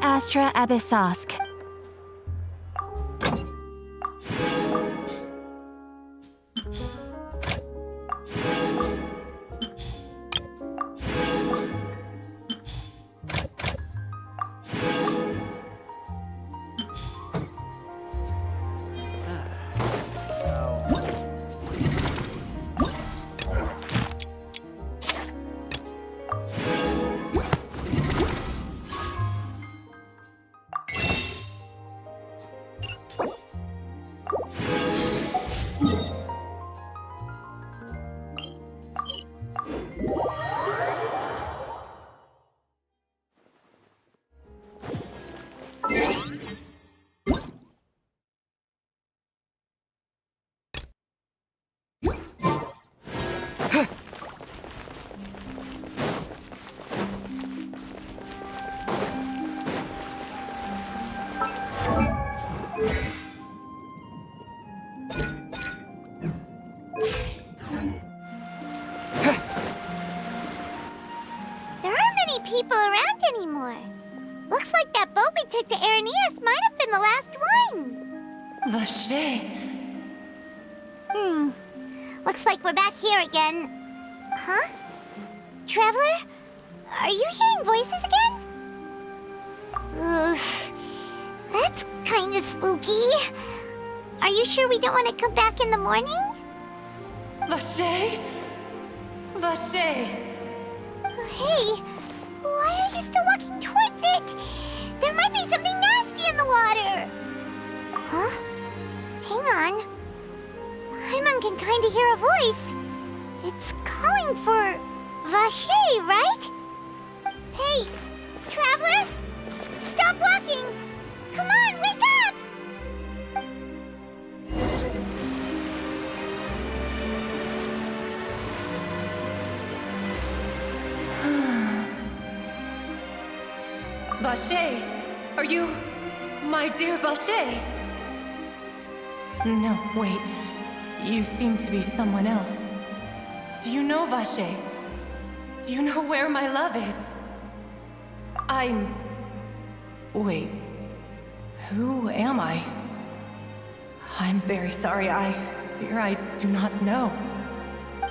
Astra Abyssosk. People around anymore. Looks like that boat we took to Araneus might have been the last one. Varcher. Looks like we're back here again. Huh? Traveler? Are you hearing voices again? Ugh. That's kinda spooky. Are you sure we don't want to come back in the morning? Varcher? Varcher. Hey. Why are you still walking towards it? There might be something nasty in the water. Huh? Hang on. Paimon can kind of hear a voice. It's calling for Varcher, right? Hey, Traveler! Stop walking! Come on, wake up! Varcher, are you... my dear Varcher? No, wait. You seem to be someone else. Do you know Varcher? Do you know where my love is? Wait. Who am I? I'm very sorry. I fear I do not know.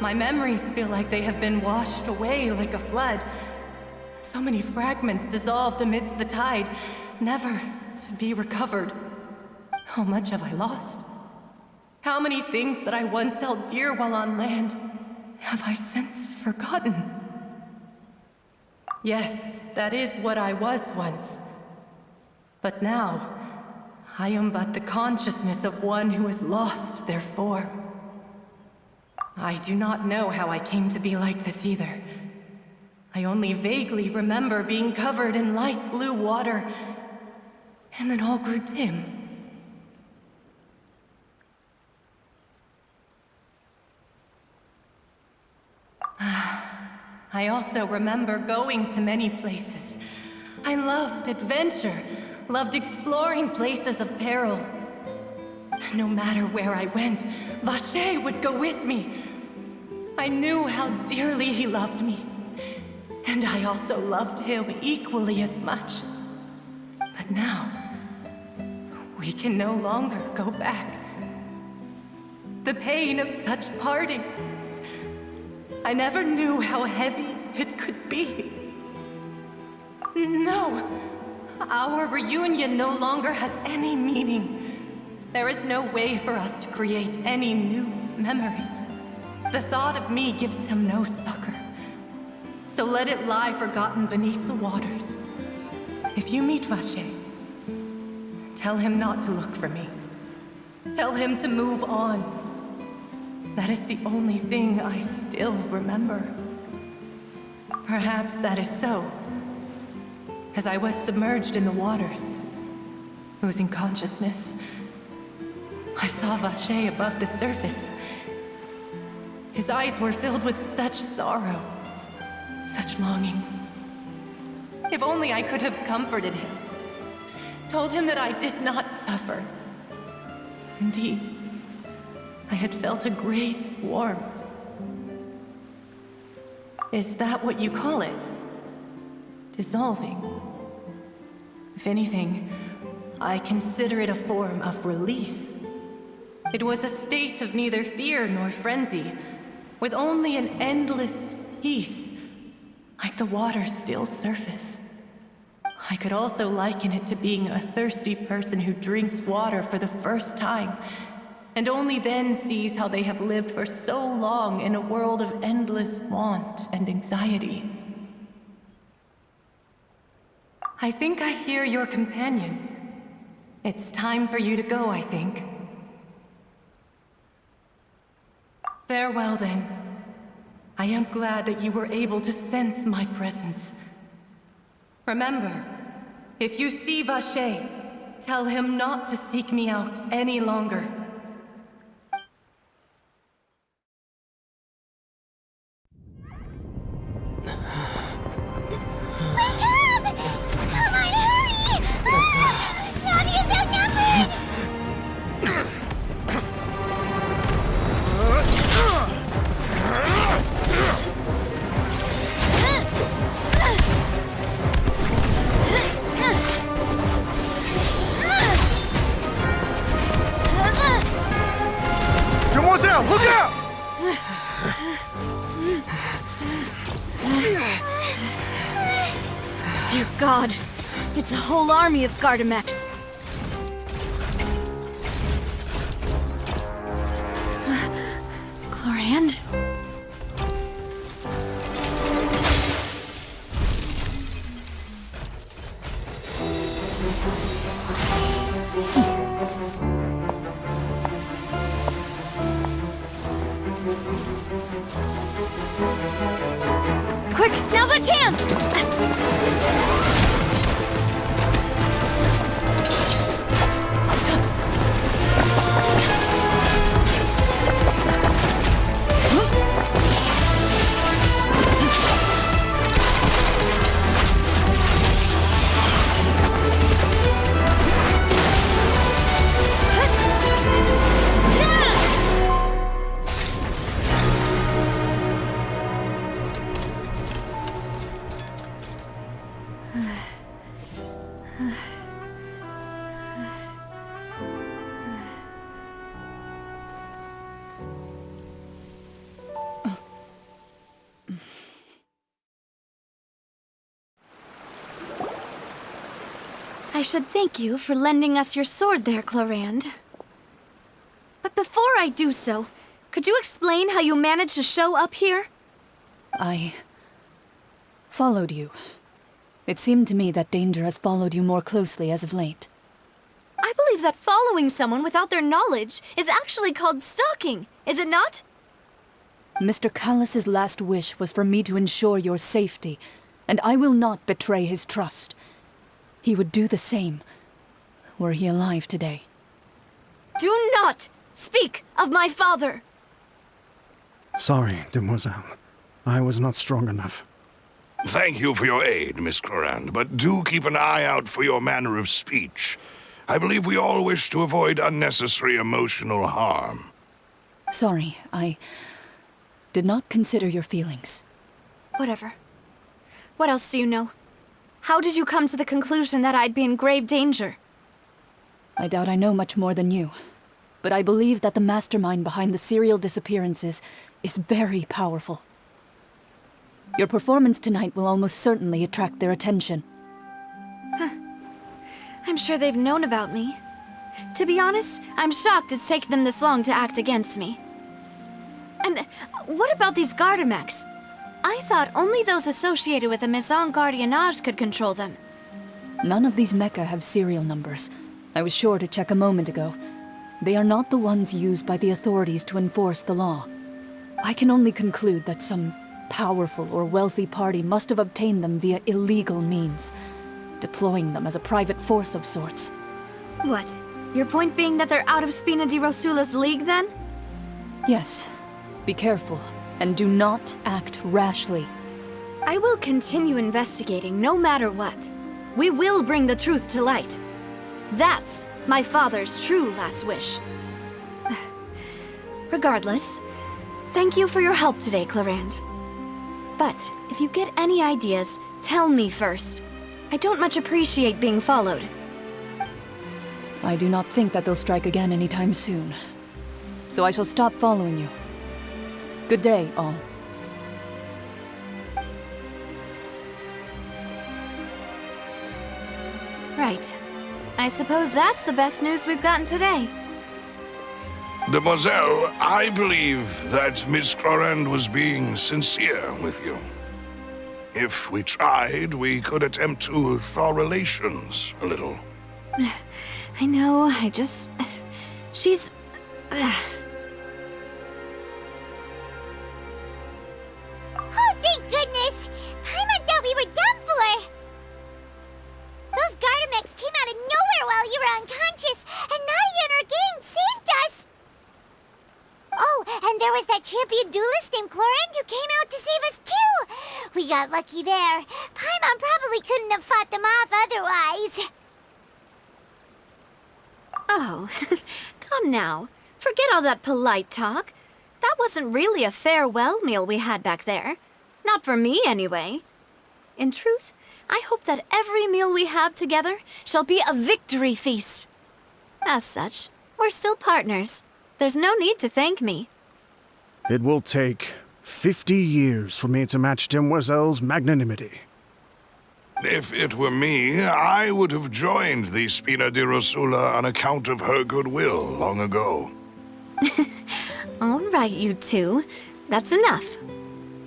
My memories feel like they have been washed away like a flood. So many fragments dissolved amidst the tide, never to be recovered. How much have I lost? How many things that I once held dear while on land have I since forgotten? Yes, that is what I was once. But now, I am but the consciousness of one who has lost their form. I do not know how I came to be like this either. I only vaguely remember being covered in light blue water, and then all grew dim. I also remember going to many places. I loved adventure, loved exploring places of peril. No matter where I went, Varcher would go with me. I knew how dearly he loved me. And I also loved him equally as much. But now, we can no longer go back. The pain of such parting. I never knew how heavy it could be. No, our reunion no longer has any meaning. There is no way for us to create any new memories. The thought of me gives him no succor. So let it lie forgotten beneath the waters. If you meet Varcher, tell him not to look for me. Tell him to move on. That is the only thing I still remember. Perhaps that is so. As I was submerged in the waters, losing consciousness, I saw Varcher above the surface. His eyes were filled with such sorrow. Such longing. If only I could have comforted him. Told him that I did not suffer. Indeed, I had felt a great warmth. Is that what you call it? Dissolving? If anything, I consider it a form of release. It was a state of neither fear nor frenzy, with only an endless peace, like the water's still surface. I could also liken it to being a thirsty person who drinks water for the first time, and only then sees how they have lived for so long in a world of endless want and anxiety. I think I hear your companion. It's time for you to go, I think. Farewell, then. I am glad that you were able to sense my presence. Remember, if you see Varcher, tell him not to seek me out any longer. Wake up! Come on, hurry! Navia's outnumbered! Demoiselle, look out! Dear God, it's a whole army of Gardamex. Clorinde? Quick, now's our chance! I should thank you for lending us your sword there, Clorinde. But before I do so, could you explain how you managed to show up here? I followed you. It seemed to me that danger has followed you more closely as of late. I believe that following someone without their knowledge is actually called stalking, is it not? Mr. Callas's last wish was for me to ensure your safety, and I will not betray his trust. He would do the same, were he alive today. Do not speak of my father! Sorry, demoiselle. I was not strong enough. Thank you for your aid, Miss Clorinde, but do keep an eye out for your manner of speech. I believe we all wish to avoid unnecessary emotional harm. Sorry, I did not consider your feelings. Whatever. What else do you know? How did you come to the conclusion that I'd be in grave danger? I doubt I know much more than you, but I believe that the mastermind behind the serial disappearances is very powerful. Your performance tonight will almost certainly attract their attention. I'm sure they've known about me. To be honest, I'm shocked it's taken them this long to act against me. And what about these Gardamex? I thought only those associated with a Maison Gardiennage could control them. None of these mecha have serial numbers. I was sure to check a moment ago. They are not the ones used by the authorities to enforce the law. I can only conclude that some powerful or wealthy party must have obtained them via illegal means, deploying them as a private force of sorts. What? Your point being that they're out of Spina di Rosula's league, then? Yes. Be careful, and do not act rashly. I will continue investigating no matter what. We will bring the truth to light. That's my father's true last wish. Regardless, thank you for your help today, Clorinde. But if you get any ideas, tell me first. I don't much appreciate being followed. I do not think that they'll strike again anytime soon. So I shall stop following you. Good day, all. Right. I suppose that's the best news we've gotten today. Demoiselle, I believe that Miss Clorinde was being sincere with you. If we tried, we could attempt to thaw relations a little. I know, I just... She's... Oh, thank goodness! Paimon thought we were done for! Those Gardamex came out of nowhere while you were unconscious, and Navia and her gang saved us! Oh, and there was that champion duelist named Clorinde who came out to save us too! We got lucky there. Paimon probably couldn't have fought them off otherwise. Oh, come now. Forget all that polite talk. That wasn't really a farewell meal we had back there. Not for me, anyway. In truth, I hope that every meal we have together shall be a victory feast. As such, we're still partners. There's no need to thank me. It will take 50 years for me to match Demoiselle's magnanimity. If it were me, I would have joined the Spina di Rosula on account of her goodwill long ago. All right, you two. That's enough.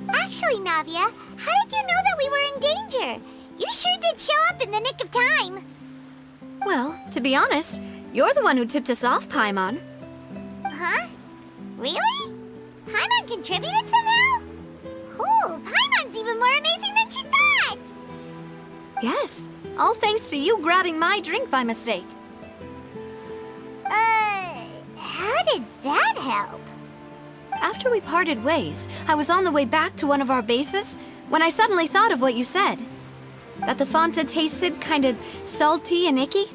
Actually, Navia, how did you know that we were in danger? You sure did show up in the nick of time. Well, to be honest, you're the one who tipped us off, Paimon. Huh? Really? Paimon contributed somehow? Ooh, Paimon's even more amazing than she thought! Yes, all thanks to you grabbing my drink by mistake. How did that help? After we parted ways, I was on the way back to one of our bases when I suddenly thought of what you said. That the Fanta tasted kind of salty and icky.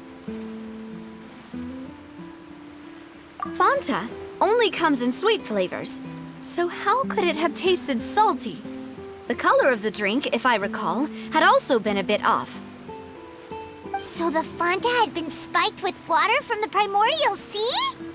Fanta only comes in sweet flavors, so how could it have tasted salty? The color of the drink, if I recall, had also been a bit off. So the Fanta had been spiked with water from the primordial sea?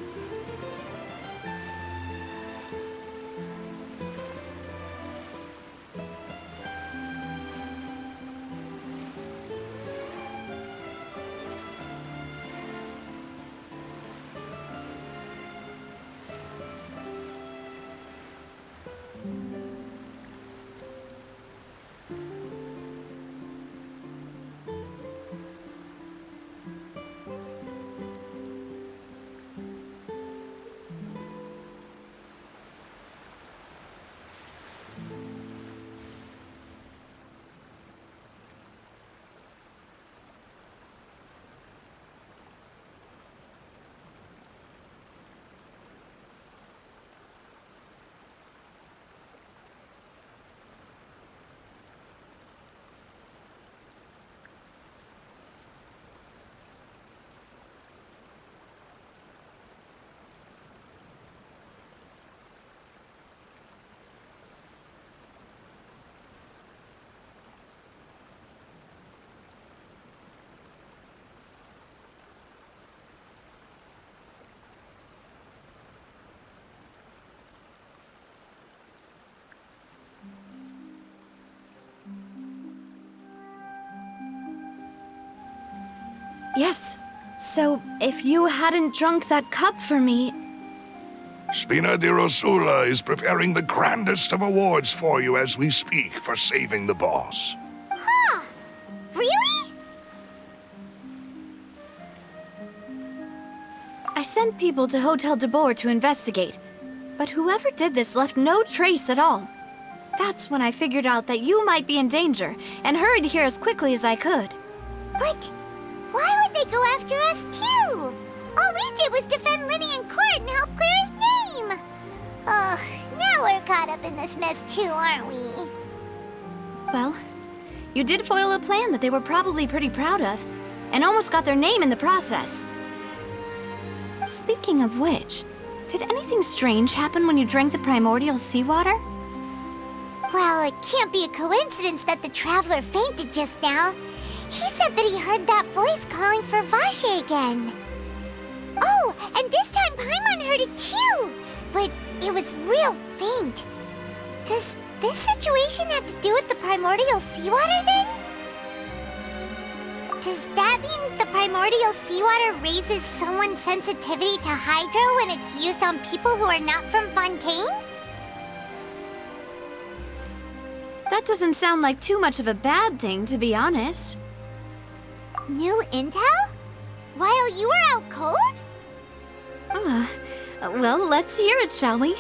Yes, so if you hadn't drunk that cup for me... Spina di Rosula is preparing the grandest of awards for you as we speak for saving the boss. Huh? Really? I sent people to Hotel de Boer to investigate, but whoever did this left no trace at all. That's when I figured out that you might be in danger and hurried here as quickly as I could. But why would they go after us too? All we did was defend Linny in court and help clear his name. Ugh, now we're caught up in this mess too, aren't we? Well, you did foil a plan that they were probably pretty proud of, and almost got their name in the process. Speaking of which, did anything strange happen when you drank the primordial seawater? Well, it can't be a coincidence that the traveler fainted just now. He said that he heard that voice calling for Varcher again. Oh, and this time Paimon heard it too, but it was real faint. Does this situation have to do with the primordial seawater then? Does that mean the primordial seawater raises someone's sensitivity to hydro when it's used on people who are not from Fontaine? That doesn't sound like too much of a bad thing, to be honest. New intel? While you were out cold? Well, let's hear it, shall we?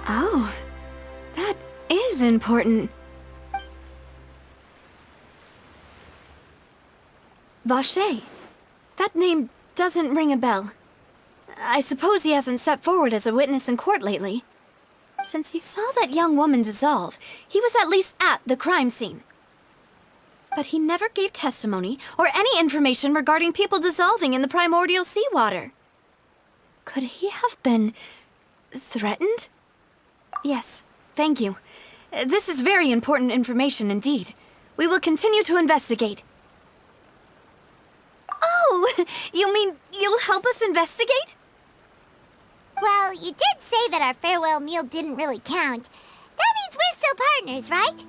Oh, that is important. Varcher. That name doesn't ring a bell. I suppose he hasn't stepped forward as a witness in court lately. Since he saw that young woman dissolve, he was at least at the crime scene. But he never gave testimony or any information regarding people dissolving in the primordial seawater. Could he have been threatened? Yes, thank you. This is very important information indeed. We will continue to investigate. Oh, you mean you'll help us investigate? Well, you did say that our farewell meal didn't really count. That means we're still partners, right?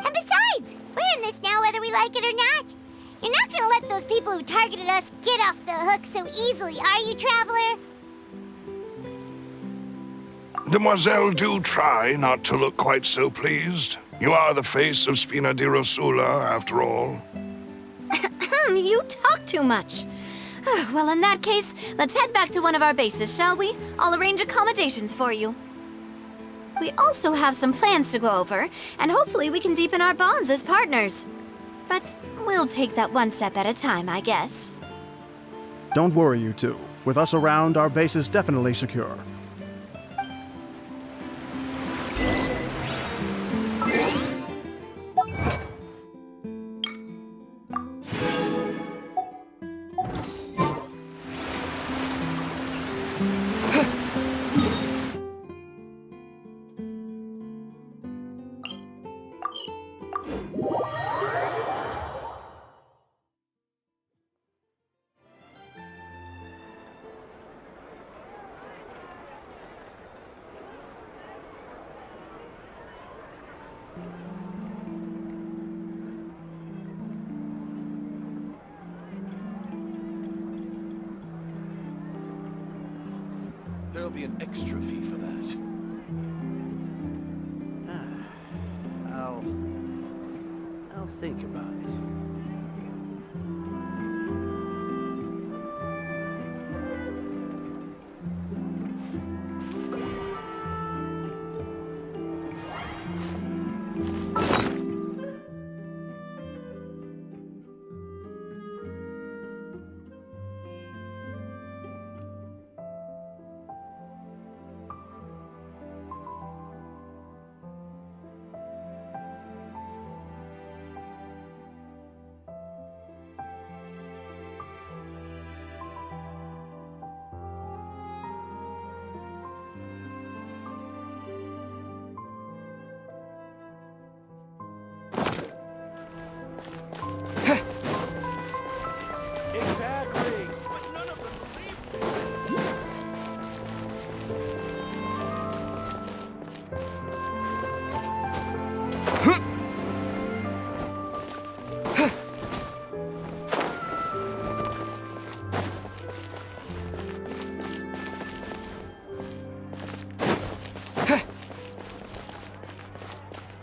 And besides, we're in this now whether we like it or not. You're not gonna let those people who targeted us get off the hook so easily, are you, Traveler? Demoiselle, do try not to look quite so pleased. You are the face of Spina di Rosula, after all. You talk too much. Well, in that case, let's head back to one of our bases, shall we? I'll arrange accommodations for you. We also have some plans to go over, and hopefully we can deepen our bonds as partners. But we'll take that one step at a time, I guess. Don't worry, you two. With us around, our base is definitely secure. There'll be an extra fee for that. I'll think about it. Exactly! But none of them believe me.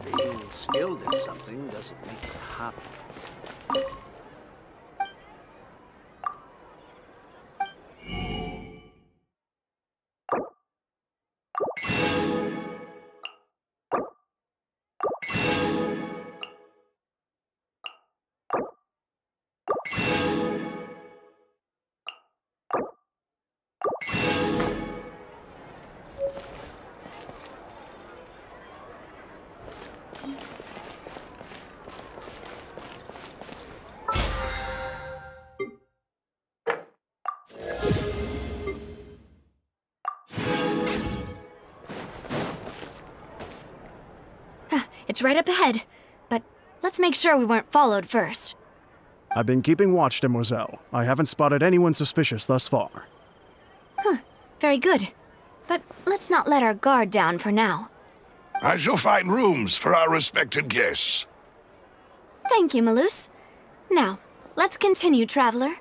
Being skilled at something doesn't make it a hobby. It's right up ahead, but Let's make sure we weren't followed first. I've been keeping watch, demoiselle. I haven't spotted anyone suspicious thus far. Very good. But let's not let our guard down for now. I shall find rooms for our respected guests. Thank you, Melus. Now, let's continue, traveler.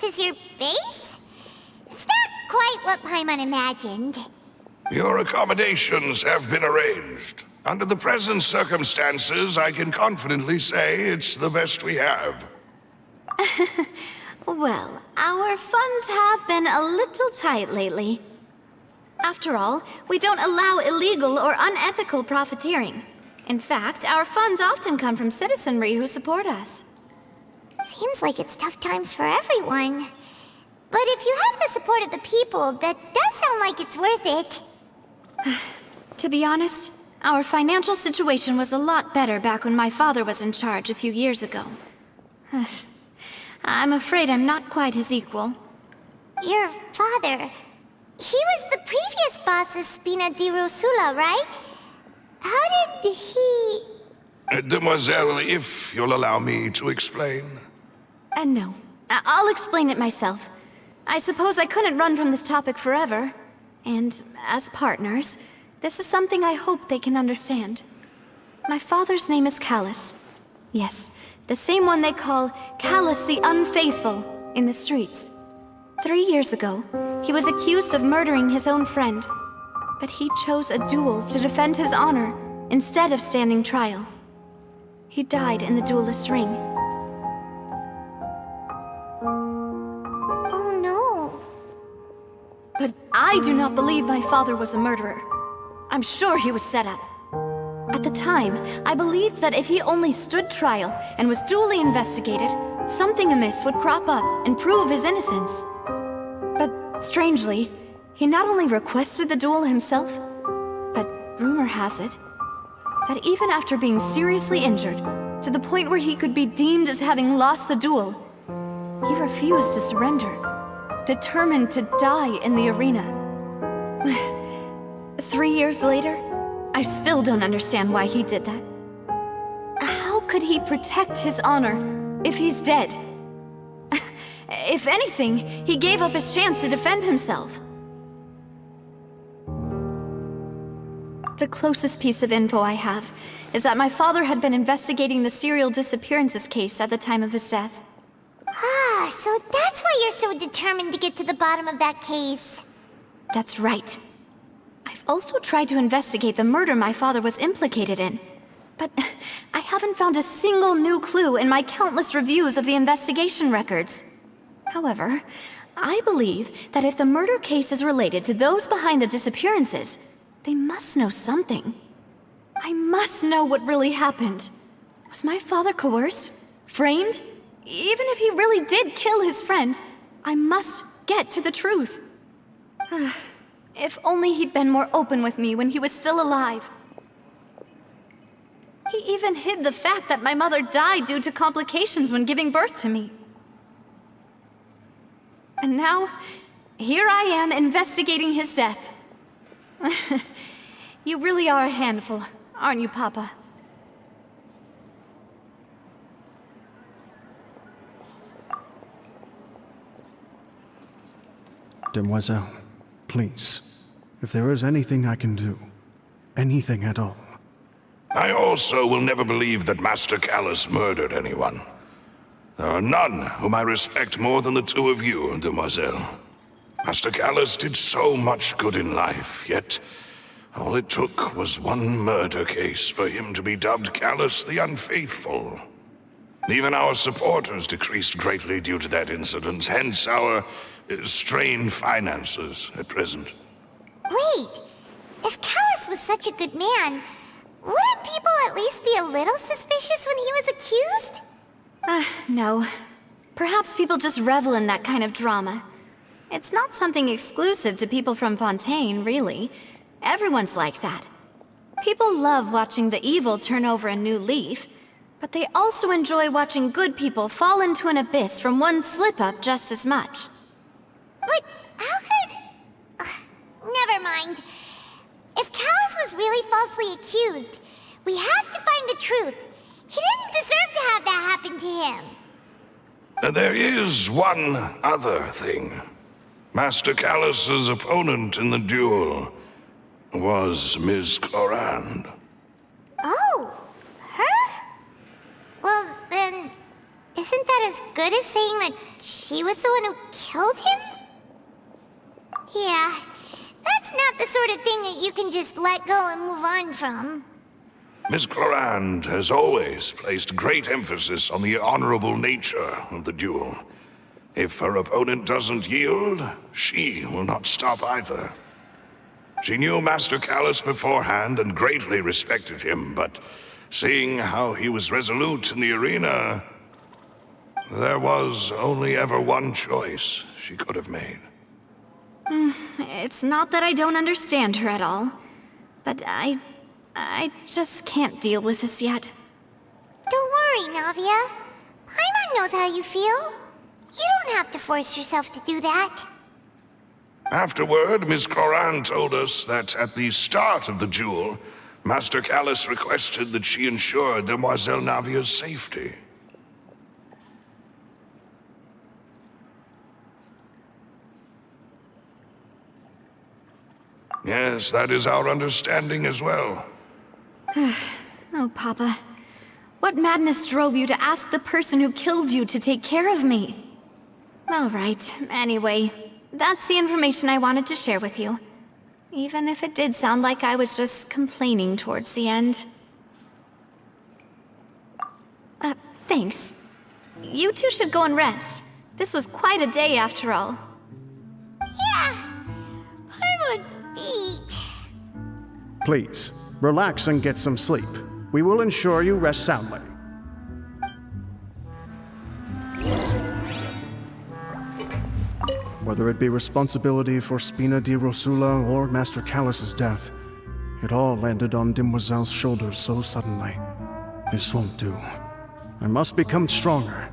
This is your base? It's not quite what Paimon imagined. Your accommodations have been arranged. Under the present circumstances, I can confidently say it's the best we have. Well, our funds have been a little tight lately. After all, we don't allow illegal or unethical profiteering. In fact, our funds often come from citizenry who support us. Seems like it's tough times for everyone. But if you have the support of the people, that does sound like it's worth it. To be honest, our financial situation was a lot better back when my father was in charge a few years ago. I'm afraid I'm not quite his equal. Your father... He was the previous boss of Spina di Rosula, right? How did he... Demoiselle, if you'll allow me to explain. No. I'll explain it myself. I suppose I couldn't run from this topic forever. And as partners, this is something I hope they can understand. My father's name is Callas. Yes, the same one they call Callas the Unfaithful in the streets. 3 years ago, he was accused of murdering his own friend. But he chose a duel to defend his honor instead of standing trial. He died in the duelist's ring. Oh no. But I do not believe my father was a murderer. I'm sure he was set up. At the time, I believed that if he only stood trial and was duly investigated, something amiss would crop up and prove his innocence. But strangely, he not only requested the duel himself, but rumor has it that even after being seriously injured, to the point where he could be deemed as having lost the duel, he refused to surrender, determined to die in the arena. 3 years later, I still don't understand why he did that. How could he protect his honor if he's dead? If anything, he gave up his chance to defend himself. The closest piece of info I have is that my father had been investigating the serial disappearances case at the time of his death. Ah, so that's why you're so determined to get to the bottom of that case. That's right. I've also tried to investigate the murder my father was implicated in, but I haven't found a single new clue in my countless reviews of the investigation records. However, I believe that if the murder case is related to those behind the disappearances, they must know something. I must know what really happened. Was my father coerced? Framed? Even if he really did kill his friend, I must get to the truth. If only he'd been more open with me when he was still alive. He even hid the fact that my mother died due to complications when giving birth to me. And now, here I am investigating his death. You really are a handful, aren't you, Papa? Demoiselle, please, if there is anything I can do, anything at all. I also will never believe that Master Callas murdered anyone. There are none whom I respect more than the two of you, Demoiselle. Master Callas did so much good in life, yet all it took was one murder case for him to be dubbed Callas the Unfaithful. Even our supporters decreased greatly due to that incident, hence our strained finances at present. Wait, if Callas was such a good man, wouldn't people at least be a little suspicious when he was accused? No. Perhaps people just revel in that kind of drama. It's not something exclusive to people from Fontaine, really. Everyone's like that. People love watching the evil turn over a new leaf, but they also enjoy watching good people fall into an abyss from one slip-up just as much. But how could... never mind. If Callas was really falsely accused, we have to find the truth. He didn't deserve to have that happen to him. There is one other thing. Master Callas's opponent in the duel was Miss Clorinde. Oh, her? Well, then, is Isn't that as good as saying that she was the one who killed him? Yeah, that's not the sort of thing that you can just let go and move on from. Miss Clorinde has always placed great emphasis on the honorable nature of the duel. If her opponent doesn't yield, she will not stop either. She knew Master Callas beforehand and greatly respected him, but seeing how he was resolute in the arena, there was only ever one choice she could have made. It's not that I don't understand her at all, but I just can't deal with this yet. Don't worry, Navia. Paimon knows how you feel. You don't have to force yourself to do that. Afterward, Miss Clorinde told us that at the start of the duel, Master Callas requested that she ensure Demoiselle Navia's safety. Yes, that is our understanding as well. Oh, Papa. What madness drove you to ask the person who killed you to take care of me? All right, anyway, that's the information I wanted to share with you. Even if it did sound like I was just complaining towards the end. Thanks. You two should go and rest. This was quite a day after all. Yeah, Paimon's beat. Please, relax and get some sleep. We will ensure you rest soundly. Whether it be responsibility for Spina di Rosula or Master Callas' death, it all landed on Demoiselle's shoulders so suddenly. This won't do. I must become stronger.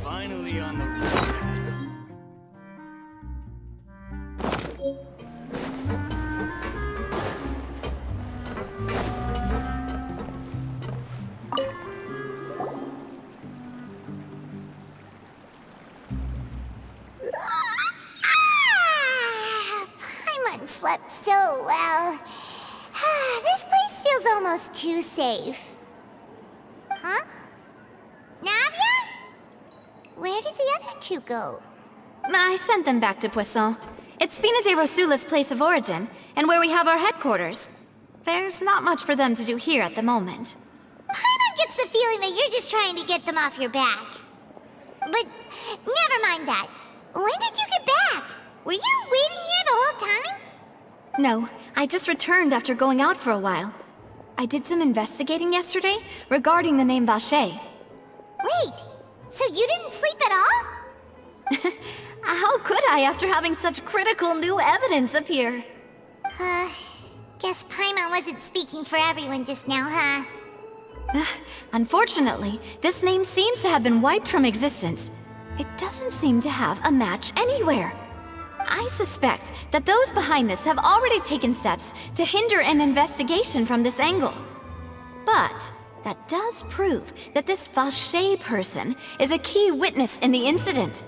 Finally on the road. Paimon slept so well. This place feels almost too safe. Huh? Navia? Where did the other two go? I sent them back to Poisson. It's Spina di Rosula's place of origin, and where we have our headquarters. There's not much for them to do here at the moment. Paimon gets the feeling that you're just trying to get them off your back. But never mind that. When did you get back? Were you waiting here the whole time? No, I just returned after going out for a while. I did some investigating yesterday regarding the name Varcher. Wait, so you didn't sleep at all? How could I after having such critical new evidence appear? Guess Paimon wasn't speaking for everyone just now, huh? Unfortunately, this name seems to have been wiped from existence. It doesn't seem to have a match anywhere. I suspect that those behind this have already taken steps to hinder an investigation from this angle. But that does prove that this Varcher person is a key witness in the incident.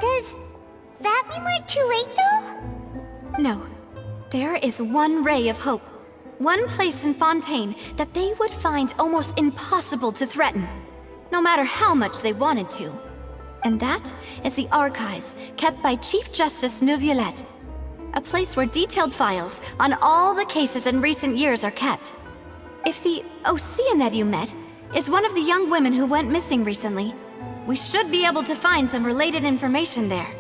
Does that mean we're too late, though? No. There is one ray of hope. One place in Fontaine that they would find almost impossible to threaten, no matter how much they wanted to. And that is the archives kept by Chief Justice Neuvillette, a place where detailed files on all the cases in recent years are kept. If the Oceanid you met is one of the young women who went missing recently, we should be able to find some related information there.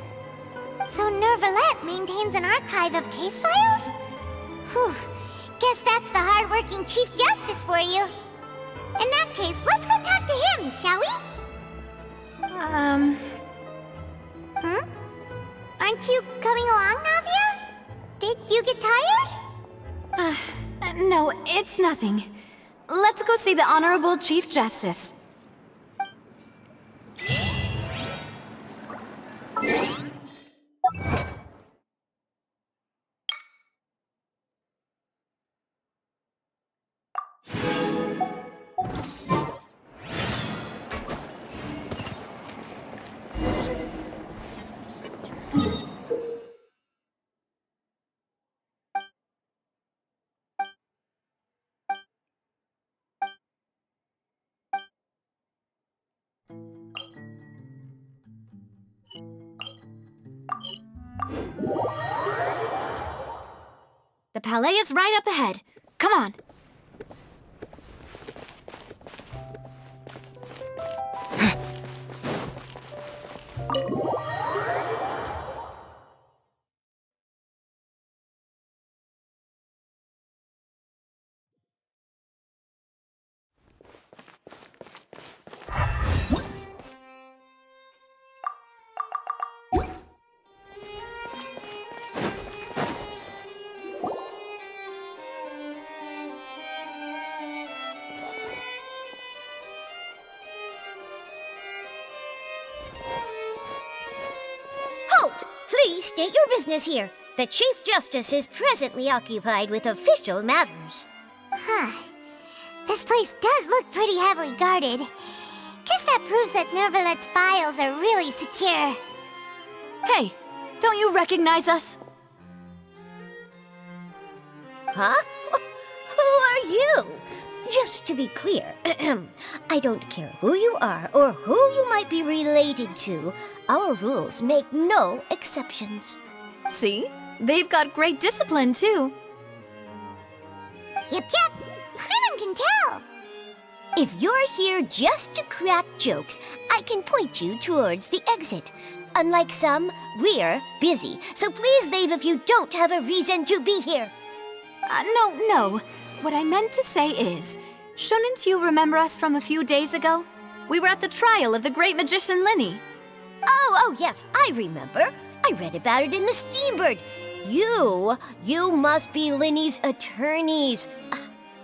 So Neuvillette maintains an archive of case files? Whew. Guess that's the hard-working Chief Justice for you. In that case, let's go talk to him, shall we? Aren't you coming along, Navia? Did you get tired? No, it's nothing. Let's go see the Honorable Chief Justice. The Palais is right up ahead. Come on. Please state your business here. The Chief Justice is presently occupied with official matters. This place does look pretty heavily guarded. Guess that proves that Neuvillette's files are really secure. Hey, don't you recognize us? Huh? Who are you? Just to be clear, I don't care who you are or who you might be related to. Our rules make no exceptions. See? They've got great discipline, too. Yep. Paimon can tell. If you're here just to crack jokes, I can point you towards the exit. Unlike some, we're busy, so please leave if you don't have a reason to be here. No. What I meant to say is, shouldn't you remember us from a few days ago? We were at the trial of the great magician Linny. Oh, yes, I remember. I read about it in the Steambird. You must be Linny's attorneys.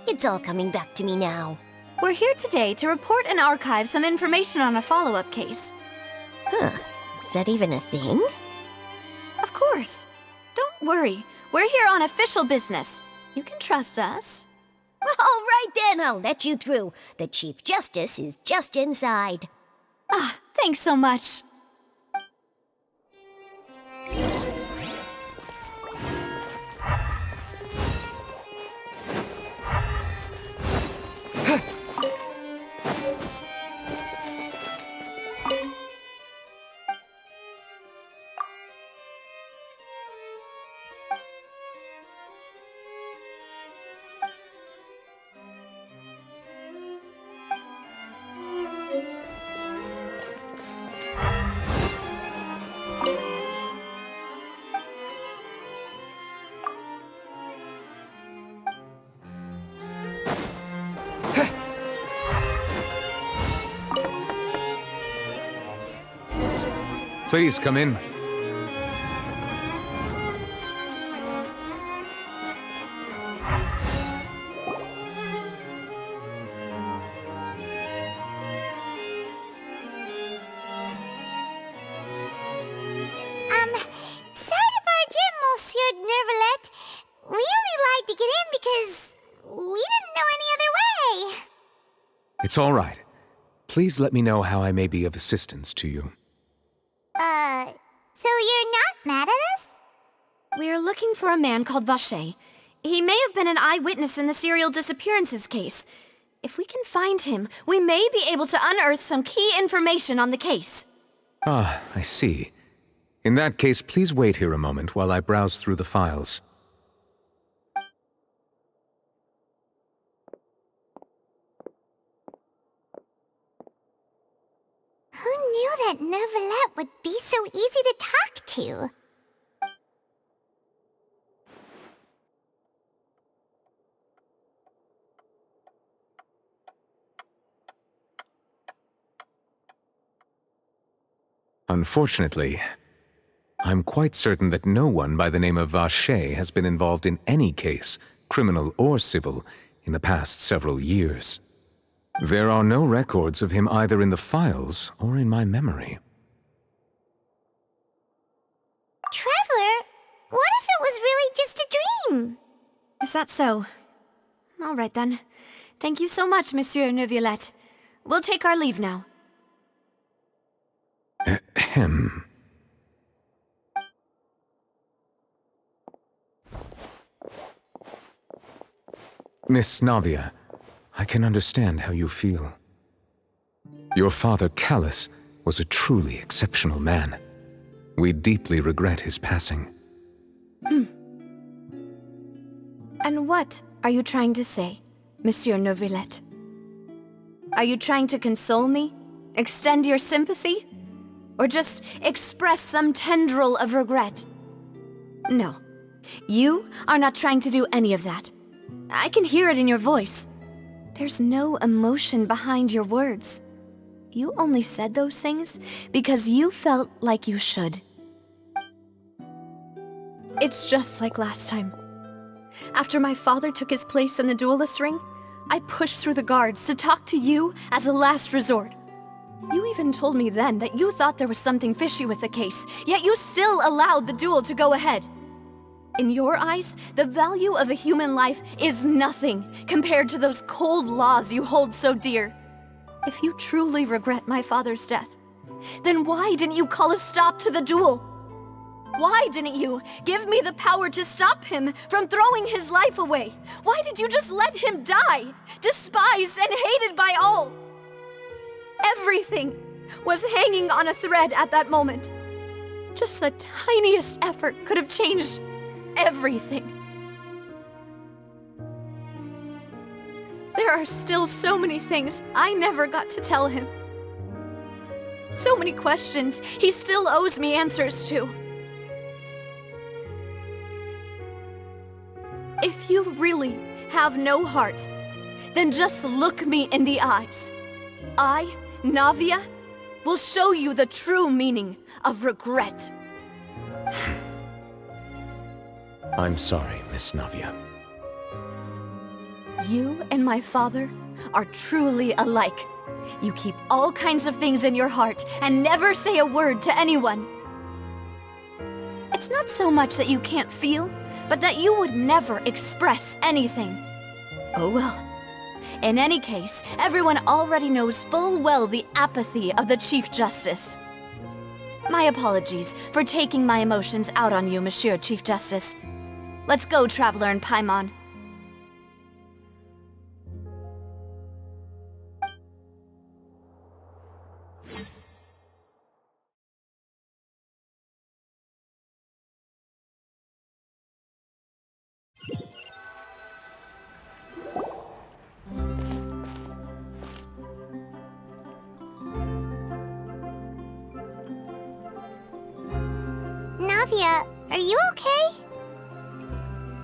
It's all coming back to me now. We're here today to report and archive some information on a follow-up case. Is that even a thing? Of course. Don't worry. We're here on official business. You can trust us. All right then, I'll let you through. The Chief Justice is just inside. Thanks so much. Please come in. Sorry to barge in, Monsieur Neuvillette. We only lied to get in because we didn't know any other way. It's all right. Please let me know how I may be of assistance to you. So you're not mad at us? We're looking for a man called Varcher. He may have been an eyewitness in the serial disappearances case. If we can find him, we may be able to unearth some key information on the case. Ah, I see. In that case, please wait here a moment while I browse through the files. Who knew that Neuvillette would be so easy to talk to? Unfortunately, I'm quite certain that no one by the name of Varcher has been involved in any case, criminal or civil, in the past several years. There are no records of him either in the files or in my memory. Traveler, what if it was really just a dream? Is that so? All right then. Thank you so much, Monsieur Neuvillette. We'll take our leave now. Ahem. Miss Navia, I can understand how you feel. Your father, Callas, was a truly exceptional man. We deeply regret his passing. And what are you trying to say, Monsieur Neuvillette? Are you trying to console me? Extend your sympathy? Or just express some tendril of regret? No. You are not trying to do any of that. I can hear it in your voice. There's no emotion behind your words. You only said those things because you felt like you should. It's just like last time. After my father took his place in the duelist ring, I pushed through the guards to talk to you as a last resort. You even told me then that you thought there was something fishy with the case, yet you still allowed the duel to go ahead. In your eyes, the value of a human life is nothing compared to those cold laws you hold so dear. If you truly regret my father's death, then why didn't you call a stop to the duel? Why didn't you give me the power to stop him from throwing his life away? Why did you just let him die, despised and hated by all? Everything was hanging on a thread at that moment. Just the tiniest effort could have changed everything. There are still so many things I never got to tell him. So many questions he still owes me answers to. If you really have no heart, then just look me in the eyes. I, Navia, will show you the true meaning of regret. I'm sorry, Miss Navia. You and my father are truly alike. You keep all kinds of things in your heart and never say a word to anyone. It's not so much that you can't feel, but that you would never express anything. Oh well. In any case, everyone already knows full well the apathy of the Chief Justice. My apologies for taking my emotions out on you, Monsieur Chief Justice. Let's go, Traveler and Paimon. Navia, are you okay?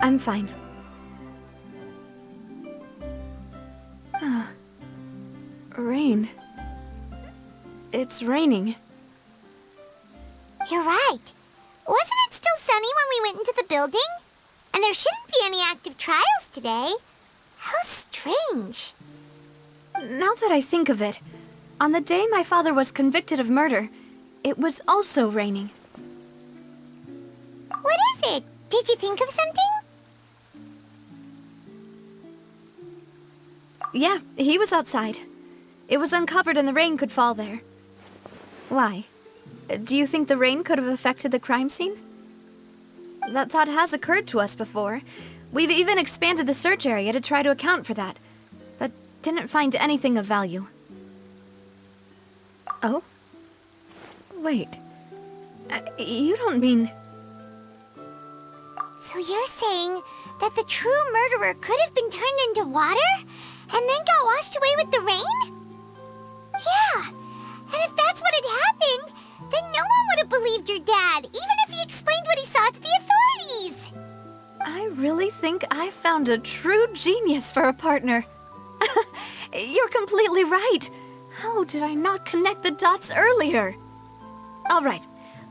I'm fine. Rain. It's raining. You're right. Wasn't it still sunny when we went into the building? And there shouldn't be any active trials today. How strange. Now that I think of it, on the day my father was convicted of murder, it was also raining. What is it? Did you think of something? Yeah, he was outside. It was uncovered and the rain could fall there. Why? Do you think the rain could have affected the crime scene? That thought has occurred to us before. We've even expanded the search area to try to account for that, but didn't find anything of value. Oh? Wait. You don't mean... So you're saying that the true murderer could have been turned into water and then got washed away with the rain? Yeah, and if that's what had happened, then no one would have believed your dad, even if he explained what he saw to the authorities. I really think I found a true genius for a partner. You're completely right. How did I not connect the dots earlier? All right,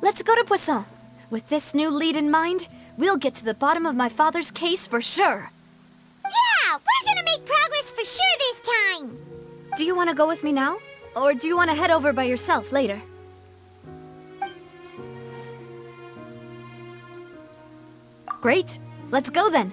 let's go to Poisson. With this new lead in mind, we'll get to the bottom of my father's case for sure. Yeah, we're gonna make progress for sure this time! Do you want to go with me now? Or do you want to head over by yourself later? Great, let's go then.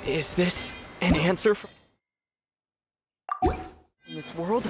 Is this an answer from this world?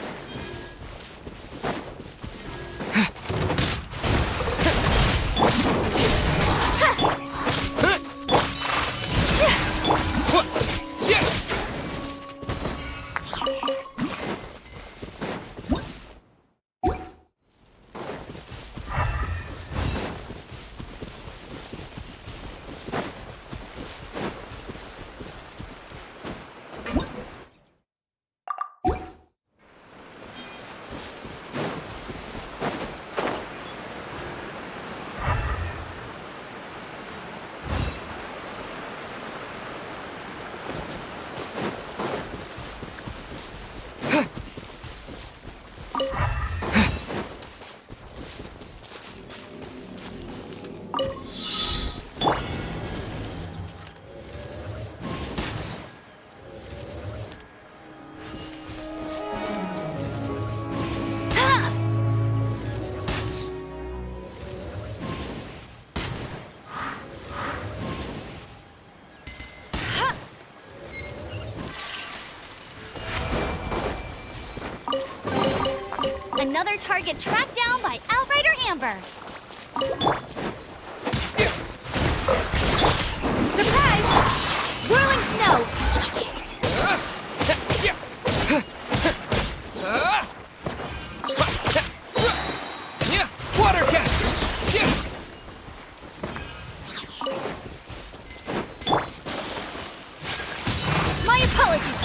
Another target tracked down by Outrider Amber. Surprise! Whirling snow! Water jet! My apologies!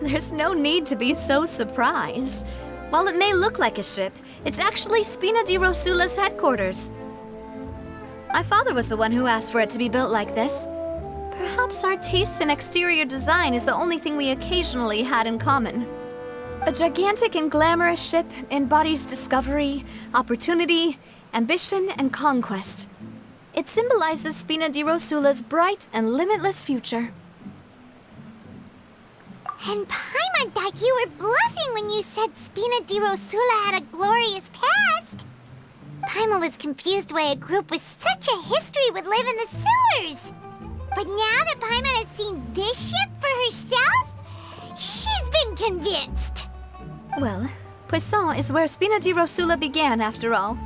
There's no need to be so surprised. While it may look like a ship, it's actually Spina di Rosula's headquarters. My father was the one who asked for it to be built like this. Perhaps our taste in exterior design is the only thing we occasionally had in common. A gigantic and glamorous ship embodies discovery, opportunity, ambition, and conquest. It symbolizes Spina di Rosula's bright and limitless future. And Paimon thought you were bluffing when you said Spina di Rosula had a glorious past. Paimon was confused why a group with such a history would live in the sewers. But now that Paimon has seen this ship for herself, she's been convinced. Well, Poisson is where Spina di Rosula began, after all.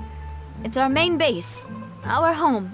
It's our main base, our home.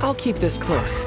I'll keep this close.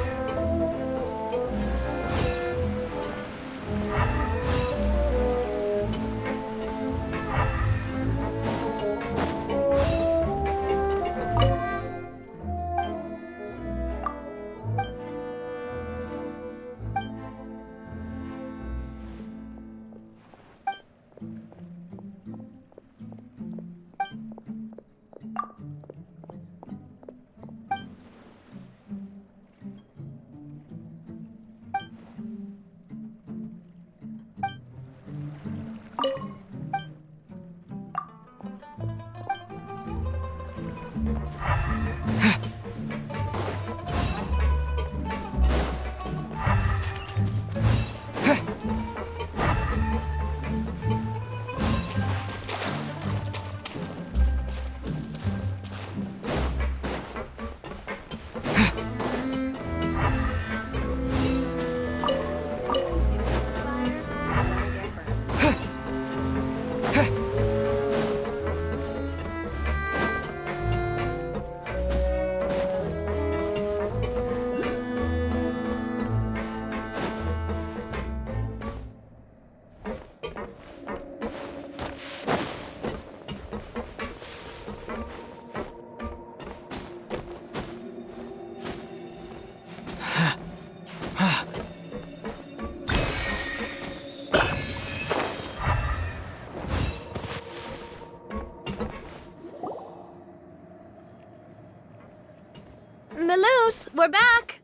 Melus, we're back!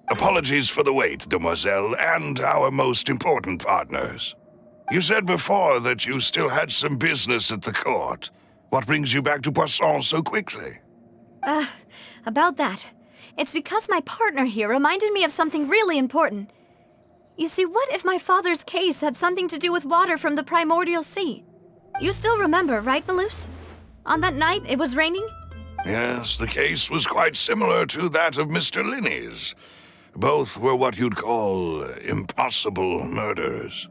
Apologies for the wait, demoiselle, and our most important partners. You said before that you still had some business at the court. What brings you back to Poisson so quickly? About that. It's because my partner here reminded me of something really important. You see, what if my father's case had something to do with water from the primordial sea? You still remember, right, Melus? On that night, it was raining? Yes, the case was quite similar to that of Mr. Linney's. Both were what you'd call impossible murders.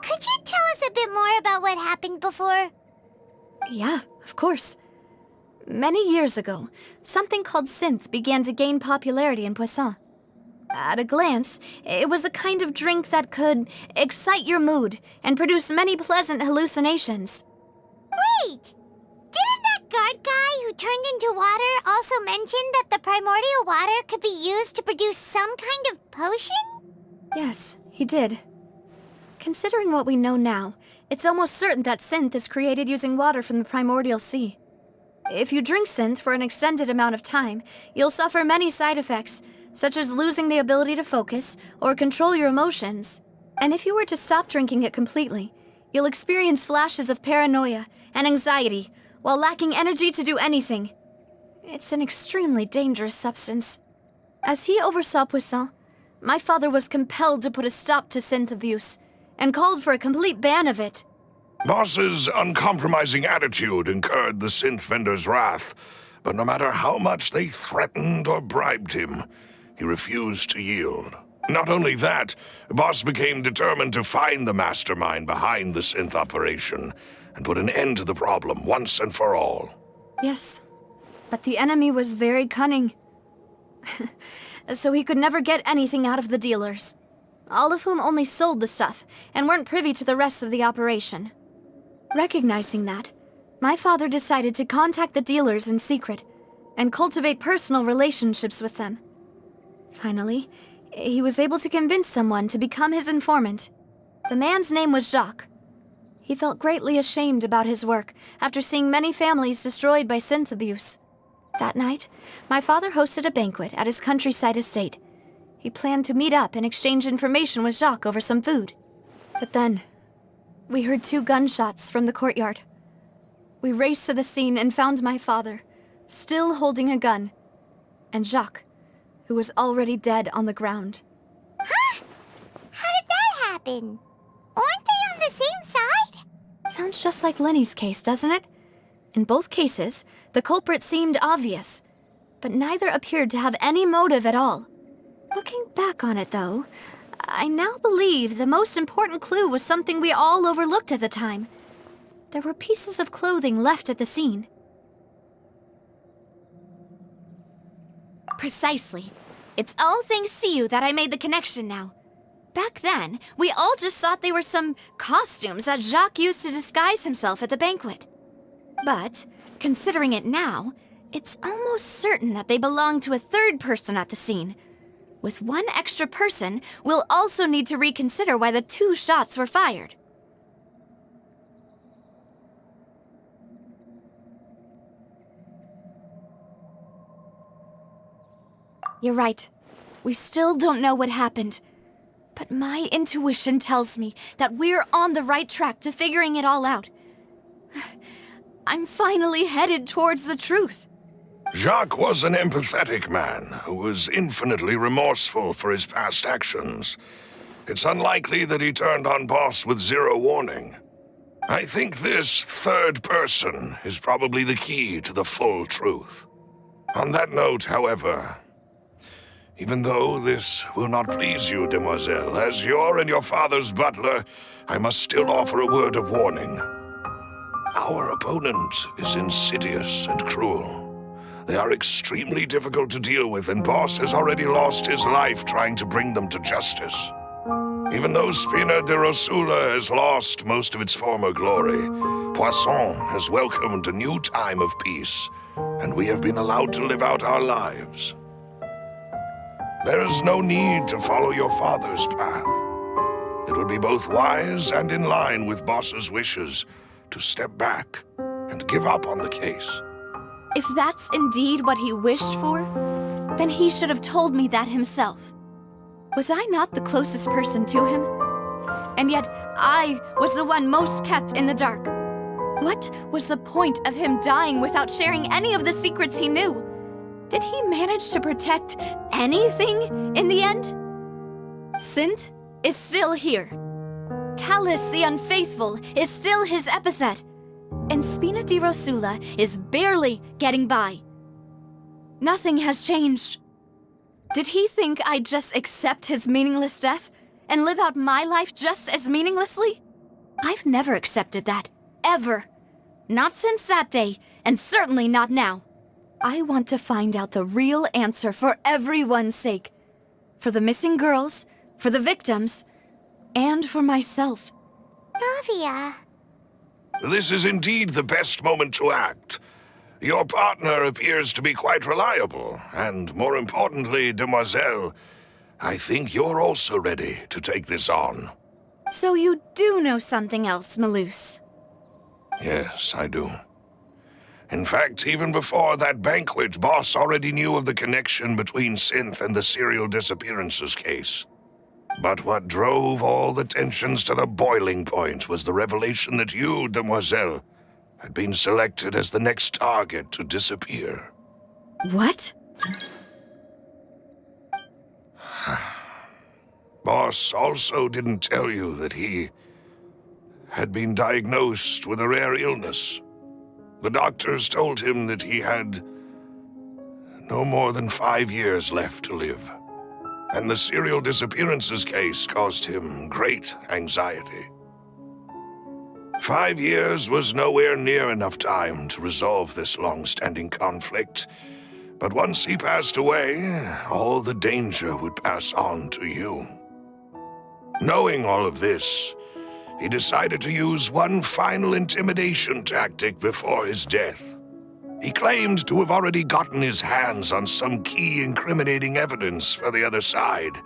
Could you tell us a bit more about what happened before? Yeah, of course. Many years ago, something called synth began to gain popularity in Poisson. At a glance, it was a kind of drink that could excite your mood and produce many pleasant hallucinations. Wait! Didn't that guard guy who turned into water also mention that the primordial water could be used to produce some kind of potion? Yes, he did. Considering what we know now, it's almost certain that synth is created using water from the primordial sea. If you drink synth for an extended amount of time, you'll suffer many side effects, such as losing the ability to focus or control your emotions. And if you were to stop drinking it completely, you'll experience flashes of paranoia and anxiety while lacking energy to do anything. It's an extremely dangerous substance. As he oversaw Poisson, my father was compelled to put a stop to synth abuse and called for a complete ban of it. Boss's uncompromising attitude incurred the synth vendor's wrath, but no matter how much they threatened or bribed him, he refused to yield. Not only that, Boss became determined to find the mastermind behind the synth operation and put an end to the problem once and for all. Yes, but the enemy was very cunning. So he could never get anything out of the dealers, all of whom only sold the stuff and weren't privy to the rest of the operation. Recognizing that, my father decided to contact the dealers in secret and cultivate personal relationships with them. Finally, he was able to convince someone to become his informant. The man's name was Jacques. He felt greatly ashamed about his work after seeing many families destroyed by synth abuse. That night, my father hosted a banquet at his countryside estate. He planned to meet up and exchange information with Jacques over some food. But then, we heard 2 gunshots from the courtyard. We raced to the scene and found my father, still holding a gun, and Jacques, who was already dead on the ground. Huh? How did that happen? Aren't they on the same side? Sounds just like Lenny's case, doesn't it? In both cases, the culprit seemed obvious, but neither appeared to have any motive at all. Looking back on it, though, I now believe the most important clue was something we all overlooked at the time. There were pieces of clothing left at the scene. Precisely. It's all thanks to you that I made the connection now. Back then, we all just thought they were some costumes that Jacques used to disguise himself at the banquet. But, considering it now, it's almost certain that they belong to a third person at the scene. With one extra person, we'll also need to reconsider why the 2 shots were fired. You're right. We still don't know what happened. But my intuition tells me that we're on the right track to figuring it all out. I'm finally headed towards the truth. Jacques was an empathetic man who was infinitely remorseful for his past actions. It's unlikely that he turned on Boss with 0 warning. I think this third person is probably the key to the full truth. On that note, however, even though this will not please you, demoiselle, as your and your father's butler, I must still offer a word of warning. Our opponent is insidious and cruel. They are extremely difficult to deal with, and Boss has already lost his life trying to bring them to justice. Even though Spina de Rosula has lost most of its former glory, Poisson has welcomed a new time of peace, and we have been allowed to live out our lives. There is no need to follow your father's path. It would be both wise and in line with Boss's wishes to step back and give up on the case. If that's indeed what he wished for, then he should have told me that himself. Was I not the closest person to him? And yet, I was the one most kept in the dark. What was the point of him dying without sharing any of the secrets he knew? Did he manage to protect anything in the end? Synth is still here. Callas the Unfaithful is still his epithet. And Spina di Rosula is barely getting by. Nothing has changed. Did he think I'd just accept his meaningless death and live out my life just as meaninglessly? I've never accepted that. Ever. Not since that day, and certainly not now. I want to find out the real answer for everyone's sake. For the missing girls, for the victims, and for myself. Navia. This is indeed the best moment to act. Your partner appears to be quite reliable, and more importantly, demoiselle, I think you're also ready to take this on. So you do know something else, Melus? Yes, I do. In fact, even before that banquet, Boss already knew of the connection between Synth and the serial disappearances case. But what drove all the tensions to the boiling point was the revelation that you, demoiselle, had been selected as the next target to disappear. What? Boss also didn't tell you that he had been diagnosed with a rare illness. The doctors told him that he had no more than 5 years left to live. And the serial disappearances case caused him great anxiety. 5 years was nowhere near enough time to resolve this long-standing conflict. But once he passed away, all the danger would pass on to you. Knowing all of this, he decided to use one final intimidation tactic before his death. He claimed to have already gotten his hands on some key incriminating evidence for the other side,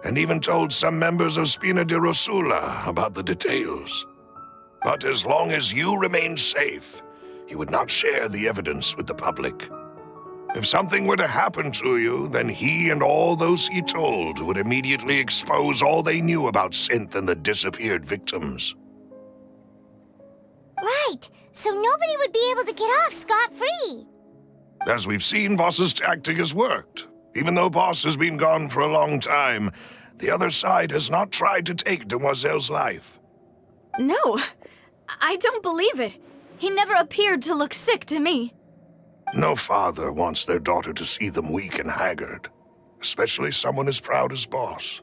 and even told some members of Spina di Rosula about the details. But as long as you remained safe, he would not share the evidence with the public. If something were to happen to you, then he and all those he told would immediately expose all they knew about Synth and the disappeared victims. Right, so nobody would be able to get off scot-free. As we've seen, Boss's tactic has worked. Even though Boss has been gone for a long time, the other side has not tried to take Demoiselle's life. No, I don't believe it. He never appeared to look sick to me. No father wants their daughter to see them weak and haggard, especially someone as proud as Boss.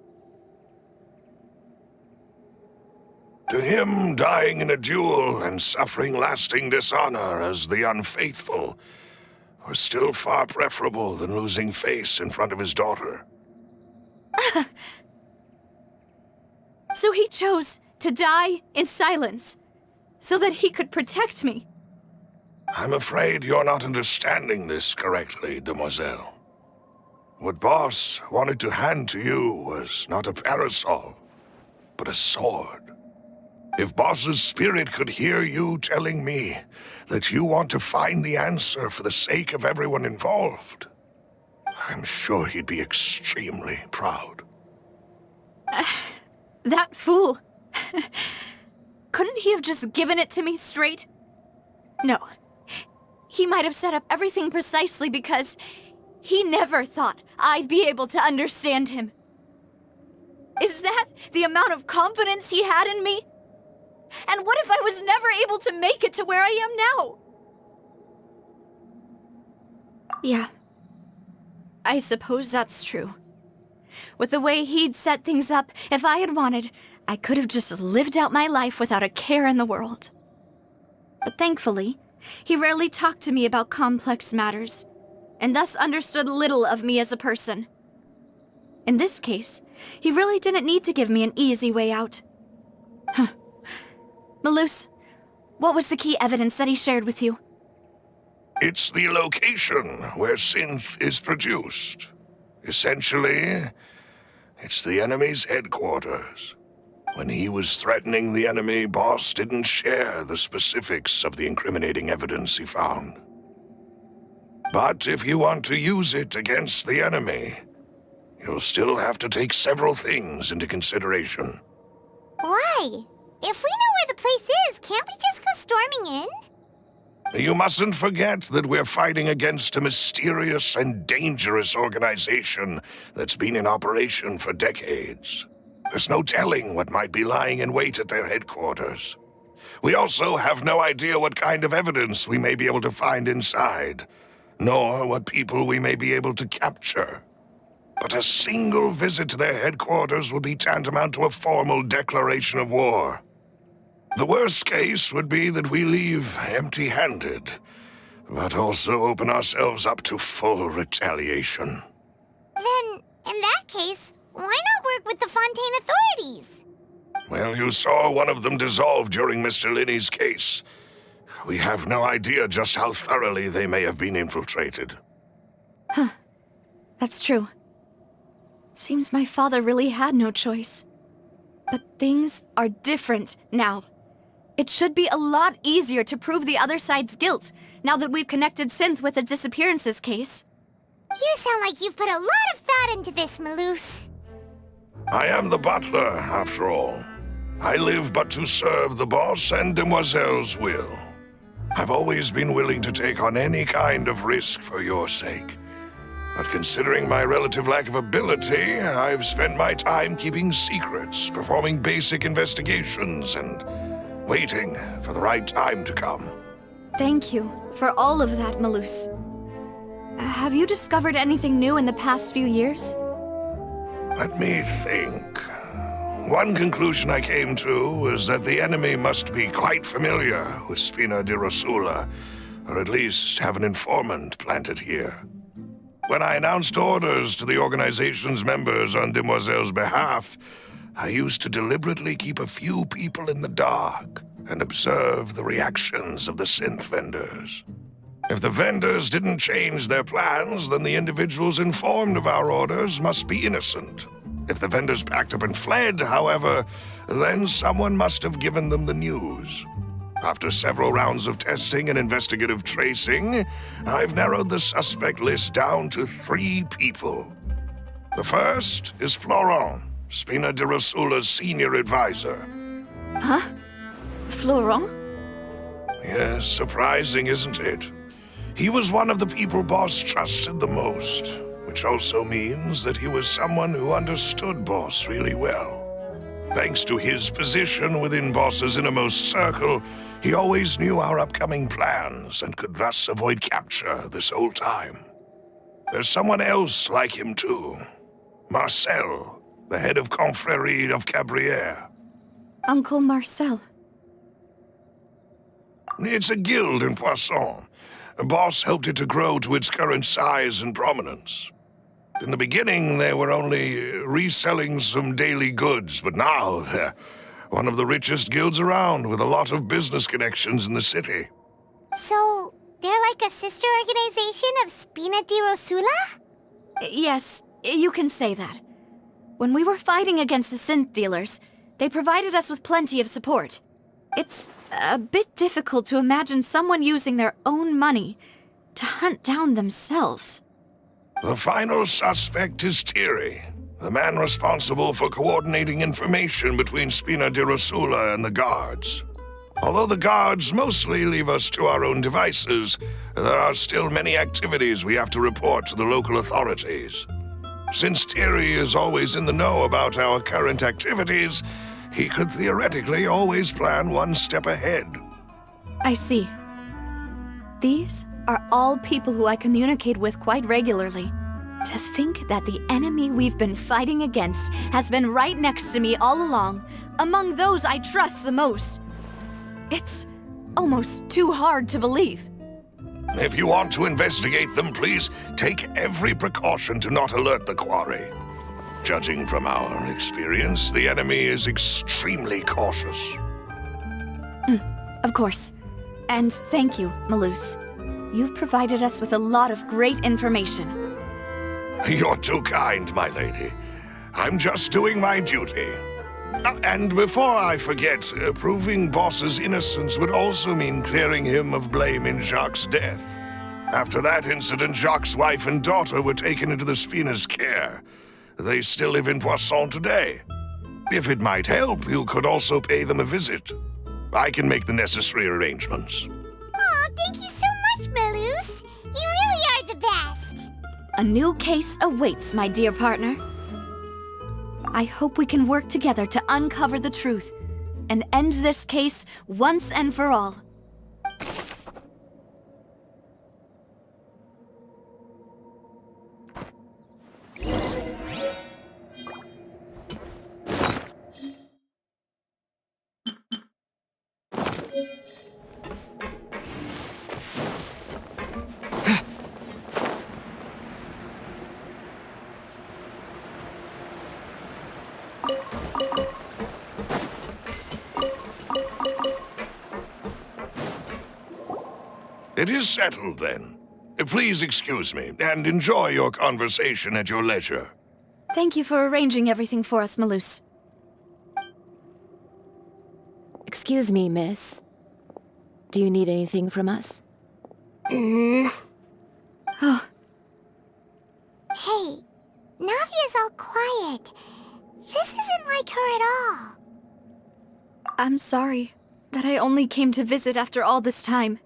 To him, dying in a duel and suffering lasting dishonor as the unfaithful was still far preferable than losing face in front of his daughter. So he chose to die in silence, so that he could protect me. I'm afraid you're not understanding this correctly, demoiselle. What Boss wanted to hand to you was not a parasol, but a sword. If Boss's spirit could hear you telling me that you want to find the answer for the sake of everyone involved, I'm sure he'd be extremely proud. That fool. Couldn't he have just given it to me straight? No. He might have set up everything precisely because he never thought I'd be able to understand him. Is that the amount of confidence he had in me? And what if I was never able to make it to where I am now? Yeah. I suppose that's true. With the way he'd set things up, if I had wanted, I could have just lived out my life without a care in the world. But thankfully, he rarely talked to me about complex matters, and thus understood little of me as a person. In this case, he really didn't need to give me an easy way out. Melus, what was the key evidence that he shared with you? It's the location where synth is produced. Essentially, it's the enemy's headquarters. When he was threatening the enemy, Boss didn't share the specifics of the incriminating evidence he found. But if you want to use it against the enemy, you'll still have to take several things into consideration. Why? If we know where the place is, can't we just go storming in? You mustn't forget that we're fighting against a mysterious and dangerous organization that's been in operation for decades. There's no telling what might be lying in wait at their headquarters. We also have no idea what kind of evidence we may be able to find inside, nor what people we may be able to capture. But a single visit to their headquarters would be tantamount to a formal declaration of war. The worst case would be that we leave empty-handed, but also open ourselves up to full retaliation. Then, in that case, why not work with the Fontaine authorities? Well, you saw one of them dissolve during Mr. Linney's case. We have no idea just how thoroughly they may have been infiltrated. That's true. Seems my father really had no choice. But things are different now. It should be a lot easier to prove the other side's guilt, now that we've connected Synth with the disappearances case. You sound like you've put a lot of thought into this, Melus. I am the butler, after all. I live but to serve the boss and Demoiselle's will. I've always been willing to take on any kind of risk for your sake. But considering my relative lack of ability, I've spent my time keeping secrets, performing basic investigations, and waiting for the right time to come. Thank you for all of that, Melus. Have you discovered anything new in the past few years? Let me think. One conclusion I came to was that the enemy must be quite familiar with Spina di Rosula, or at least have an informant planted here. When I announced orders to the organization's members on Demoiselle's behalf, I used to deliberately keep a few people in the dark and observe the reactions of the synth vendors. If the vendors didn't change their plans, then the individuals informed of our orders must be innocent. If the vendors packed up and fled, however, then someone must have given them the news. After several rounds of testing and investigative tracing, I've narrowed the suspect list down to 3 people. The first is Florent, Spina di Rosula's senior advisor. Huh? Florent? Yes, surprising, isn't it? He was one of the people Boss trusted the most, which also means that he was someone who understood Boss really well. Thanks to his position within Boss's innermost circle, he always knew our upcoming plans and could thus avoid capture this whole time. There's someone else like him too. Marcel, the head of Confrérie of Cabrières. Uncle Marcel. It's a guild in Poisson. Boss helped it to grow to its current size and prominence. In the beginning, they were only reselling some daily goods, but now they're one of the richest guilds around, with a lot of business connections in the city. So, they're like a sister organization of Spina di Rosula? Yes, you can say that. When we were fighting against the synth dealers, they provided us with plenty of support. It's a bit difficult to imagine someone using their own money to hunt down themselves. The final suspect is Thierry, the man responsible for coordinating information between Spina di Rosula and the guards. Although the guards mostly leave us to our own devices, there are still many activities we have to report to the local authorities. Since Thierry is always in the know about our current activities, he could theoretically always plan one step ahead. I see. These are all people who I communicate with quite regularly. To think that the enemy we've been fighting against has been right next to me all along, among those I trust the most. It's almost too hard to believe. If you want to investigate them, please take every precaution to not alert the quarry. Judging from our experience, the enemy is extremely cautious. Of course. And thank you, Melus. You've provided us with a lot of great information. You're too kind, my lady. I'm just doing my duty. And before I forget, proving Boss's innocence would also mean clearing him of blame in Jacques' death. After that incident, Jacques' wife and daughter were taken into the Spina's care. They still live in Poisson today. If it might help, you could also pay them a visit. I can make the necessary arrangements. Aw, thank you so much, Melus. You really are the best. A new case awaits, my dear partner. I hope we can work together to uncover the truth and end this case once and for all. It is settled, then. Please excuse me, and enjoy your conversation at your leisure. Thank you for arranging everything for us, Melus. Excuse me, miss. Do you need anything from us? Hey, Navia's all quiet. This isn't like her at all. I'm sorry that I only came to visit after all this time.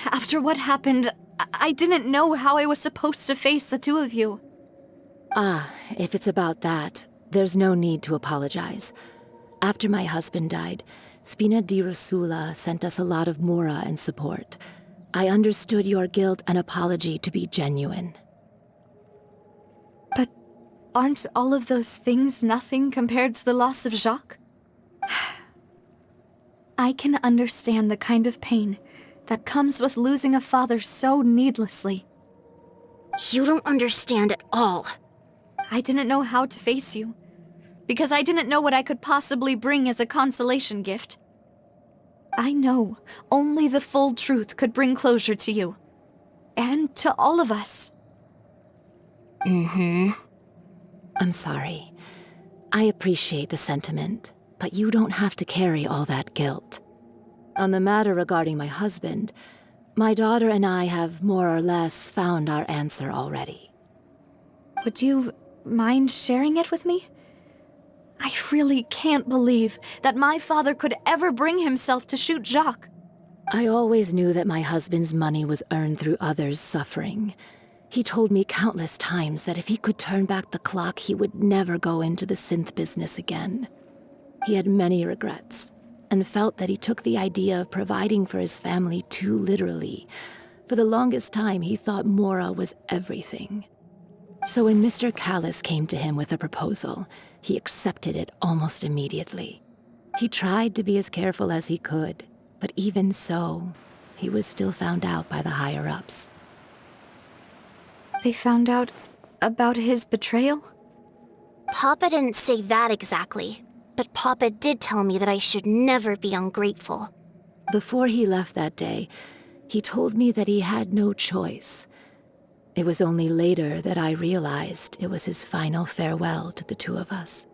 After what happened, I didn't know how I was supposed to face the two of you. Ah, if it's about that, there's no need to apologize. After my husband died, Spina di Rosula sent us a lot of mora and support. I understood your guilt and apology to be genuine. But aren't all of those things nothing compared to the loss of Jacques? I can understand the kind of pain that comes with losing a father so needlessly. You don't understand at all. I didn't know how to face you, because I didn't know what I could possibly bring as a consolation gift. I know only the full truth could bring closure to you, and to all of us. I'm sorry. I appreciate the sentiment, but you don't have to carry all that guilt. On the matter regarding my husband, my daughter and I have more or less found our answer already. Would you mind sharing it with me? I really can't believe that my father could ever bring himself to shoot Jacques. I always knew that my husband's money was earned through others' suffering. He told me countless times that if he could turn back the clock, he would never go into the synth business again. He had many regrets, and felt that he took the idea of providing for his family too literally. For the longest time, he thought mora was everything. So when Mr. Callas came to him with a proposal, he accepted it almost immediately. He tried to be as careful as he could, but even so, he was still found out by the higher-ups. They found out about his betrayal? Papa didn't say that exactly, but Papa did tell me that I should never be ungrateful. Before he left that day, he told me that he had no choice. It was only later that I realized it was his final farewell to the two of us.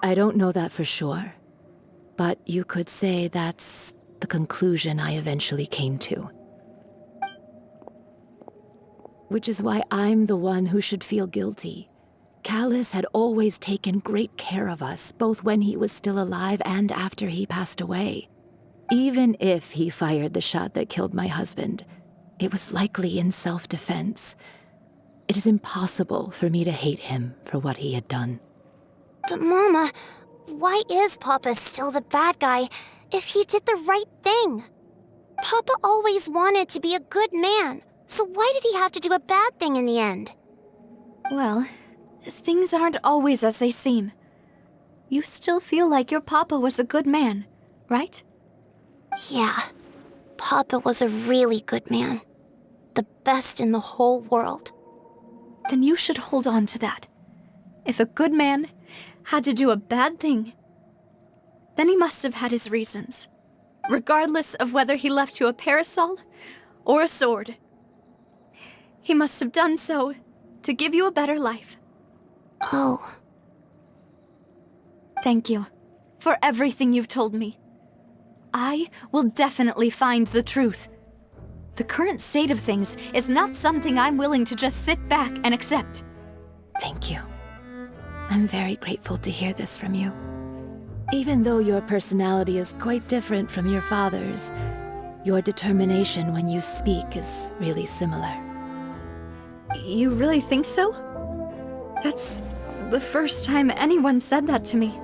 I don't know that for sure, but you could say that's the conclusion I eventually came to. Which is why I'm the one who should feel guilty. Callas had always taken great care of us, both when he was still alive and after he passed away. Even if he fired the shot that killed my husband, it was likely in self-defense. It is impossible for me to hate him for what he had done. But Mama, why is Papa still the bad guy if he did the right thing? Papa always wanted to be a good man, so why did he have to do a bad thing in the end? Well, things aren't always as they seem. You still feel like your papa was a good man, right? Yeah, Papa was a really good man. The best in the whole world. Then you should hold on to that. If a good man had to do a bad thing, then he must have had his reasons, regardless of whether he left you a parasol or a sword. He must have done so to give you a better life. Oh. Thank you for everything you've told me. I will definitely find the truth. The current state of things is not something I'm willing to just sit back and accept. Thank you. I'm very grateful to hear this from you. Even though your personality is quite different from your father's, your determination when you speak is really similar. You really think so? That's the first time anyone said that to me.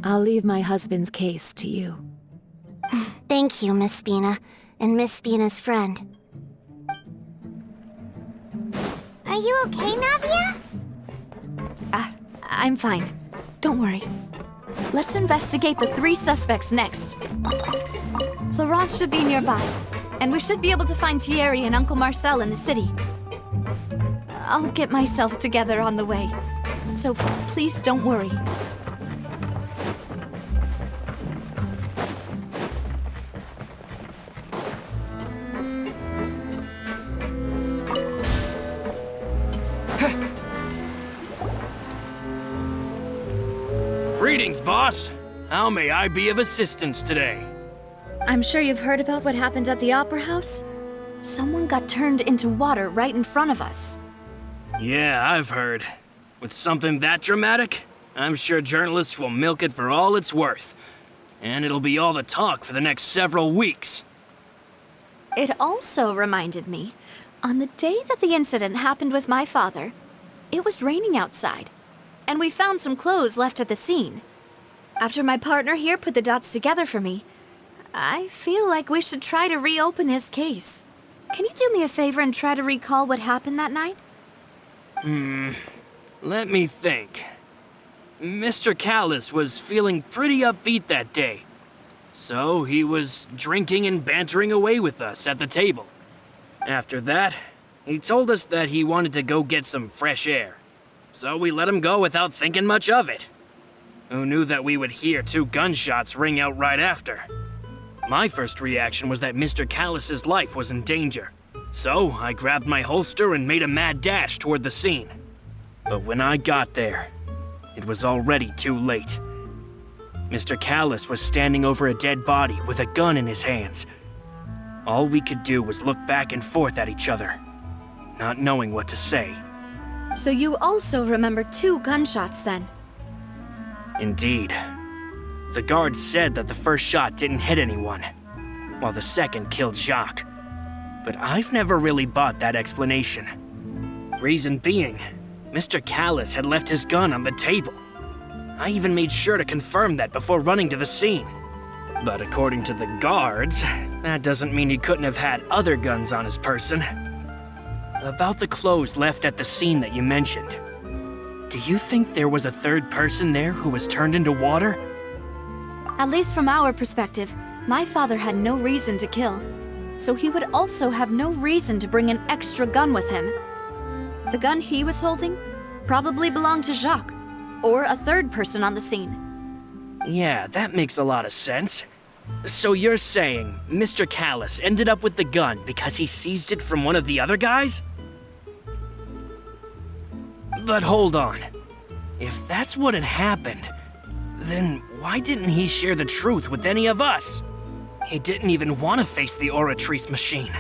I'll leave my husband's case to you. Thank you, Miss Spina, and Miss Spina's friend. Are you okay, Navia? I'm fine. Don't worry. Let's investigate the 3 suspects next. Florent should be nearby, and we should be able to find Thierry and Uncle Marcel in the city. I'll get myself together on the way, so please don't worry. Greetings, boss. How may I be of assistance today? I'm sure you've heard about what happened at the Opera House. Someone got turned into water right in front of us. Yeah, I've heard. With something that dramatic, I'm sure journalists will milk it for all it's worth. And it'll be all the talk for the next several weeks. It also reminded me, on the day that the incident happened with my father, it was raining outside, and we found some clothes left at the scene. After my partner here put the dots together for me, I feel like we should try to reopen his case. Can you do me a favor and try to recall what happened that night? Let me think. Mr. Callas was feeling pretty upbeat that day. So he was drinking and bantering away with us at the table. After that, he told us that he wanted to go get some fresh air. So we let him go without thinking much of it. Who knew that we would hear 2 gunshots ring out right after? My first reaction was that Mr. Callas's life was in danger. So I grabbed my holster and made a mad dash toward the scene. But when I got there, it was already too late. Mr. Callas was standing over a dead body with a gun in his hands. All we could do was look back and forth at each other, not knowing what to say. So you also remember 2 gunshots then? Indeed. The guards said that the first shot didn't hit anyone, while the second killed Jacques. But I've never really bought that explanation. Reason being, Mr. Callas had left his gun on the table. I even made sure to confirm that before running to the scene. But according to the guards, that doesn't mean he couldn't have had other guns on his person. About the clothes left at the scene that you mentioned, do you think there was a third person there who was turned into water? At least from our perspective, my father had no reason to kill. So he would also have no reason to bring an extra gun with him. The gun he was holding probably belonged to Jacques, or a third person on the scene. Yeah, that makes a lot of sense. So you're saying Mr. Callas ended up with the gun because he seized it from one of the other guys? But hold on. If that's what had happened, then why didn't he share the truth with any of us? He didn't even want to face the Oratrice machine,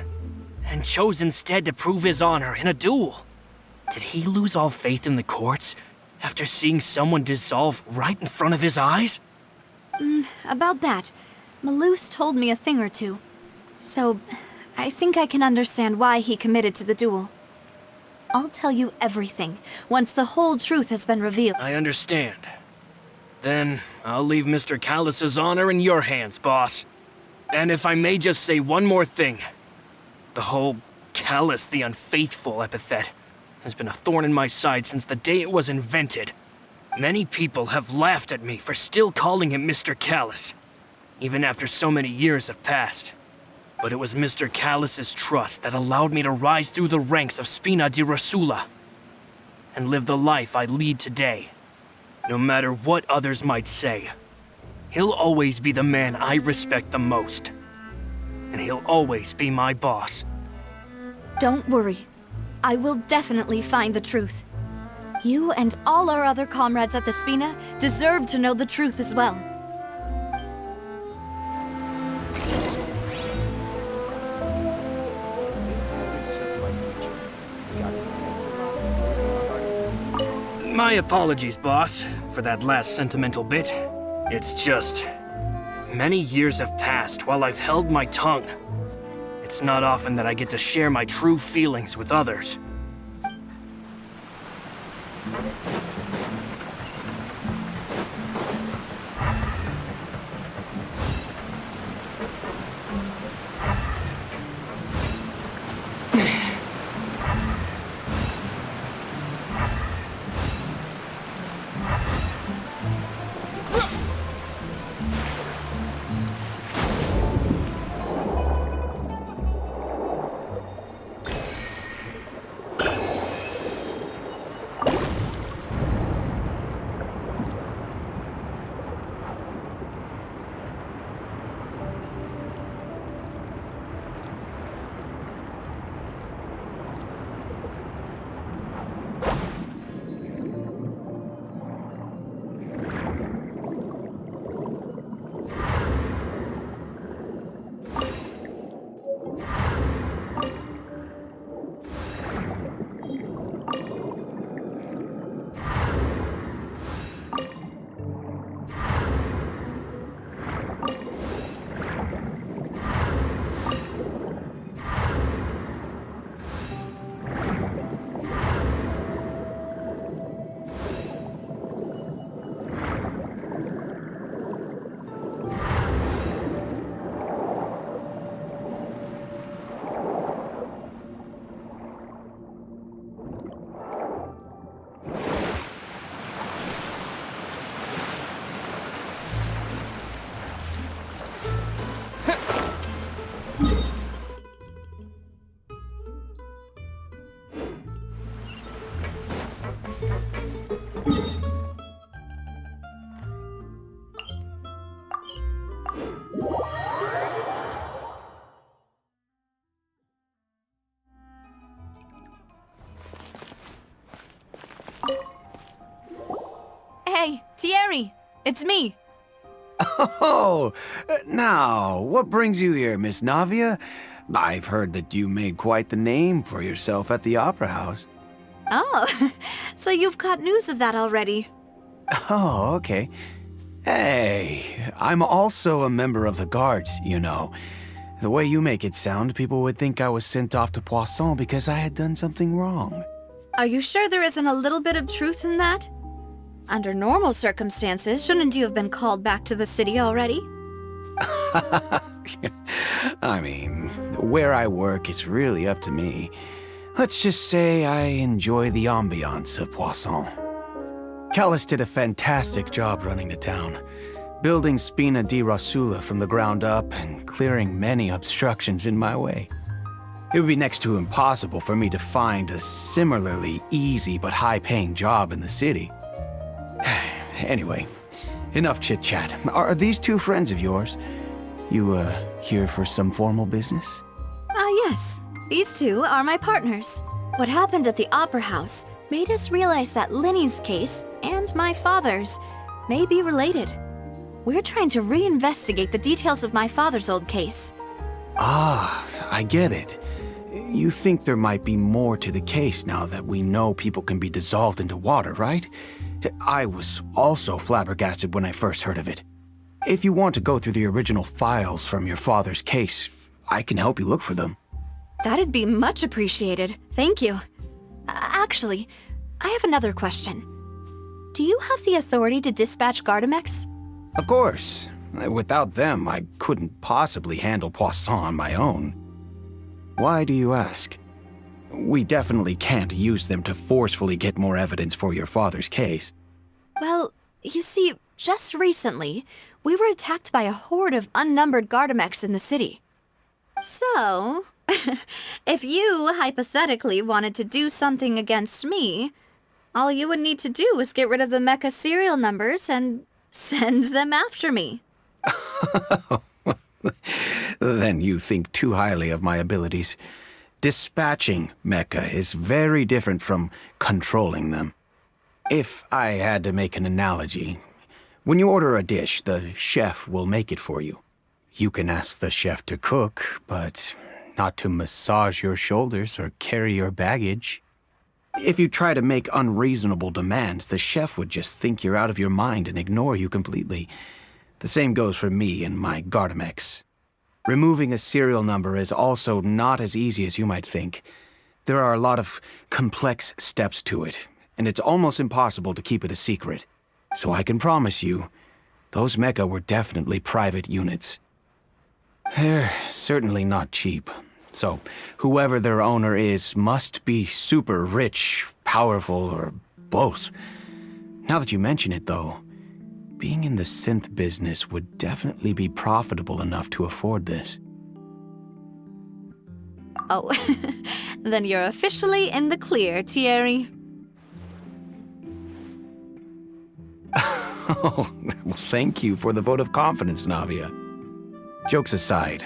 and chose instead to prove his honor in a duel. Did he lose all faith in the courts after seeing someone dissolve right in front of his eyes? About that, Melus told me a thing or two. So, I think I can understand why he committed to the duel. I'll tell you everything, once the whole truth has been revealed. I understand. Then, I'll leave Mr. Callas's honor in your hands, boss. And if I may just say one more thing. The whole Callas the Unfaithful epithet has been a thorn in my side since the day it was invented. Many people have laughed at me for still calling him Mr. Callas, even after so many years have passed. But it was Mr. Callas's trust that allowed me to rise through the ranks of Spina di Rosula and live the life I lead today. No matter what others might say, he'll always be the man I respect the most. And he'll always be my boss. Don't worry. I will definitely find the truth. You and all our other comrades at the Spina deserve to know the truth as well. My apologies, boss, for that last sentimental bit. It's just... many years have passed while I've held my tongue. It's not often that I get to share my true feelings with others. Hey, Thierry! It's me! Oh, now, what brings you here, Miss Navia? I've heard that you made quite the name for yourself at the Opera House. Oh, so you've got news of that already. Oh, okay. Hey, I'm also a member of the Guards, you know. The way you make it sound, people would think I was sent off to Poisson because I had done something wrong. Are you sure there isn't a little bit of truth in that? Under normal circumstances, shouldn't you have been called back to the city already? I mean, where I work is really up to me. Let's just say I enjoy the ambiance of Poisson. Callas did a fantastic job running the town, building Spina di Rosula from the ground up and clearing many obstructions in my way. It would be next to impossible for me to find a similarly easy but high-paying job in the city. Anyway, enough chit-chat. Are these two friends of yours? You, here for some formal business? Yes. These two are my partners. What happened at the Opera House made us realize that Linny's case and my father's may be related. We're trying to reinvestigate the details of my father's old case. Ah, I get it. You think there might be more to the case now that we know people can be dissolved into water, right? I was also flabbergasted when I first heard of it. If you want to go through the original files from your father's case, I can help you look for them. That'd be much appreciated. Thank you. Actually, I have another question. Do you have the authority to dispatch Gardamex? Of course. Without them, I couldn't possibly handle Poisson on my own. Why do you ask? We definitely can't use them to forcefully get more evidence for your father's case. Well, you see, just recently, we were attacked by a horde of unnumbered Gardamex in the city. So, if you hypothetically wanted to do something against me, all you would need to do is get rid of the mecha serial numbers and send them after me. Then you think too highly of my abilities. Dispatching mecha is very different from controlling them. If I had to make an analogy, when you order a dish, the chef will make it for you. You can ask the chef to cook, but not to massage your shoulders or carry your baggage. If you try to make unreasonable demands, the chef would just think you're out of your mind and ignore you completely. The same goes for me and my Gardamex. Removing a serial number is also not as easy as you might think. There are a lot of complex steps to it, and it's almost impossible to keep it a secret. So I can promise you, those mecha were definitely private units. They're certainly not cheap. So whoever their owner is must be super rich, powerful, or both. Now that you mention it, though, being in the synth business would definitely be profitable enough to afford this. Oh, then you're officially in the clear, Thierry. Oh, well, thank you for the vote of confidence, Navia. Jokes aside,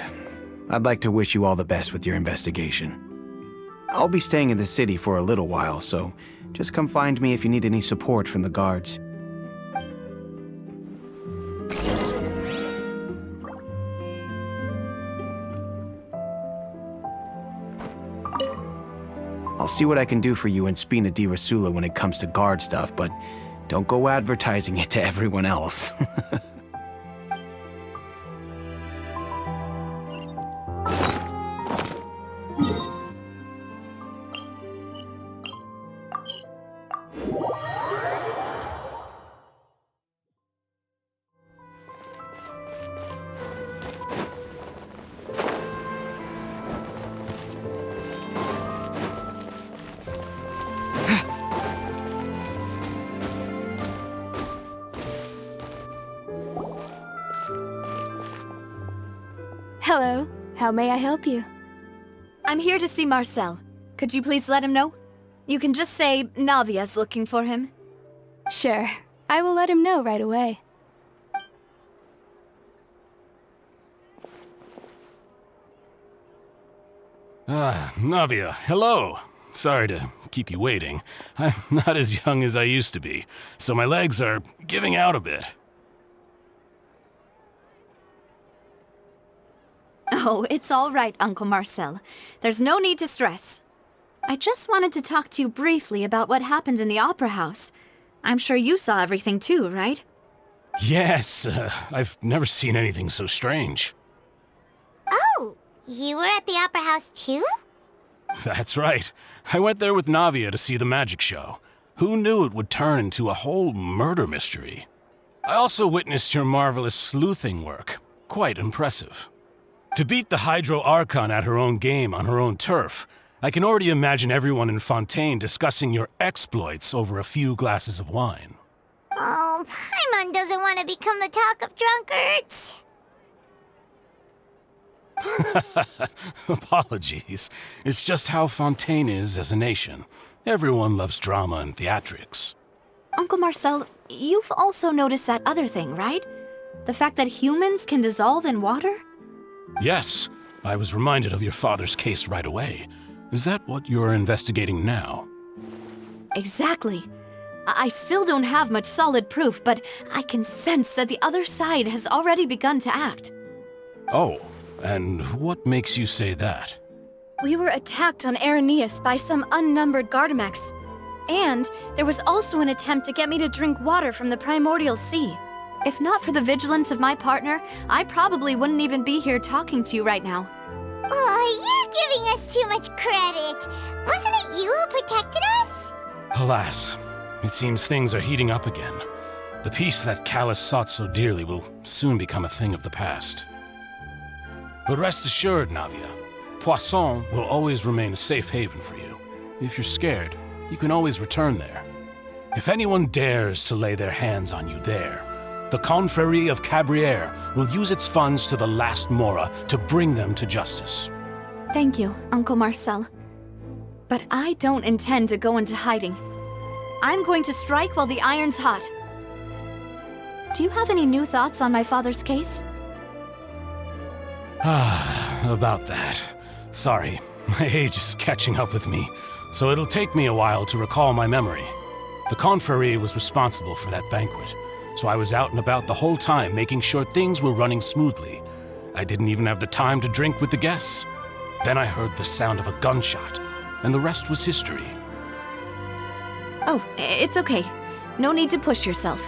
I'd like to wish you all the best with your investigation. I'll be staying in the city for a little while, so just come find me if you need any support from the guards. I'll see what I can do for you in Spina di Rosula when it comes to guard stuff, but don't go advertising it to everyone else. Hello. How may I help you? I'm here to see Marcel. Could you please let him know? You can just say Navia's looking for him. Sure. I will let him know right away. Navia, hello. Sorry to keep you waiting. I'm not as young as I used to be, so my legs are giving out a bit. Oh, it's all right, Uncle Marcel. There's no need to stress. I just wanted to talk to you briefly about what happened in the Opera House. I'm sure you saw everything too, right? Yes, I've never seen anything so strange. Oh, you were at the Opera House too? That's right. I went there with Navia to see the magic show. Who knew it would turn into a whole murder mystery? I also witnessed your marvelous sleuthing work. Quite impressive. To beat the Hydro Archon at her own game on her own turf, I can already imagine everyone in Fontaine discussing your exploits over a few glasses of wine. Oh, Paimon doesn't want to become the talk of drunkards. Apologies. It's just how Fontaine is as a nation. Everyone loves drama and theatrics. Uncle Marcel, you've also noticed that other thing, right? The fact that humans can dissolve in water? Yes, I was reminded of your father's case right away. Is that what you're investigating now? Exactly. I still don't have much solid proof, but I can sense that the other side has already begun to act. Oh, and what makes you say that? We were attacked on Araneus by some unnumbered Gardamex. And there was also an attempt to get me to drink water from the primordial sea. If not for the vigilance of my partner, I probably wouldn't even be here talking to you right now. Oh, you're giving us too much credit. Wasn't it you who protected us? Alas, it seems things are heating up again. The peace that Callas sought so dearly will soon become a thing of the past. But rest assured, Navia, Poisson will always remain a safe haven for you. If you're scared, you can always return there. If anyone dares to lay their hands on you there, the Confrérie of Cabrières will use its funds to the last Mora to bring them to justice. Thank you, Uncle Marcel. But I don't intend to go into hiding. I'm going to strike while the iron's hot. Do you have any new thoughts on my father's case? About that. Sorry, my age is catching up with me, so it'll take me a while to recall my memory. The Confrérie was responsible for that banquet, so I was out and about the whole time making sure things were running smoothly. I didn't even have the time to drink with the guests. Then I heard the sound of a gunshot, and the rest was history. Oh, it's okay. No need to push yourself.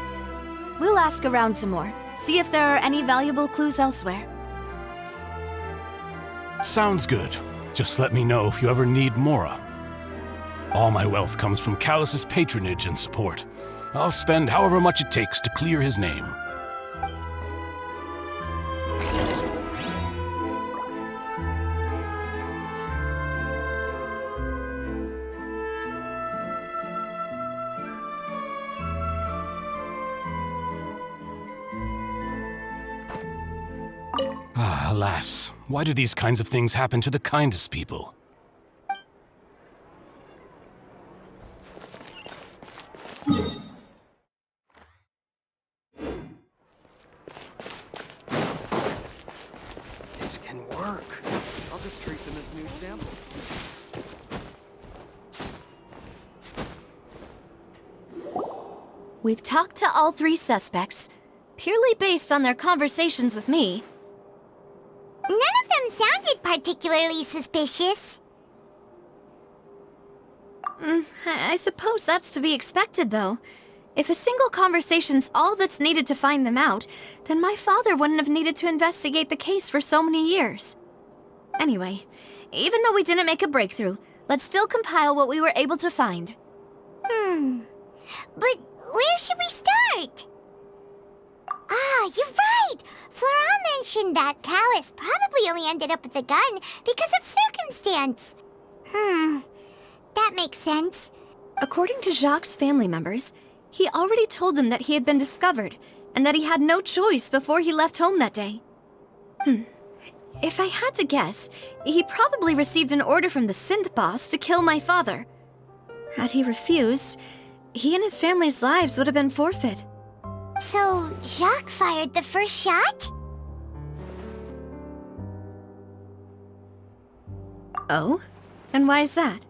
We'll ask around some more, see if there are any valuable clues elsewhere. Sounds good. Just let me know if you ever need Mora. All my wealth comes from Callas' patronage and support. I'll spend however much it takes to clear his name. Alas, why do these kinds of things happen to the kindest people? This can work. I'll just treat them as new samples. We've talked to all three suspects, purely based on their conversations with me. None of them sounded particularly suspicious. I suppose that's to be expected, though. If a single conversation's all that's needed to find them out, then my father wouldn't have needed to investigate the case for so many years. Anyway, even though we didn't make a breakthrough, let's still compile what we were able to find. But where should we start? Ah, you're right! Flora mentioned that Callas probably only ended up with the gun because of circumstance. That makes sense. According to Jacques' family members, he already told them that he had been discovered, and that he had no choice before he left home that day. If I had to guess, he probably received an order from the synth boss to kill my father. Had he refused, he and his family's lives would have been forfeit. So, Jacques fired the first shot? Oh? And why is that?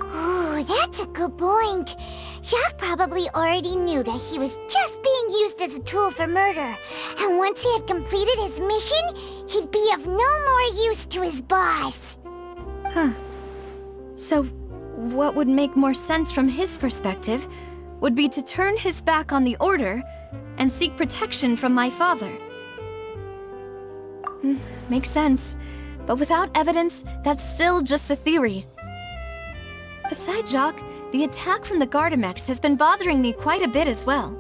Ooh, that's a good point. Jacques probably already knew that he was just being used as a tool for murder. And once he had completed his mission, he'd be of no more use to his boss. So, what would make more sense from his perspective would be to turn his back on the Order and seek protection from my father. Makes sense. But without evidence, that's still just a theory. Besides Jacques, the attack from the Gardamex has been bothering me quite a bit as well.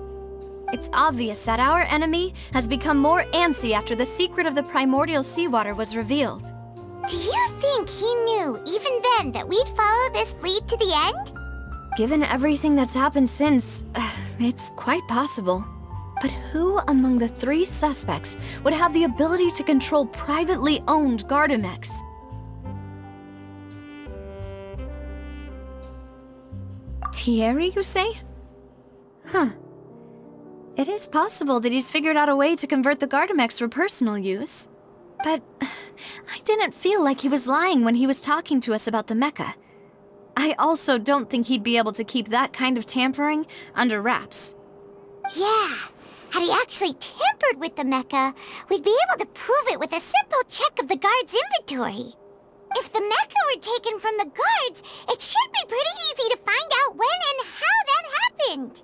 It's obvious that our enemy has become more antsy after the secret of the primordial seawater was revealed. Do you think he knew, even then, that we'd follow this lead to the end? Given everything that's happened since, it's quite possible. But who among the 3 suspects would have the ability to control privately owned Gardamex? Thierry, you say? Huh. It is possible that he's figured out a way to convert the Gardamex for personal use. But I didn't feel like he was lying when he was talking to us about the mecha. I also don't think he'd be able to keep that kind of tampering under wraps. Yeah, had he actually tampered with the mecha, we'd be able to prove it with a simple check of the guard's inventory. If the mecha were taken from the guards, it should be pretty easy to find out when and how that happened.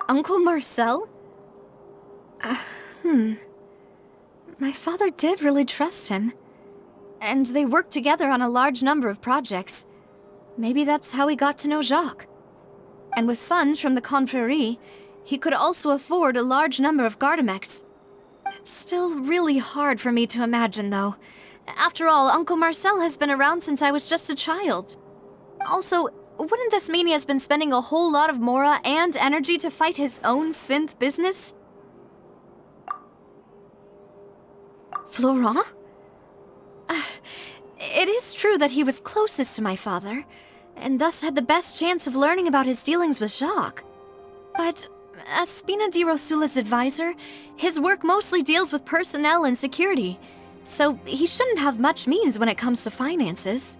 Uncle Marcel? My father did really trust him. And they worked together on a large number of projects. Maybe that's how he got to know Jacques. And with funds from the Confrérie, he could also afford a large number of Gardamex. It's still really hard for me to imagine, though. After all, Uncle Marcel has been around since I was just a child. Also, wouldn't this mean he has been spending a whole lot of mora and energy to fight his own synth business? Florent? It is true that he was closest to my father, and thus had the best chance of learning about his dealings with Jacques. But as Spina di Rosula's advisor, his work mostly deals with personnel and security, so he shouldn't have much means when it comes to finances.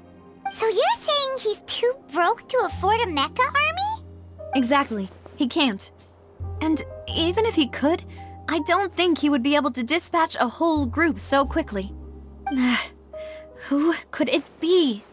So you're saying he's too broke to afford a mecha army? Exactly. He can't. And even if he could, I don't think he would be able to dispatch a whole group so quickly. Who could it be?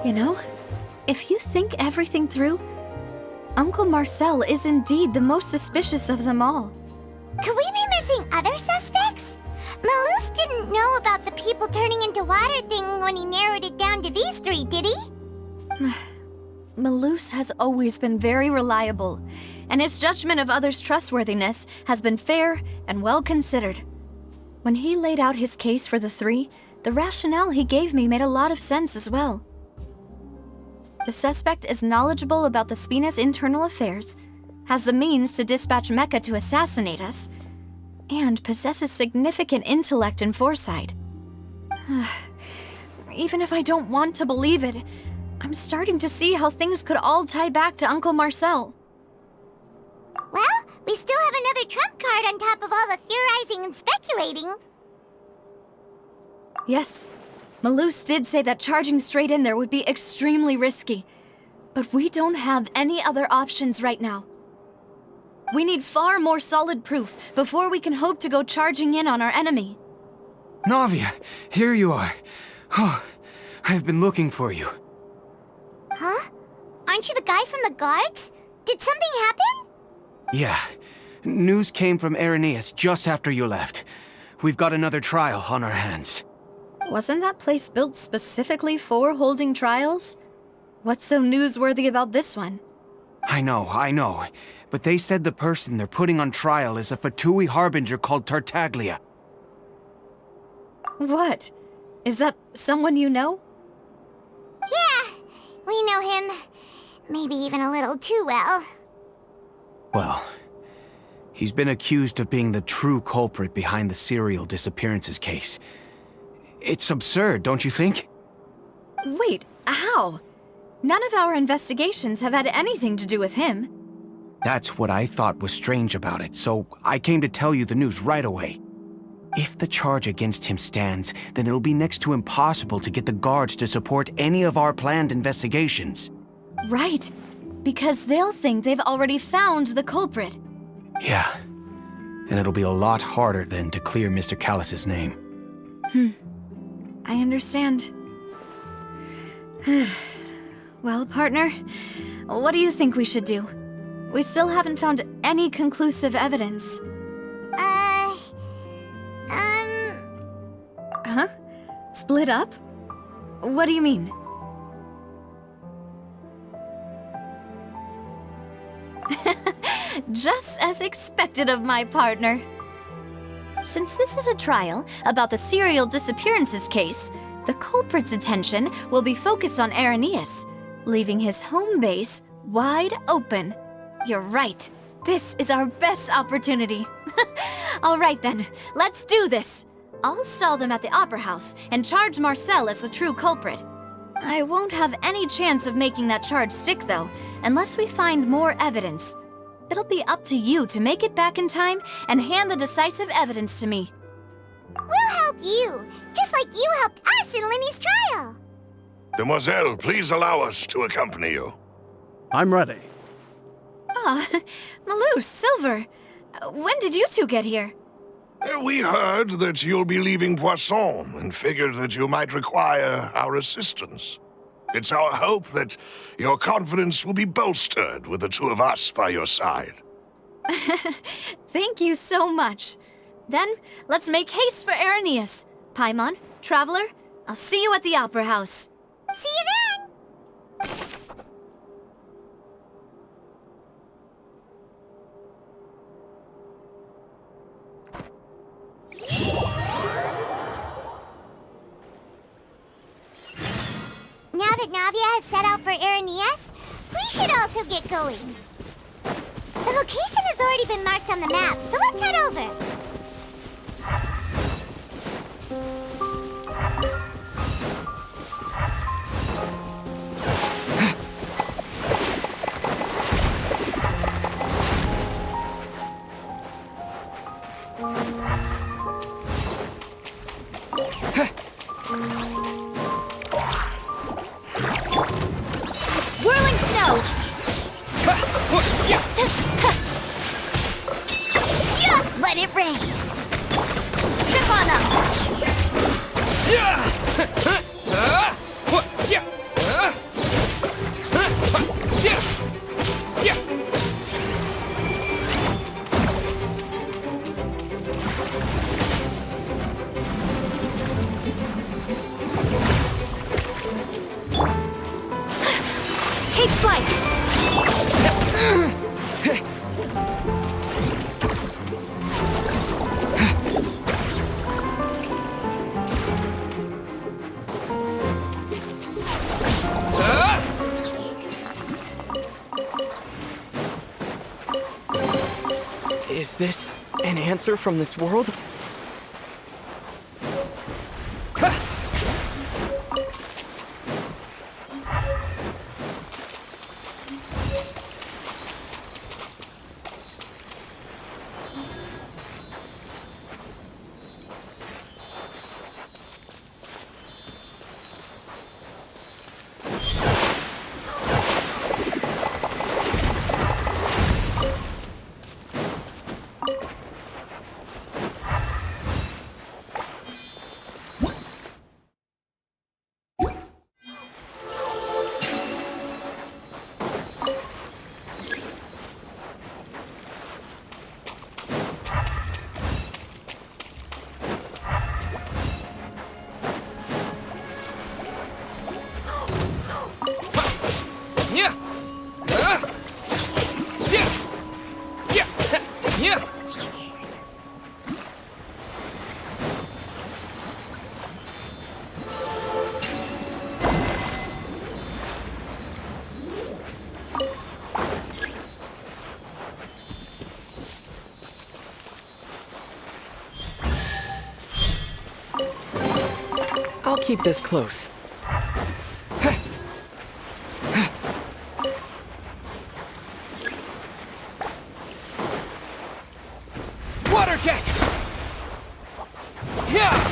You know, if you think everything through, Uncle Marcel is indeed the most suspicious of them all. Could we be missing other suspects? Melus didn't know about the people turning into water thing when he narrowed it down to these 3, did he? Melus has always been very reliable, and his judgment of others' trustworthiness has been fair and well considered. When he laid out his case for the 3, the rationale he gave me made a lot of sense as well. The suspect is knowledgeable about the Spina's internal affairs, has the means to dispatch mecha to assassinate us, and possesses significant intellect and foresight. Even if I don't want to believe it, I'm starting to see how things could all tie back to Uncle Marcel. Well, we still have another trump card on top of all the theorizing and speculating. Yes, Melus did say that charging straight in there would be extremely risky, but we don't have any other options right now. We need far more solid proof before we can hope to go charging in on our enemy. Navia, here you are. Oh, I've been looking for you. Huh? Aren't you the guy from the guards? Did something happen? Yeah. News came from Irenaeus just after you left. We've got another trial on our hands. Wasn't that place built specifically for holding trials? What's so newsworthy about this one? I know. But they said the person they're putting on trial is a Fatui harbinger called Tartaglia. What? Is that someone you know? Yeah, we know him. Maybe even a little too well. Well, He's been accused of being the true culprit behind the serial disappearances case. It's absurd, don't you think? Wait, how? None of our investigations have had anything to do with him. That's what I thought was strange about it, so I came to tell you the news right away. If the charge against him stands, then it'll be next to impossible to get the guards to support any of our planned investigations. Right, because they'll think they've already found the culprit. Yeah, and it'll be a lot harder then to clear Mr. Callas's name. I understand. Well, partner, what do you think we should do? We still haven't found any conclusive evidence. Huh? Split up? What do you mean? Just as expected of my partner. Since this is a trial about the serial disappearances case, the culprit's attention will be focused on Arrhenius, leaving his home base wide open. You're right. This is our best opportunity. All right then, let's do this. I'll stall them at the Opera House and charge Marcel as the true culprit. I won't have any chance of making that charge stick, though, unless we find more evidence. It'll be up to you to make it back in time and hand the decisive evidence to me. We'll help you, just like you helped us in Linny's trial. Demoiselle, please allow us to accompany you. I'm ready. Ah, Melus, Silver. When did you two get here? We heard that you'll be leaving Poisson and figured that you might require our assistance. It's our hope that your confidence will be bolstered with the two of us by your side. Thank you so much. Then, let's make haste for Arrhenius. Paimon, Traveler, I'll see you at the Opera House. See you then! Now that Navia has set out for Arrhenius, we should also get going. The location has already been marked on the map, so let's head over. Whirling snow! Let it rain! Ship on up! Take flight! Is this an answer from this world? keep this close. Water jet! Yeah!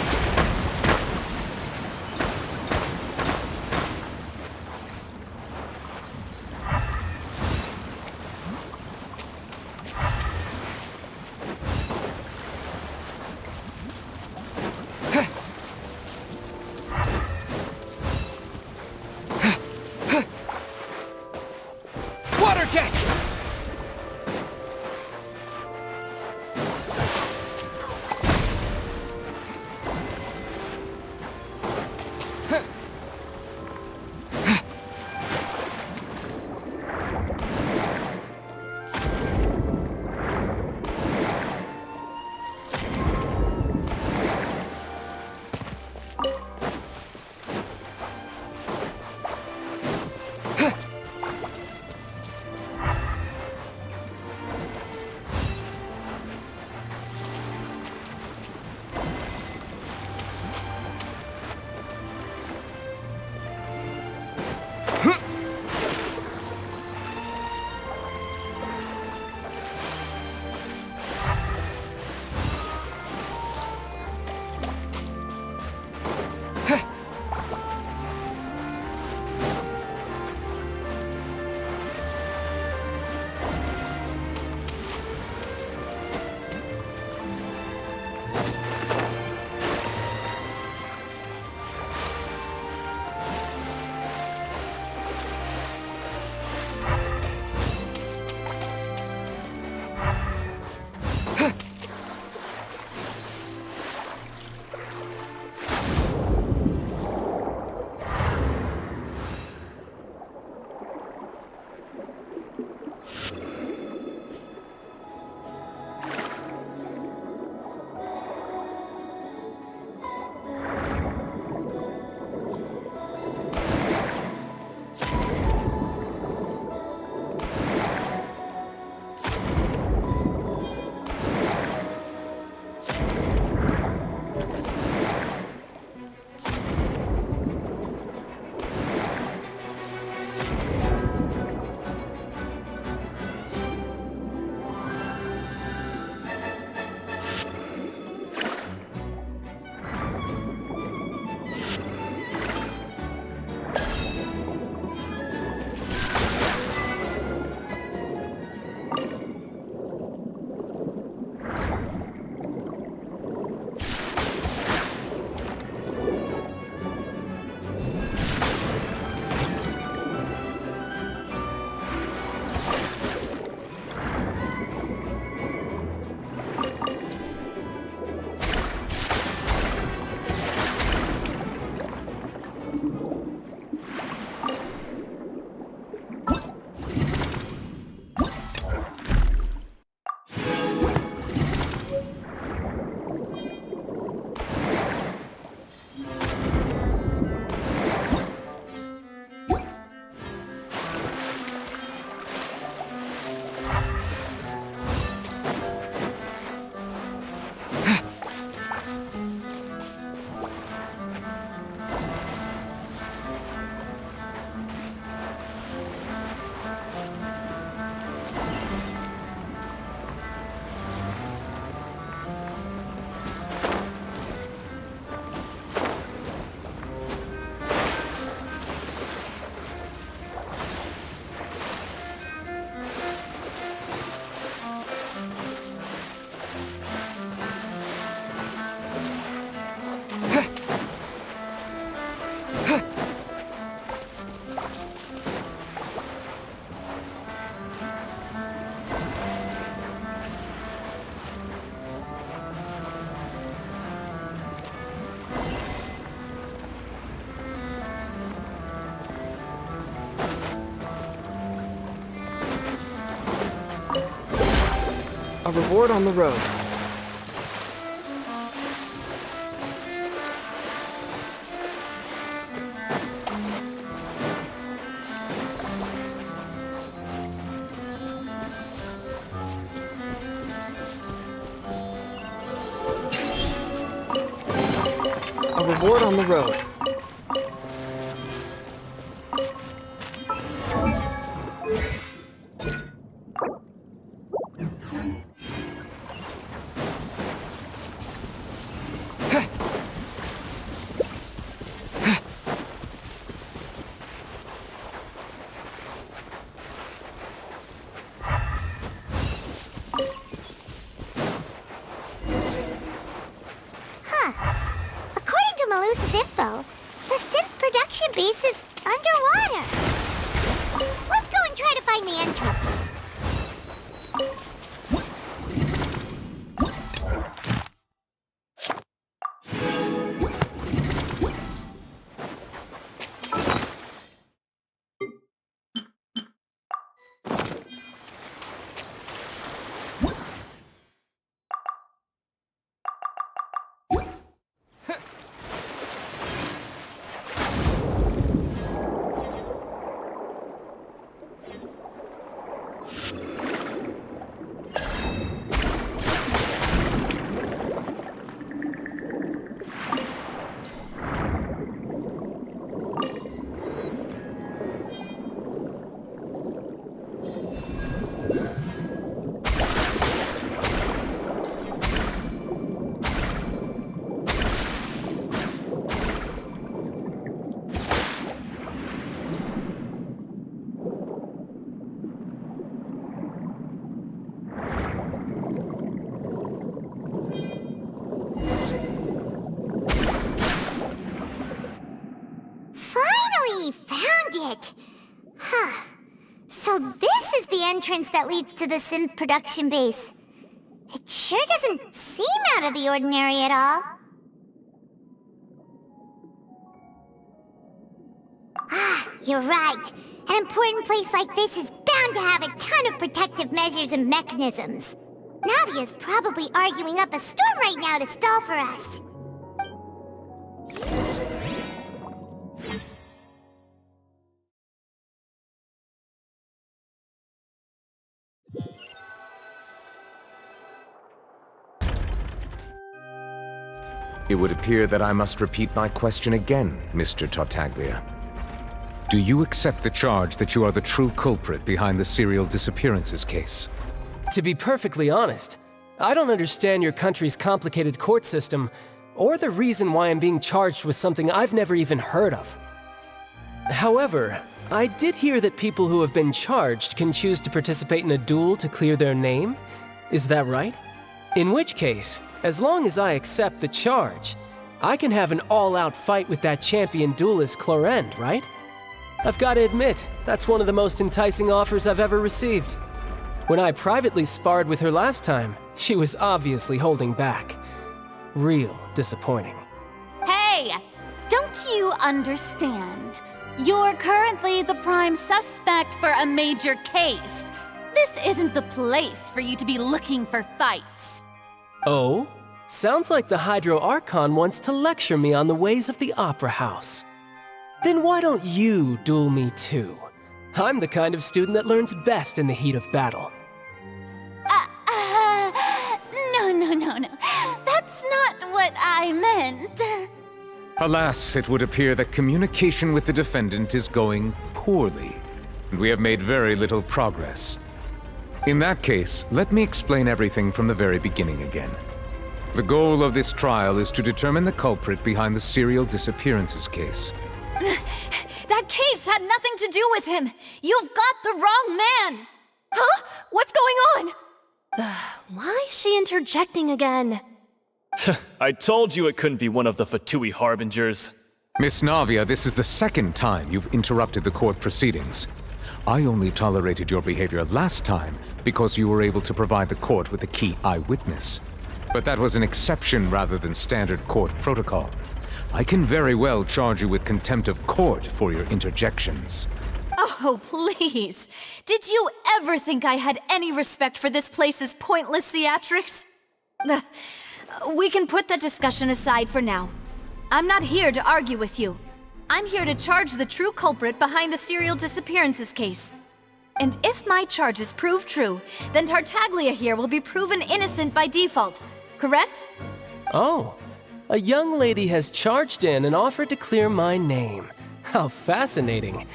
Water jet! A reward on the road. A reward on the road. base is underwater. Let's go and try to find the entrance. So this is the entrance that leads to the synth production base. It sure doesn't seem out of the ordinary at all. Ah, you're right. An important place like this is bound to have a ton of protective measures and mechanisms. Navia's probably arguing up a storm right now to stall for us. It would appear that I must repeat my question again, Mr. Tartaglia. Do you accept the charge that you are the true culprit behind the serial disappearances case? To be perfectly honest, I don't understand your country's complicated court system, or the reason why I'm being charged with something I've never even heard of. However, I did hear that people who have been charged can choose to participate in a duel to clear their name. Is that right? In which case, as long as I accept the charge, I can have an all-out fight with that champion duelist Clorinde, right? I've got to admit, that's one of the most enticing offers I've ever received. When I privately sparred with her last time, she was obviously holding back. Real disappointing. Hey! Don't you understand? You're currently the prime suspect for a major case. This isn't the place for you to be looking for fights. Oh? Sounds like the Hydro Archon wants to lecture me on the ways of the Opera House. Then why don't you duel me too? I'm the kind of student that learns best in the heat of battle. No. That's not what I meant. Alas, it would appear that communication with the defendant is going poorly, and we have made very little progress. In that case, let me explain everything from the very beginning again. The goal of this trial is to determine the culprit behind the serial disappearances case. That case had nothing to do with him! You've got the wrong man! Huh? What's going on? Why is she interjecting again? I told you it couldn't be one of the Fatui Harbingers. Miss Navia, this is the second time you've interrupted the court proceedings. I only tolerated your behavior last time because you were able to provide the court with a key eyewitness. But that was an exception rather than standard court protocol. I can very well charge you with contempt of court for your interjections. Oh, please. Did you ever think I had any respect for this place's pointless theatrics? We can put that discussion aside for now. I'm not here to argue with you. I'm here to charge the true culprit behind the serial disappearances case. And if my charges prove true, then Tartaglia here will be proven innocent by default, correct? Oh, a young lady has charged in and offered to clear my name. How fascinating.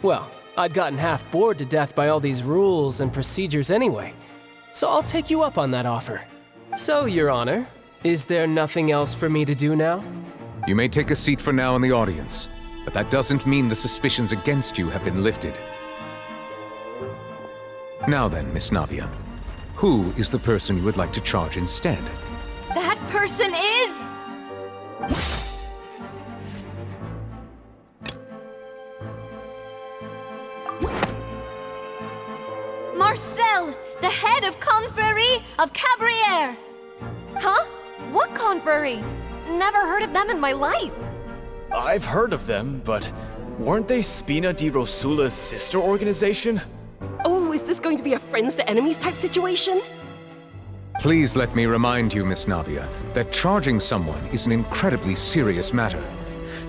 Well, I'd gotten half bored to death by all these rules and procedures anyway, so I'll take you up on that offer. So, Your Honor, is there nothing else for me to do now? You may take a seat for now in the audience, but that doesn't mean the suspicions against you have been lifted. Now then, Miss Navia, who is the person you would like to charge instead? That person is... Marcel, the head of Confrérie of Cabriere! Huh? What confrérie? Never heard of them in my life. I've heard of them, but weren't they Spina di Rosula's sister organization? Oh, is this going to be a friends to enemies type situation? Please let me remind you, Miss Navia, that charging someone is an incredibly serious matter.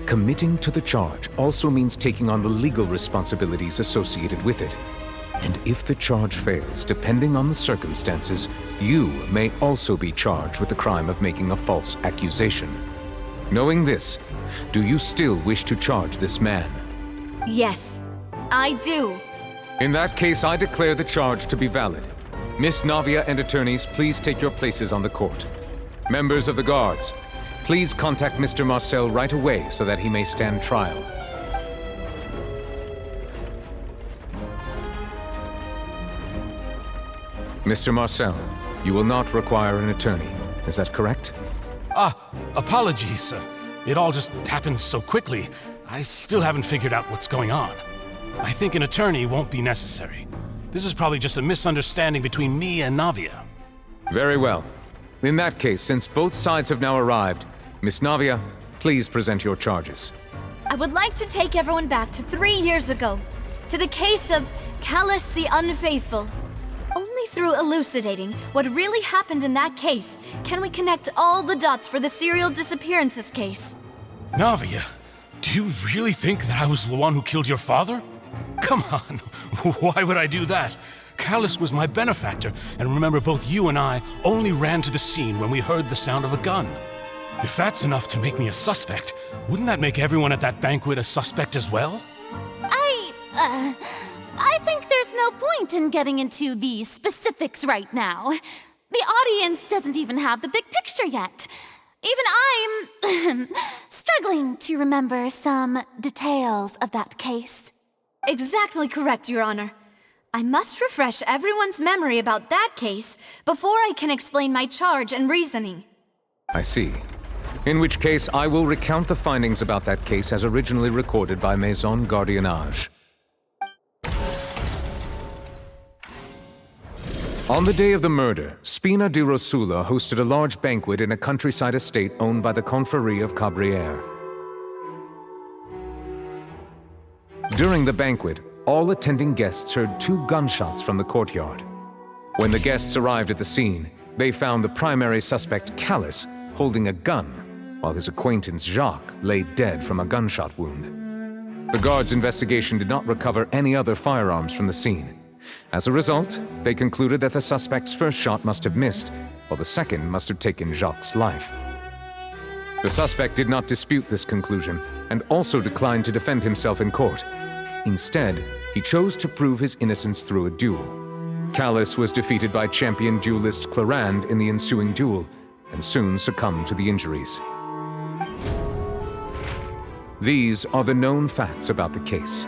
Committing to the charge also means taking on the legal responsibilities associated with it. And if the charge fails, depending on the circumstances, you may also be charged with the crime of making a false accusation. Knowing this, do you still wish to charge this man? Yes, I do. In that case, I declare the charge to be valid. Miss Navia and attorneys, please take your places on the court. Members of the guards, please contact Mr. Marcel right away so that he may stand trial. Mr. Marcel, you will not require an attorney. Is that correct? Apologies. It all just happened so quickly. I still haven't figured out what's going on. I think an attorney won't be necessary. This is probably just a misunderstanding between me and Navia. Very well. In that case, since both sides have now arrived, Miss Navia, please present your charges. I would like to take everyone back to 3 years ago, to the case of Callas the Unfaithful. Only through elucidating what really happened in that case can we connect all the dots for the serial disappearances case. Navia, do you really think that I was the one who killed your father? Come on, why would I do that? Callas was my benefactor, and remember both you and I only ran to the scene when we heard the sound of a gun. If that's enough to make me a suspect, wouldn't that make everyone at that banquet a suspect as well? I think there's no point in getting into the specifics right now. The audience doesn't even have the big picture yet. Even I'm struggling to remember some details of that case. Exactly correct, Your Honor. I must refresh everyone's memory about that case before I can explain my charge and reasoning. I see. In which case, I will recount the findings about that case as originally recorded by Maison Gardiennage. On the day of the murder, Spina di Rosula hosted a large banquet in a countryside estate owned by the Confrérie of Cabriere. During the banquet, all attending guests heard 2 gunshots from the courtyard. When the guests arrived at the scene, they found the primary suspect, Callas, holding a gun, while his acquaintance, Jacques, lay dead from a gunshot wound. The guards' investigation did not recover any other firearms from the scene. As a result, they concluded that the suspect's first shot must have missed, while the second must have taken Jacques' life. The suspect did not dispute this conclusion, and also declined to defend himself in court. Instead, he chose to prove his innocence through a duel. Callas was defeated by champion duelist Clorinde in the ensuing duel, and soon succumbed to the injuries. These are the known facts about the case.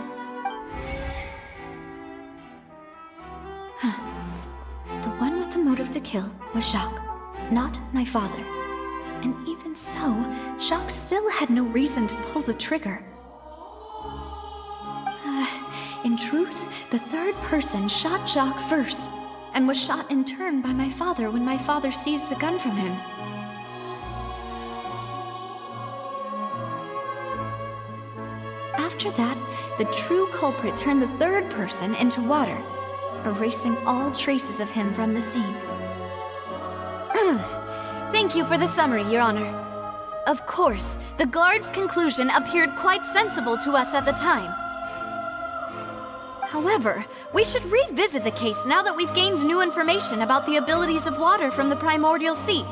The one with the motive to kill was Jacques, not my father. And even so, Jacques still had no reason to pull the trigger. In truth, the third person shot Jacques first, and was shot in turn by my father when my father seized the gun from him. After that, the true culprit turned the third person into water, erasing all traces of him from the scene. Thank you for the summary, Your Honor. Of course, the guard's conclusion appeared quite sensible to us at the time. However, we should revisit the case now that we've gained new information about the abilities of water from the primordial sea.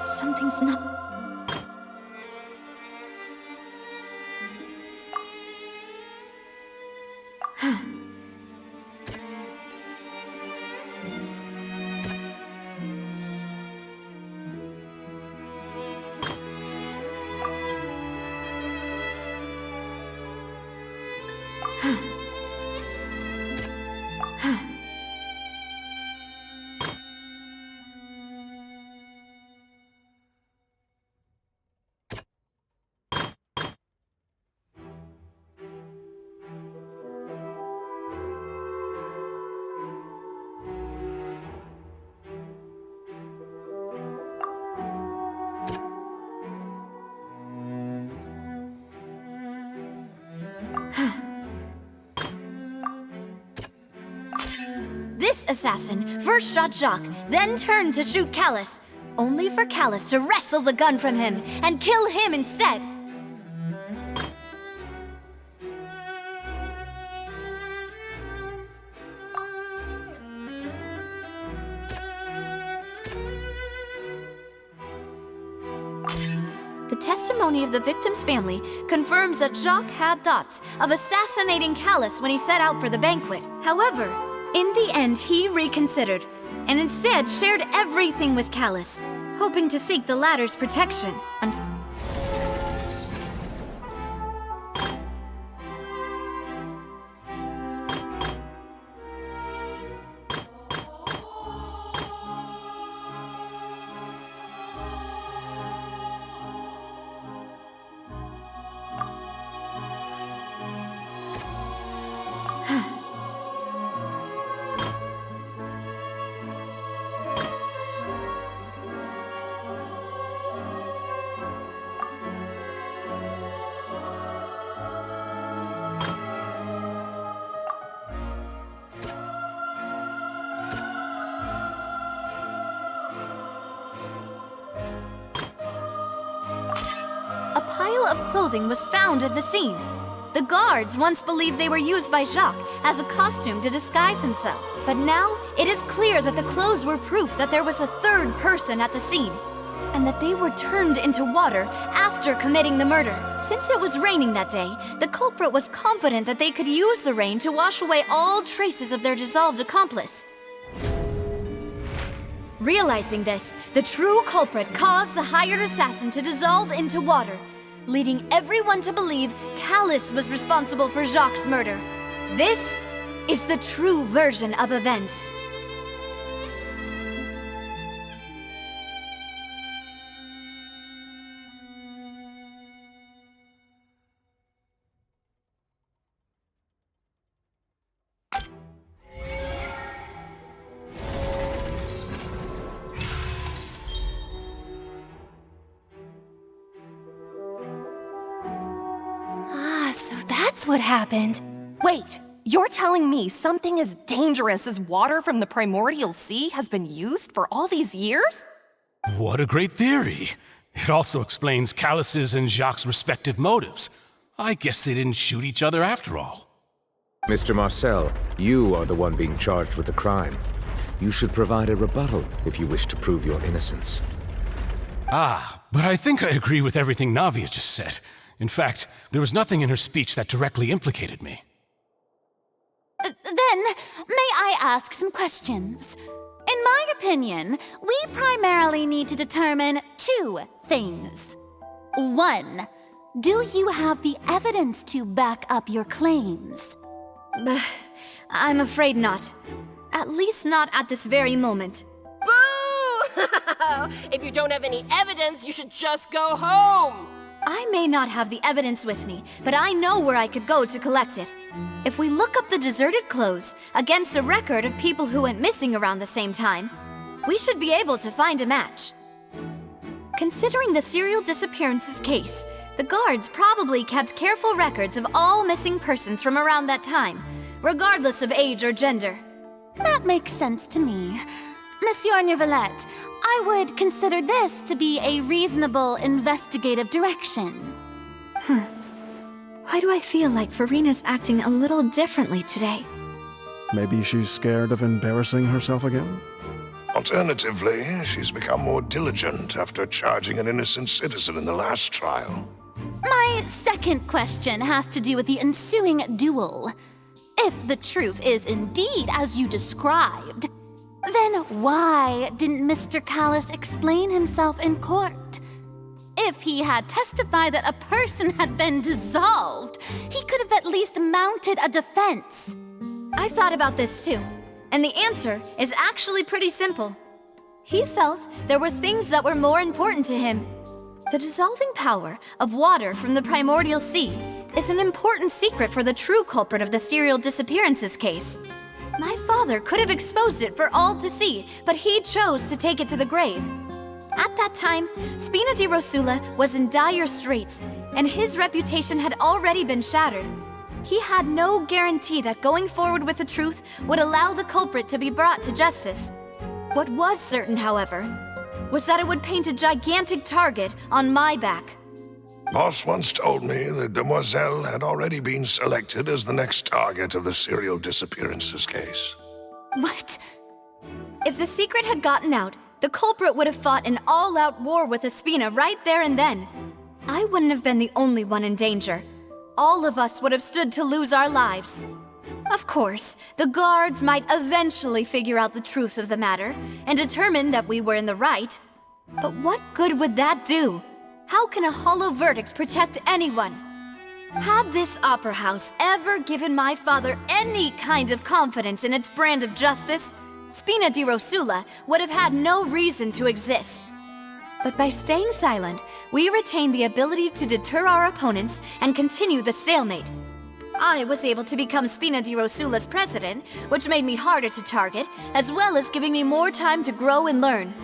Something's not... assassin first shot Jacques, then turned to shoot Callas, only for Callas to wrestle the gun from him and kill him instead. The testimony of the victim's family confirms that Jacques had thoughts of assassinating Callas when he set out for the banquet. However, in the end, he reconsidered and instead shared everything with Callas, hoping to seek the latter's protection. A pile of clothing was found at the scene. The guards once believed they were used by Jacques as a costume to disguise himself. But now, it is clear that the clothes were proof that there was a third person at the scene, and that they were turned into water after committing the murder. Since it was raining that day, the culprit was confident that they could use the rain to wash away all traces of their dissolved accomplice. Realizing this, the true culprit caused the hired assassin to dissolve into water, leading everyone to believe Callas was responsible for Jacques' murder. This is the true version of events. That's what happened. Wait, you're telling me something as dangerous as water from the primordial sea has been used for all these years? What a great theory. It also explains Callas's and Jacques' respective motives. I guess they didn't shoot each other after all. Mr. Marcel, you are the one being charged with the crime. You should provide a rebuttal if you wish to prove your innocence. But I think I agree with everything Navia just said. In fact, there was nothing in her speech that directly implicated me. Then, may I ask some questions? In my opinion, we primarily need to determine two things. One, do you have the evidence to back up your claims? I'm afraid not. At least not at this very moment. Boo! If you don't have any evidence, you should just go home! I may not have the evidence with me, but I know where I could go to collect it. If we look up the deserted clothes against a record of people who went missing around the same time, we should be able to find a match. Considering the serial disappearances case, the guards probably kept careful records of all missing persons from around that time, regardless of age or gender. That makes sense to me. Monsieur Neuvillette, I would consider this to be a reasonable investigative direction. Why do I feel like Furina's acting a little differently today? Maybe she's scared of embarrassing herself again? Alternatively, she's become more diligent after charging an innocent citizen in the last trial. My second question has to do with the ensuing duel. If the truth is indeed as you described, then why didn't Mr. Callas explain himself in court? If he had testified that a person had been dissolved, he could have at least mounted a defense. I've thought about this too, and the answer is actually pretty simple. He felt there were things that were more important to him. The dissolving power of water from the primordial sea is an important secret for the true culprit of the serial disappearances case. My father could have exposed it for all to see, but he chose to take it to the grave. At that time, Spina di Rosula was in dire straits, and his reputation had already been shattered. he had no guarantee that going forward with the truth would allow the culprit to be brought to justice. What was certain, however, was that it would paint a gigantic target on my back. Boss once told me that Demoiselle had already been selected as the next target of the serial disappearances case. What? If the secret had gotten out, the culprit would have fought an all-out war with Espina right there and then. I wouldn't have been the only one in danger. All of us would have stood to lose our lives. Of course, the guards might eventually figure out the truth of the matter and determine that we were in the right. But what good would that do? How can a hollow verdict protect anyone? Had this opera house ever given my father any kind of confidence in its brand of justice, Spina di Rosula would have had no reason to exist. But by staying silent, we retain the ability to deter our opponents and continue the stalemate. I was able to become Spina di Rosula's president, which made me harder to target, as well as giving me more time to grow and learn.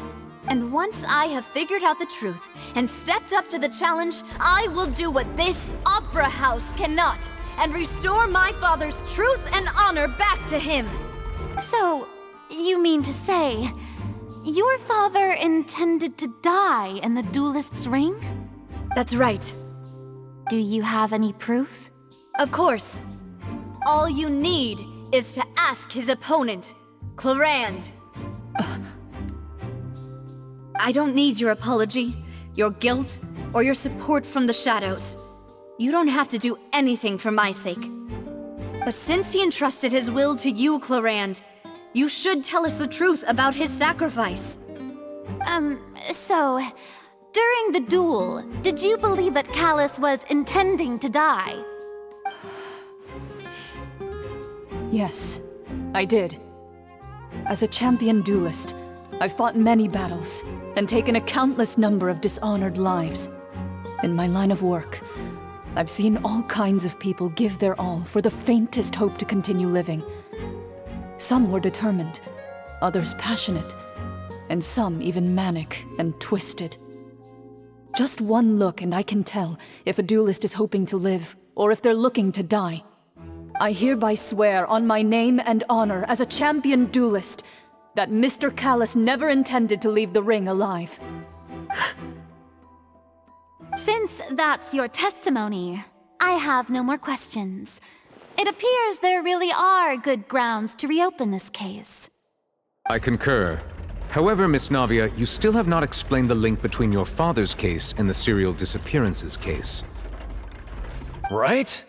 And once I have figured out the truth and stepped up to the challenge, I will do what this opera house cannot, and restore my father's truth and honor back to him. So, you mean to say, your father intended to die in the duelist's ring? That's right. Do you have any proof? Of course. All you need is to ask his opponent, Clorinde. I don't need your apology, your guilt, or your support from the shadows. You don't have to do anything for my sake. But since he entrusted his will to you, Clorinde, you should tell us the truth about his sacrifice. So, during the duel, did you believe that Callas was intending to die? Yes, I did. As a champion duelist, I've fought many battles and taken a countless number of dishonored lives. In my line of work, I've seen all kinds of people give their all for the faintest hope to continue living. Some were determined, others passionate, and some even manic and twisted. Just one look and I can tell if a duelist is hoping to live or if they're looking to die. I hereby swear on my name and honor as a champion duelist that Mr. Callas never intended to leave the ring alive. Since that's your testimony, I have no more questions. It appears there really are good grounds to reopen this case. I concur. However, Miss Navia, you still have not explained the link between your father's case and the serial disappearances case. Right?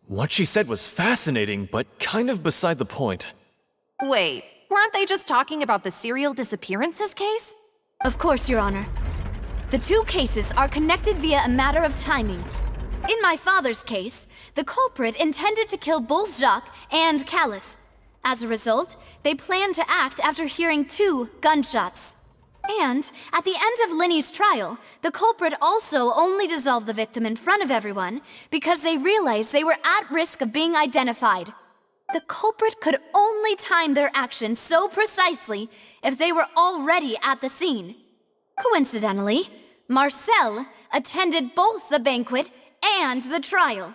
What she said was fascinating, but kind of beside the point. Wait, weren't they just talking about the serial disappearances case? Of course, Your Honor. The two cases are connected via a matter of timing. In my father's case, the culprit intended to kill both Jacques and Callas. As a result, they planned to act after hearing 2 gunshots. And at the end of Linny's trial, the culprit also only dissolved the victim in front of everyone because they realized they were at risk of being identified. The culprit could only time their actions so precisely if they were already at the scene. Coincidentally, Marcel attended both the banquet and the trial.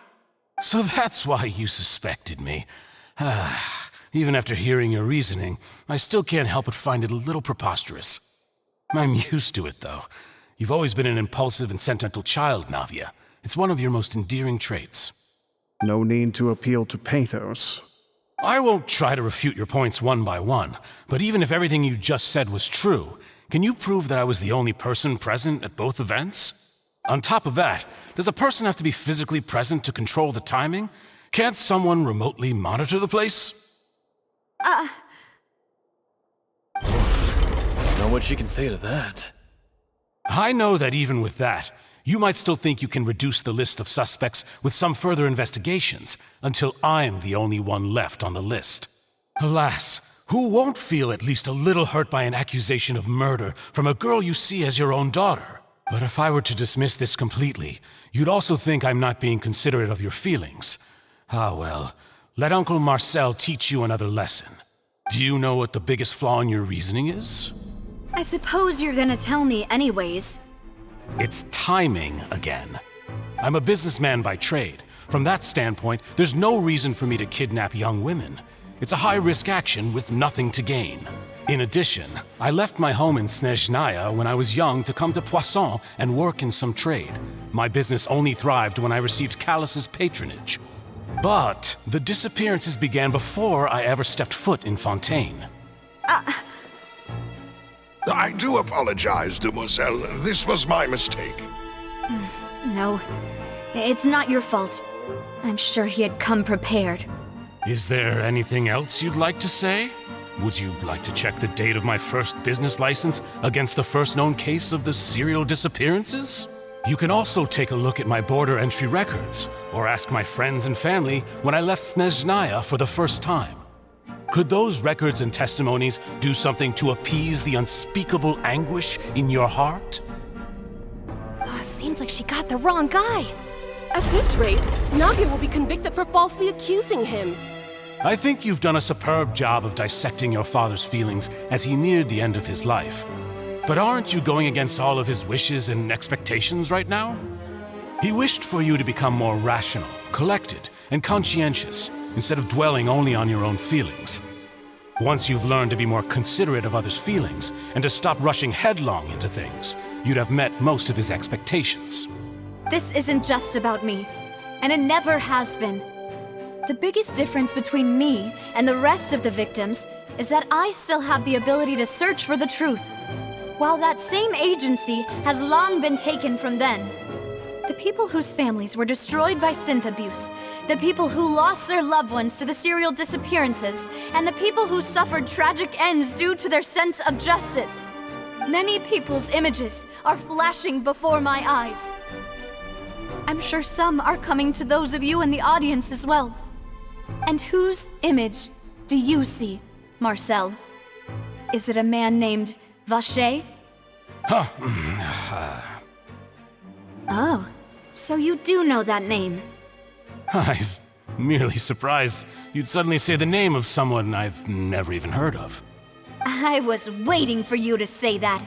So that's why you suspected me. Even after hearing your reasoning, I still can't help but find it a little preposterous. I'm used to it, though. You've always been an impulsive and sentimental child, Navia. It's one of your most endearing traits. No need to appeal to pathos. I won't try to refute your points one by one, but even if everything you just said was true, can you prove that I was the only person present at both events? On top of that, does a person have to be physically present to control the timing? Can't someone remotely monitor the place? Know what she can say to that. I know that even with that, you might still think you can reduce the list of suspects with some further investigations, until I'm the only one left on the list. Alas, who won't feel at least a little hurt by an accusation of murder from a girl you see as your own daughter? But if I were to dismiss this completely, you'd also think I'm not being considerate of your feelings. Ah well, let Uncle Marcel teach you another lesson. Do you know what the biggest flaw in your reasoning is? I suppose you're gonna tell me anyways. It's timing again. I'm a businessman by trade. From that standpoint, there's no reason for me to kidnap young women. It's a high-risk action with nothing to gain. In addition, I left my home in Snezhnaya when I was young to come to Poisson and work in some trade. My business only thrived when I received Callas's patronage. But the disappearances began before I ever stepped foot in Fontaine. I do apologize, demoiselle. This was my mistake. No, it's not your fault. I'm sure he had come prepared. Is there anything else you'd like to say? Would you like to check the date of my first business license against the first known case of the serial disappearances? You can also take a look at my border entry records, or ask my friends and family when I left Snezhnaya for the first time. Could those records and testimonies do something to appease the unspeakable anguish in your heart? Seems like she got the wrong guy. At this rate, Navia will be convicted for falsely accusing him. I think you've done a superb job of dissecting your father's feelings as he neared the end of his life. But aren't you going against all of his wishes and expectations right now? He wished for you to become more rational, collected, and conscientious, instead of dwelling only on your own feelings. Once you've learned to be more considerate of others' feelings, and to stop rushing headlong into things, you'd have met most of his expectations. This isn't just about me, and it never has been. The biggest difference between me and the rest of the victims is that I still have the ability to search for the truth, while that same agency has long been taken from them. The people whose families were destroyed by synth abuse, the people who lost their loved ones to the serial disappearances, and the people who suffered tragic ends due to their sense of justice. Many people's images are flashing before my eyes. I'm sure some are coming to those of you in the audience as well. And whose image do you see, Marcel? Is it a man named Varcher? Oh, so you do know that name. I'm merely surprised you'd suddenly say the name of someone I've never even heard of. I was waiting for you to say that.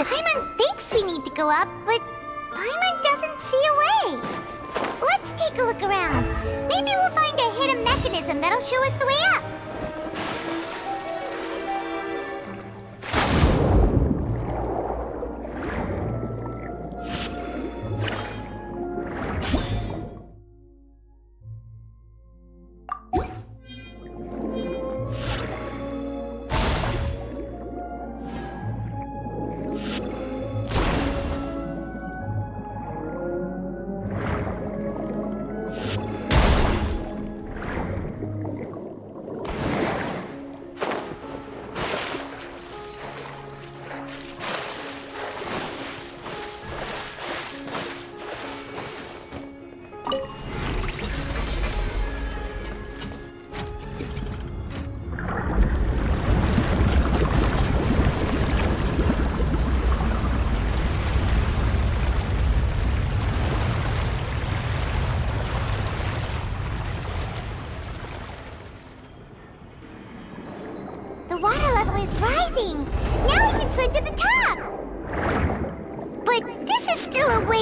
Paimon thinks we need to go up, but Paimon doesn't see a way. Let's take a look around. Maybe we'll find a hidden mechanism that'll show us the way up.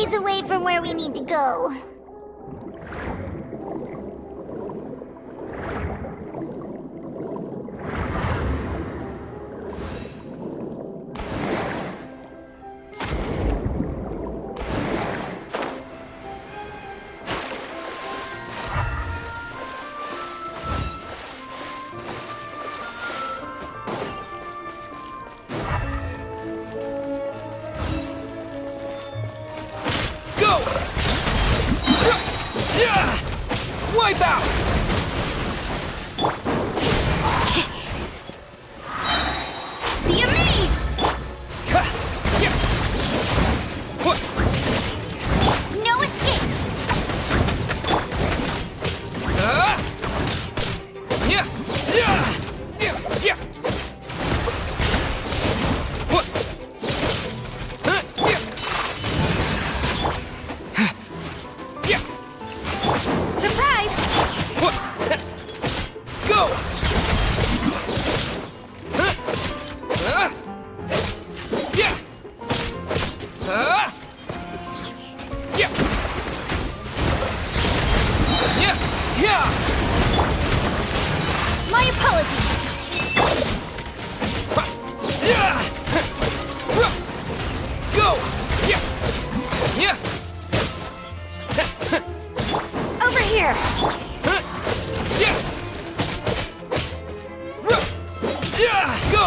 ways away from where we need to go. Wipe out! Be amazed! No escape! My apologies. Go! Over here. Go!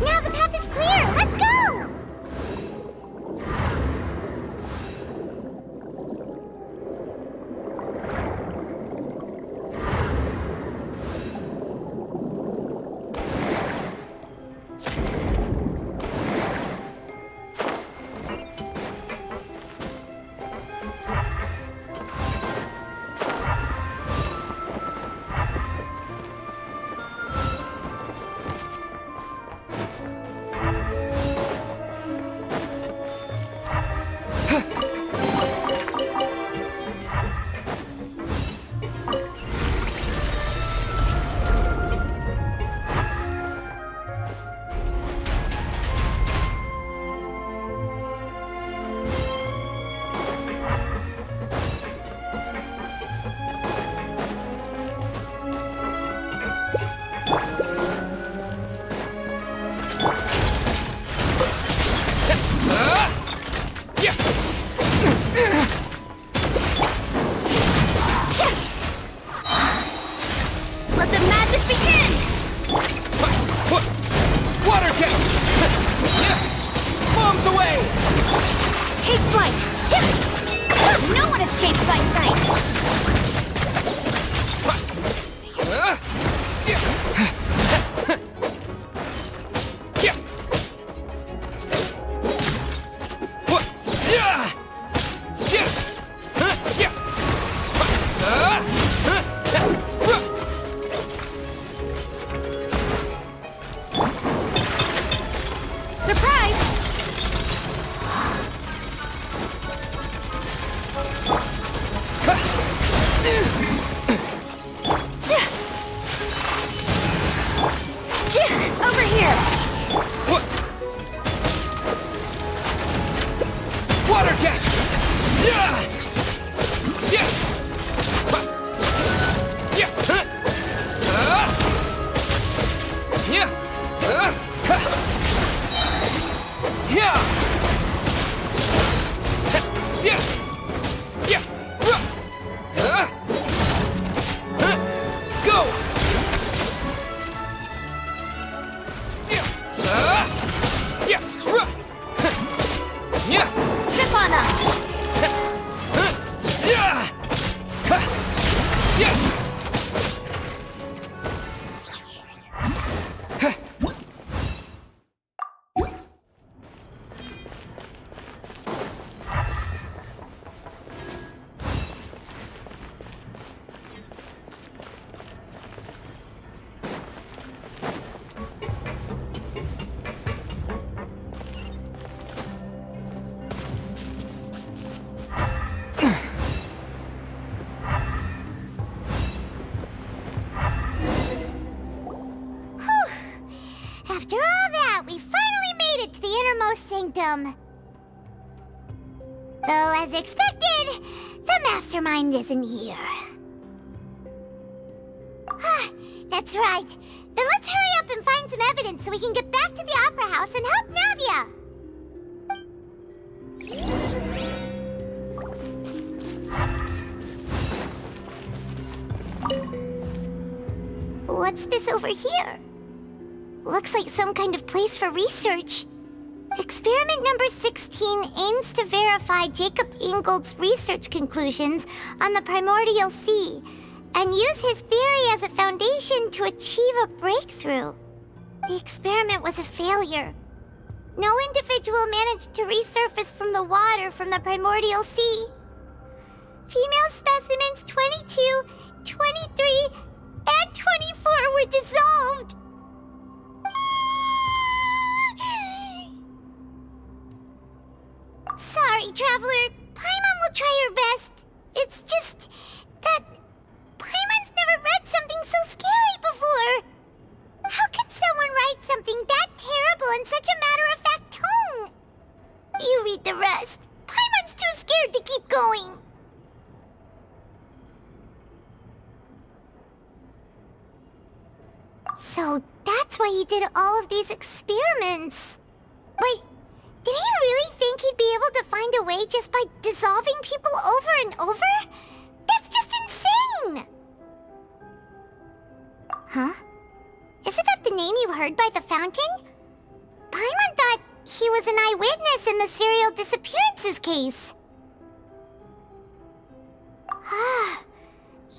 Now the path is clear! Let's go! Let the magic begin! Water jet! Bombs away! Take flight! No one escapes my sight! Over here! Water jet! Go! Step on us! welcome. Though, as expected, the mastermind isn't here. Ah, that's right. Then let's hurry up and find some evidence so we can get back to the Opera House and help Navia! What's this over here? Looks like some kind of place for research. Experiment number 16 aims to verify Jacob Ingold's research conclusions on the primordial sea and use his theory as a foundation to achieve a breakthrough. The experiment was a failure. No individual managed to resurface from the water from the primordial sea. Female specimens 22, 23, and 24 were dissolved. Sorry, Traveler. Paimon will try her best. It's just that Paimon's never read something so scary before. How can someone write something that terrible in such a matter-of-fact tone? You read the rest. Paimon's too scared to keep going. So that's why he did all of these experiments. Wait, did he really think he'd be able to find a way just by dissolving people over and over? That's just insane! Huh? Isn't that the name you heard by the fountain? Paimon thought he was an eyewitness in the serial disappearances case. Ah,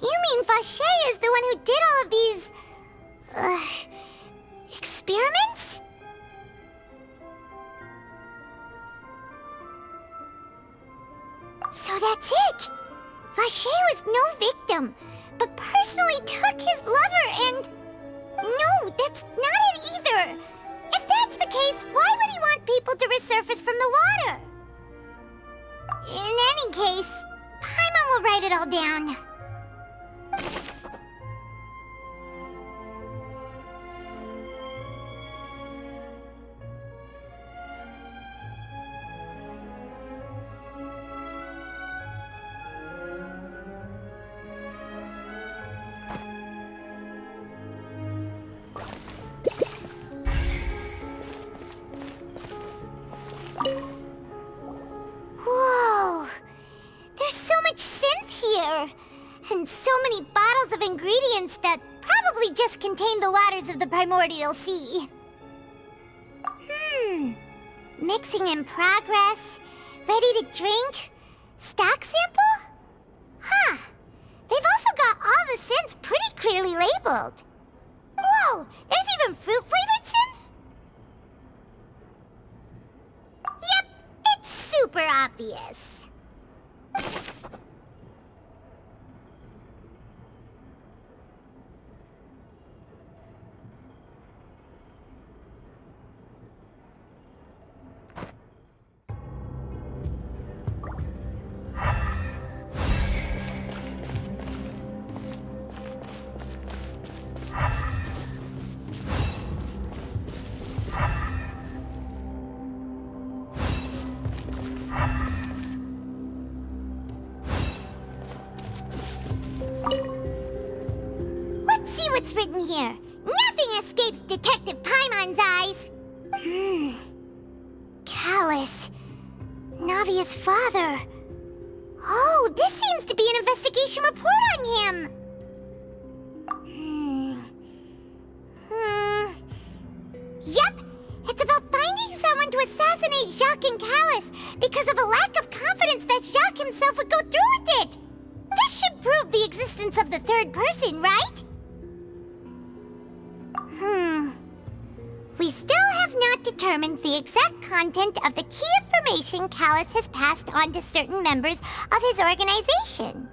you mean Varcher is the one who did all of these... experiments? So that's it! Varcher was no victim, but personally took his lover and... No, that's not it either! If that's the case, why would he want people to resurface from the water? In any case, Paimon will write it all down. Whoa! There's so much synth here! And so many bottles of ingredients that probably just contain the waters of the primordial sea. Mixing in progress, ready to drink, stock sample? Huh. They've also got all the synth pretty clearly labeled. Whoa, there's even fruit-flavored synth? Yep, it's super obvious. Let's see what's written here. Nothing escapes Detective Paimon's eyes. Callas. Navia's father. Oh, this seems to be an investigation report on him. Yep, it's about finding someone to assassinate Jacques and Callas because of a lack of confidence that Jacques himself would go through with it. This should prove the existence of the third person, right? We still have not determined the exact content of the key information Callas has passed on to certain members of his organization.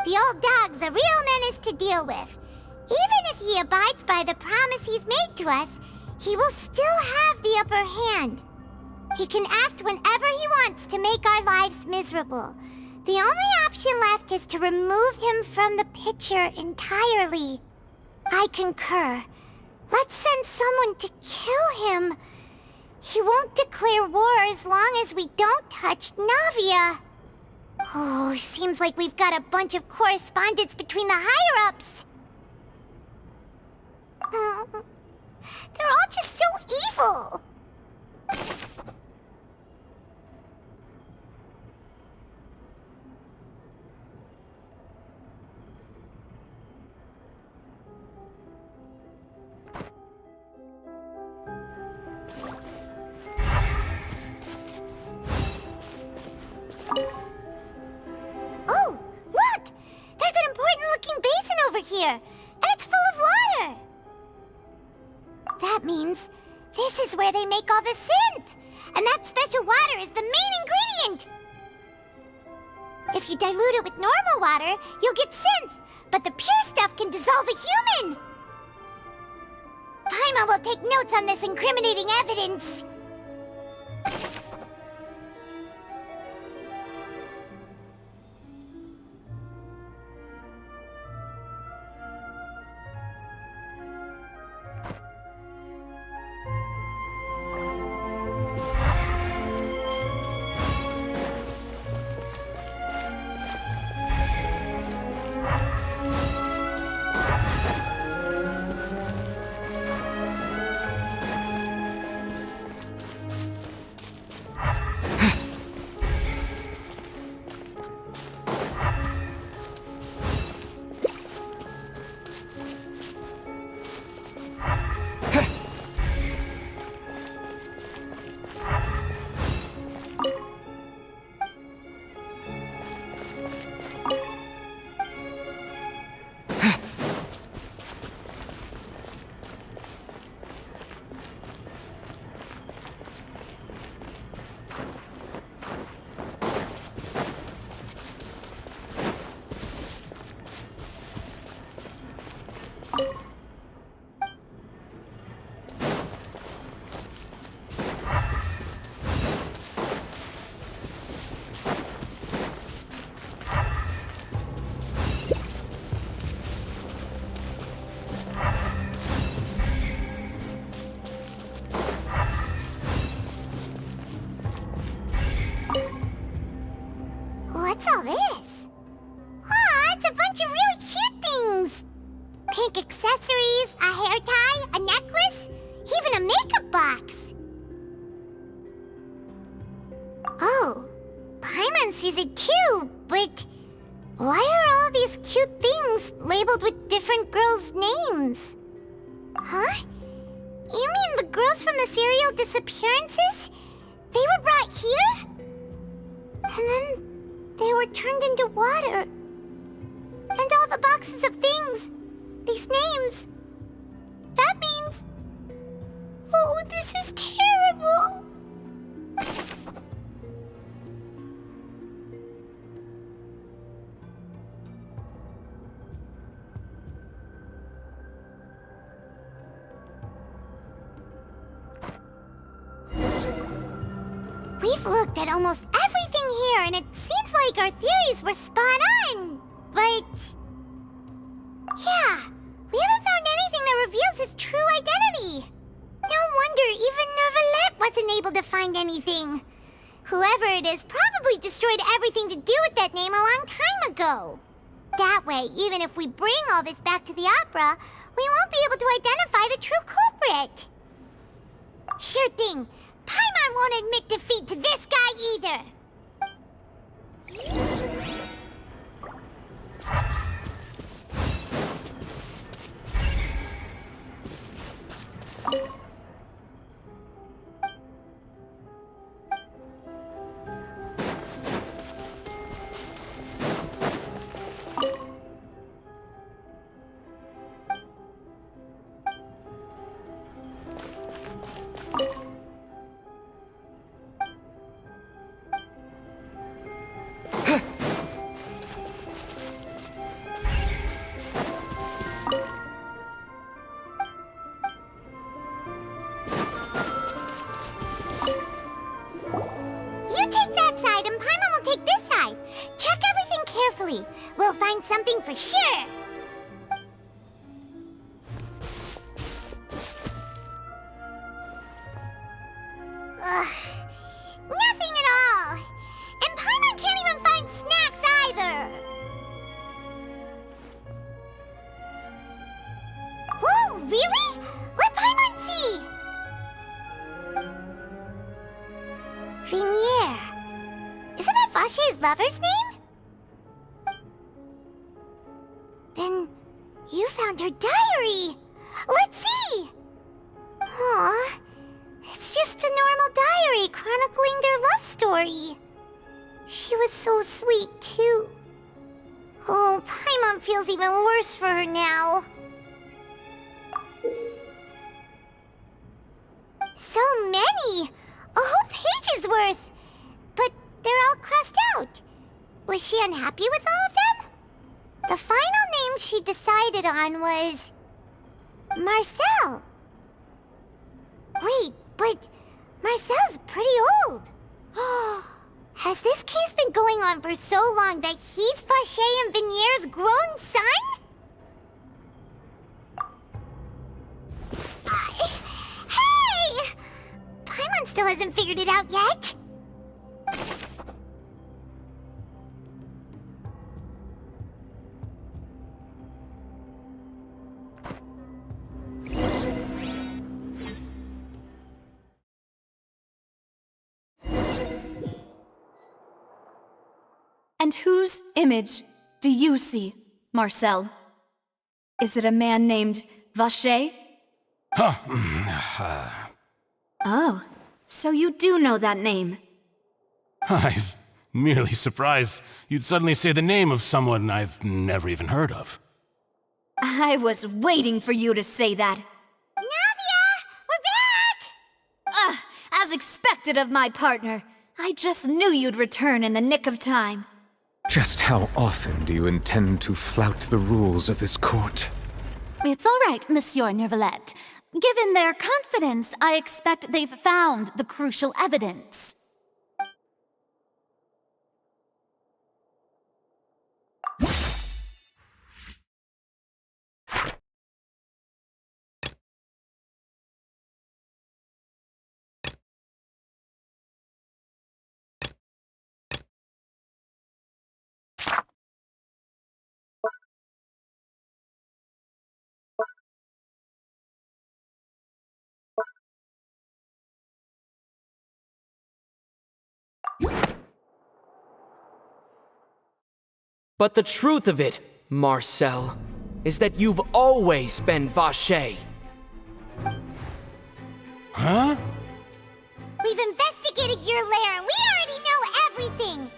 The old dog's a real menace to deal with. Even if he abides by the promise he's made to us, he will still have the upper hand. He can act whenever he wants to make our lives miserable. The only option left is to remove him from the picture entirely. I concur. Let's send someone to kill him. He won't declare war as long as we don't touch Navia. Oh, seems like we've got a bunch of correspondence between the higher-ups. They're all just so evil. Oh, look! There's an important-looking basin over here, and it's full of water! That means this is where they make all the synth! And that special water is the main ingredient! If you dilute it with normal water, you'll get synth, but the pure stuff can dissolve a human! Paimon will take notes on this incriminating evidence. What's all this? Aw, it's a bunch of really cute things! Pink accessories, a hair tie, a necklace, even a makeup box! Oh, Paimon sees it too, but why are all these cute things labeled with different girls' names? Huh? You mean the girls from the serial disappearances? They were brought here? And then they were turned into water. And all the boxes of things, these names, that means... Oh, this is terrible! We've looked at almost everything here, and it seems like our theories were spot on. But... yeah, we haven't found anything that reveals his true identity. No wonder even Neuvillette wasn't able to find anything. Whoever it is probably destroyed everything to do with that name a long time ago. That way, even if we bring all this back to the opera, we won't be able to identify the true culprit. Sure thing. Paimon won't admit defeat to this guy either! We'll find something for sure! Vigneire. Isn't that Vacher's lover's name? Then you found her diary. Let's see! Aw, it's just a normal diary chronicling their love story. She was so sweet, too. Oh, Paimon feels even worse for her now. So many! A whole page's worth! But they're all crossed out. Was she unhappy with all of them? The final name she decided on was... Marcel. Wait, but Marcel's pretty old. Has this case been going on for so long that he's Vacher and Vigneire's grown son? Hey! Paimon still hasn't figured it out yet. And whose image do you see, Marcel? Is it a man named Vacher? Oh, so you do know that name. I'm merely surprised you'd suddenly say the name of someone I've never even heard of. I was waiting for you to say that. Navia! We're back! As expected of my partner. I just knew you'd return in the nick of time. Just how often do you intend to flout the rules of this court? It's all right, Monsieur Neuvillette. Given their confidence, I expect they've found the crucial evidence. But the truth of it, Marcel, is that you've always been Vacher. Huh? We've investigated your lair and we already know everything!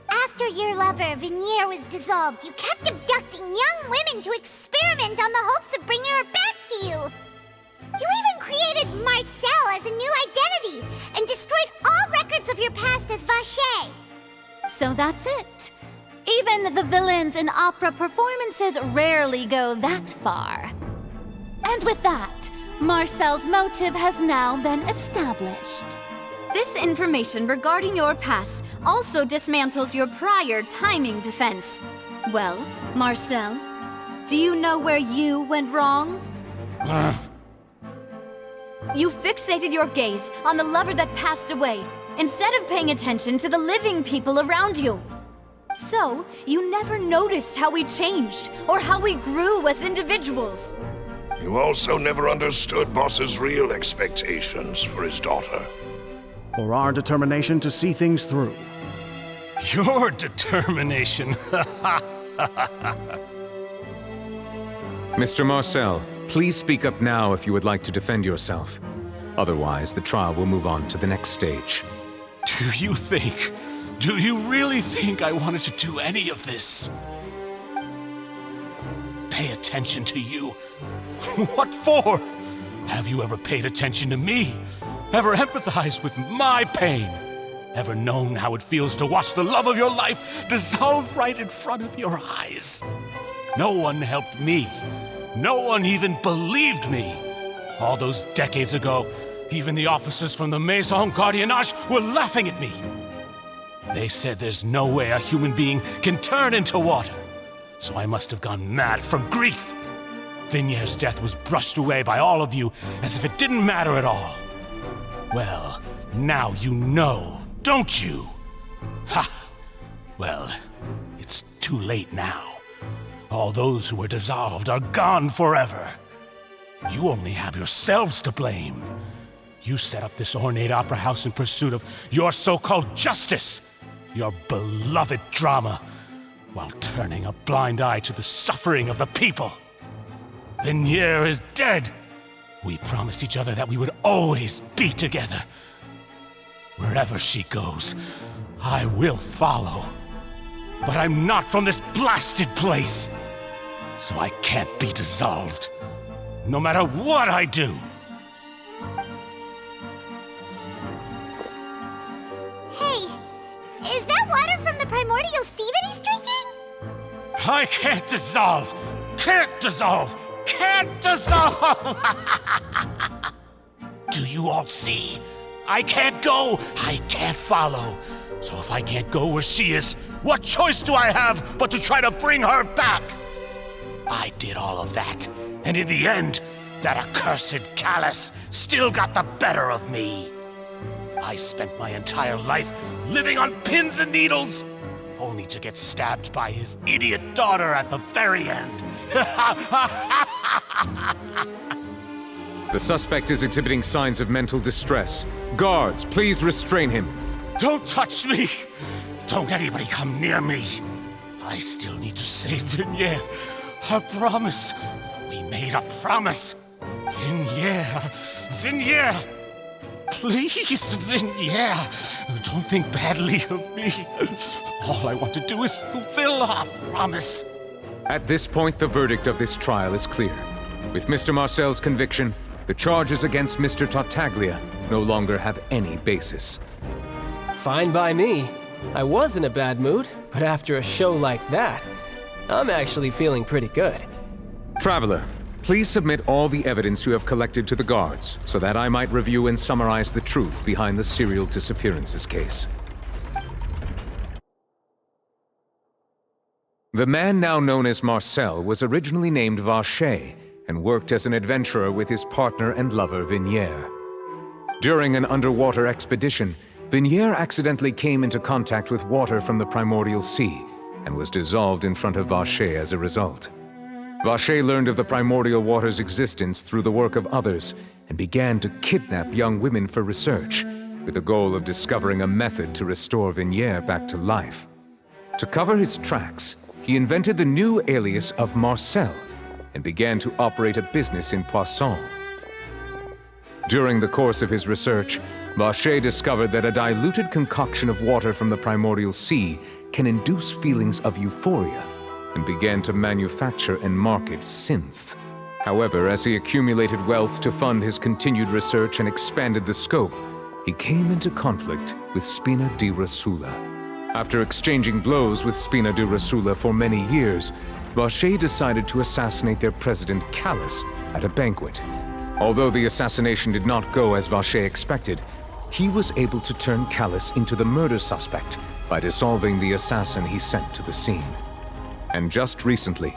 After your lover, Vigneire, was dissolved, you kept abducting young women to experiment on the hopes of bringing her back to you! You even created Marcel as a new identity and destroyed all records of your past as Vacher! So that's it. Even the villains in opera performances rarely go that far. And with that, Marcel's motive has now been established. This information regarding your past also dismantles your prior timing defense. Well, Marcel, do you know where you went wrong? You fixated your gaze on the lover that passed away, instead of paying attention to the living people around you. So, you never noticed how we changed, or how we grew as individuals. You also never understood Boss's real expectations for his daughter. Or our determination to see things through. Your determination. Mr. Marcel, please speak up now if you would like to defend yourself. Otherwise, the trial will move on to the next stage. Do you really think I wanted to do any of this? Pay attention to you? What for? Have you ever paid attention to me? Ever empathized with my pain? Ever known how it feels to watch the love of your life dissolve right in front of your eyes? No one helped me. No one even believed me. All those decades ago, even the officers from the Maison Gardiennage were laughing at me. They said there's no way a human being can turn into water. So I must have gone mad from grief. Vigneire's death was brushed away by all of you as if it didn't matter at all. Well, now you know, don't you? Ha! Well, it's too late now. All those who were dissolved are gone forever. You only have yourselves to blame. You set up this ornate opera house in pursuit of your so-called justice, your beloved drama, while turning a blind eye to the suffering of the people. Vigneire is dead. We promised each other that we would always be together. Wherever she goes, I will follow. But I'm not from this blasted place, so I can't be dissolved, no matter what I do. Hey, is that water from the primordial sea that he's drinking? I can't dissolve! Can't dissolve! Can't dissolve! Do you all see? I can't go, I can't follow. So if I can't go where she is, what choice do I have but to try to bring her back? I did all of that, and in the end, that accursed Callas still got the better of me. I spent my entire life living on pins and needles, only to get stabbed by his idiot daughter at the very end. The suspect is exhibiting signs of mental distress. Guards, please restrain him. Don't touch me! Don't anybody come near me! I still need to save Vigneire. Her promise. We made a promise. Vigneire. Vigneire! Please, Vigneire. Don't think badly of me. All I want to do is fulfill our promise. At this point, the verdict of this trial is clear. With Mr. Marcel's conviction, the charges against Mr. Tartaglia no longer have any basis. Fine by me. I was in a bad mood, but after a show like that, I'm actually feeling pretty good. Traveler, please submit all the evidence you have collected to the guards, so that I might review and summarize the truth behind the serial disappearances case. The man now known as Marcel was originally named Varcher and worked as an adventurer with his partner and lover Vigneire. During an underwater expedition, Vigneire accidentally came into contact with water from the primordial sea and was dissolved in front of Varcher as a result. Varcher learned of the primordial water's existence through the work of others and began to kidnap young women for research, with the goal of discovering a method to restore Vigneire back to life. To cover his tracks, he invented the new alias of Marcel and began to operate a business in Poisson. During the course of his research, Varcher discovered that a diluted concoction of water from the primordial sea can induce feelings of euphoria, and began to manufacture and market synth. However, as he accumulated wealth to fund his continued research and expanded the scope, he came into conflict with Spina di Rosula. After exchanging blows with Spina di Rosula for many years, Varcher decided to assassinate their president Callas at a banquet. Although the assassination did not go as Varcher expected, he was able to turn Callas into the murder suspect by dissolving the assassin he sent to the scene. And just recently,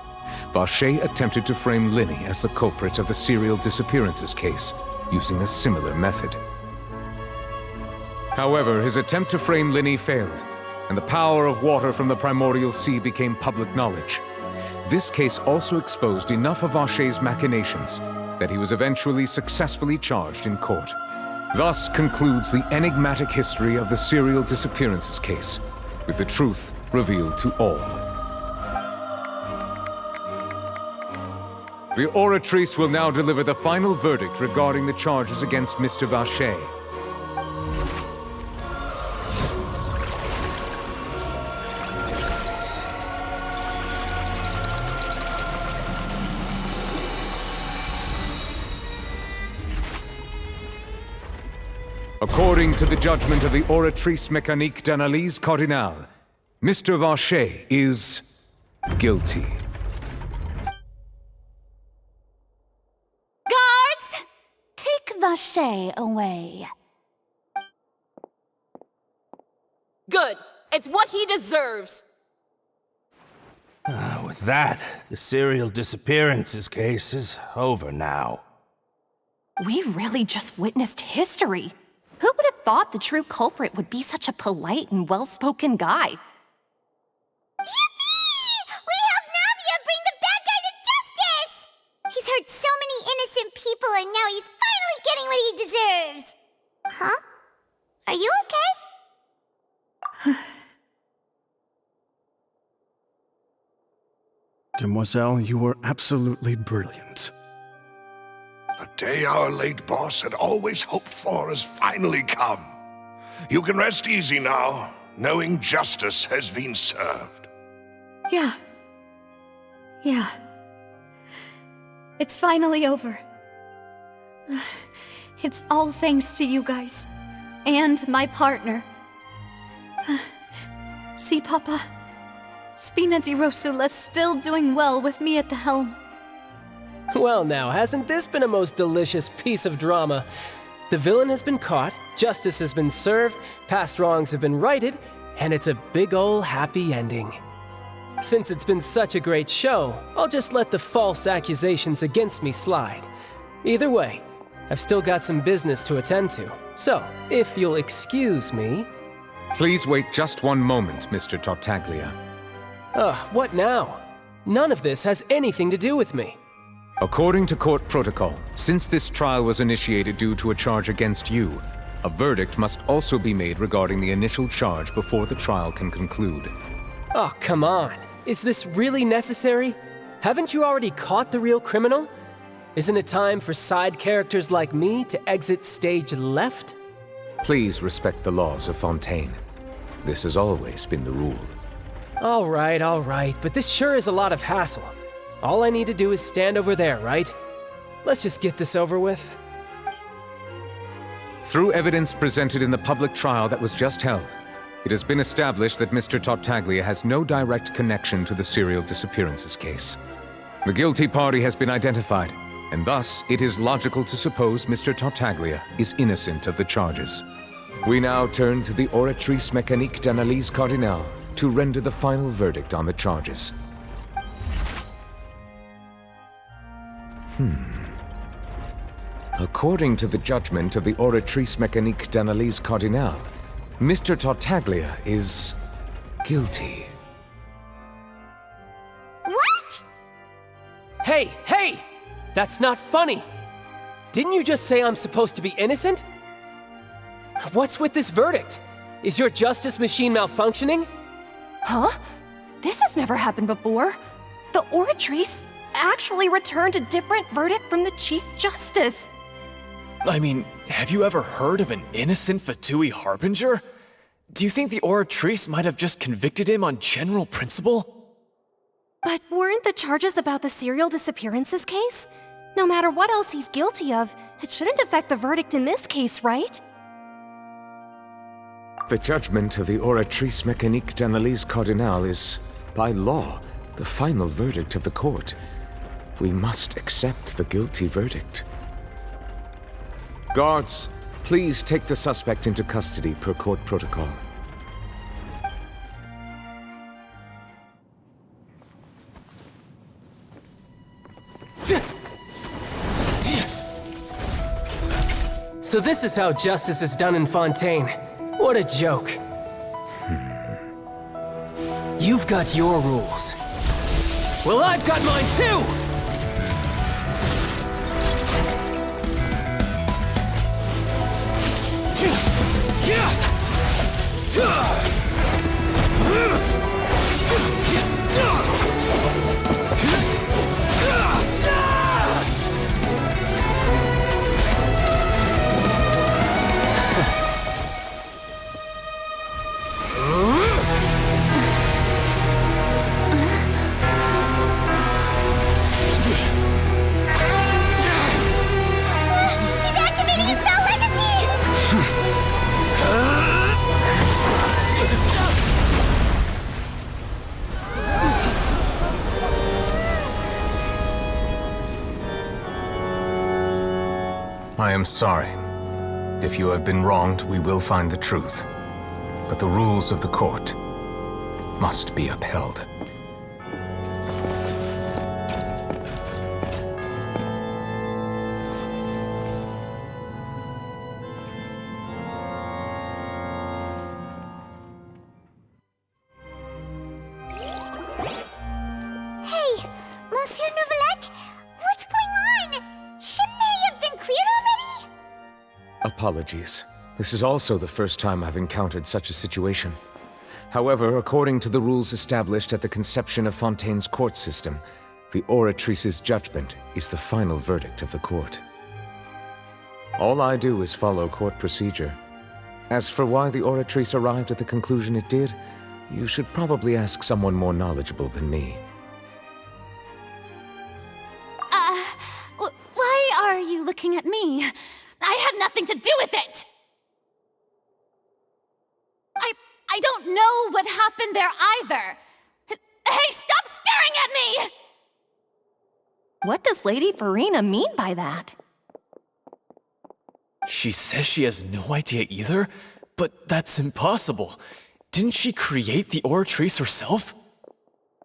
Varcher attempted to frame Linny as the culprit of the serial disappearances case, using a similar method. However, his attempt to frame Linny failed, and the power of water from the primordial sea became public knowledge. This case also exposed enough of Varcher's machinations that he was eventually successfully charged in court. Thus concludes the enigmatic history of the serial disappearances case, with the truth revealed to all. The Oratrice will now deliver the final verdict regarding the charges against Mr. Varcher. According to the judgment of the Oratrice Mécanique d'Analyse Cardinale, Mr. Varcher is guilty. Guards! Take Varcher away. Good. It's what he deserves. With that, the serial disappearances case is over now. We really just witnessed history. Who would have thought the true culprit would be such a polite and well-spoken guy? Yippee! We helped Navia bring the bad guy to justice! He's hurt so many innocent people and now he's finally getting what he deserves! Huh? Are you okay? Demoiselle, you were absolutely brilliant. The day our late boss had always hoped for has finally come. You can rest easy now, knowing justice has been served. Yeah. It's finally over. It's all thanks to you guys. And my partner. See, Papa? Spina di Rosula's still doing well with me at the helm. Well now, hasn't this been a most delicious piece of drama? The villain has been caught, justice has been served, past wrongs have been righted, and it's a big ol' happy ending. Since it's been such a great show, I'll just let the false accusations against me slide. Either way, I've still got some business to attend to. So, if you'll excuse me... Please wait just one moment, Mr. Tartaglia. What now? None of this has anything to do with me. According to court protocol, since this trial was initiated due to a charge against you, a verdict must also be made regarding the initial charge before the trial can conclude. Oh, come on. Is this really necessary? Haven't you already caught the real criminal? Isn't it time for side characters like me to exit stage left? Please respect the laws of Fontaine. This has always been the rule. All right, but this sure is a lot of hassle. All I need to do is stand over there, right? Let's just get this over with. Through evidence presented in the public trial that was just held, it has been established that Mr. Tartaglia has no direct connection to the serial disappearances case. The guilty party has been identified, and thus it is logical to suppose Mr. Tartaglia is innocent of the charges. We now turn to the Oratrice mécanique d'analyse cardinale to render the final verdict on the charges. According to the judgment of the Oratrice mécanique d'analyse cardinale, Mr. Tartaglia is guilty. What? Hey! That's not funny! Didn't you just say I'm supposed to be innocent? What's with this verdict? Is your justice machine malfunctioning? Huh? This has never happened before. The Oratrice actually returned a different verdict from the Chief Justice. I mean, have you ever heard of an innocent Fatui Harbinger? Do you think the Oratrice might have just convicted him on general principle? But weren't the charges about the serial disappearances case? No matter what else he's guilty of, it shouldn't affect the verdict in this case, right? The judgment of the Oratrice mécanique d'analyse cardinale is, by law, the final verdict of the court. We must accept the guilty verdict. Guards, please take the suspect into custody per court protocol. So this is how justice is done in Fontaine. What a joke. You've got your rules. Well, I've got mine too! I am sorry. If you have been wronged, we will find the truth. But the rules of the court must be upheld. Hey, Monsieur Neuvillette, what's going on? Shouldn't they have been cleared already? apologies. This is also the first time I've encountered such a situation. However, according to the rules established at the conception of Fontaine's court system, the Oratrice's judgment is the final verdict of the court. All I do is follow court procedure. As for why the Oratrice arrived at the conclusion it did, you should probably ask someone more knowledgeable than me. Why are you looking at me? I had nothing to do with it! I don't know what happened there either. Hey, stop staring at me! What does Lady Furina mean by that? She says she has no idea either, but that's impossible. Didn't she create the Oratrice herself?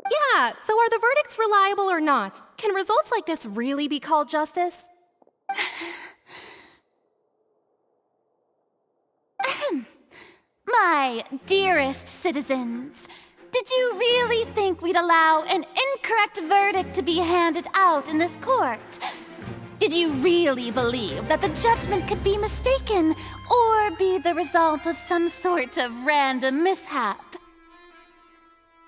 Yeah, so are the verdicts reliable or not? Can results like this really be called justice? My dearest citizens, did you really think we'd allow an incorrect verdict to be handed out in this court? Did you really believe that the judgment could be mistaken or be the result of some sort of random mishap?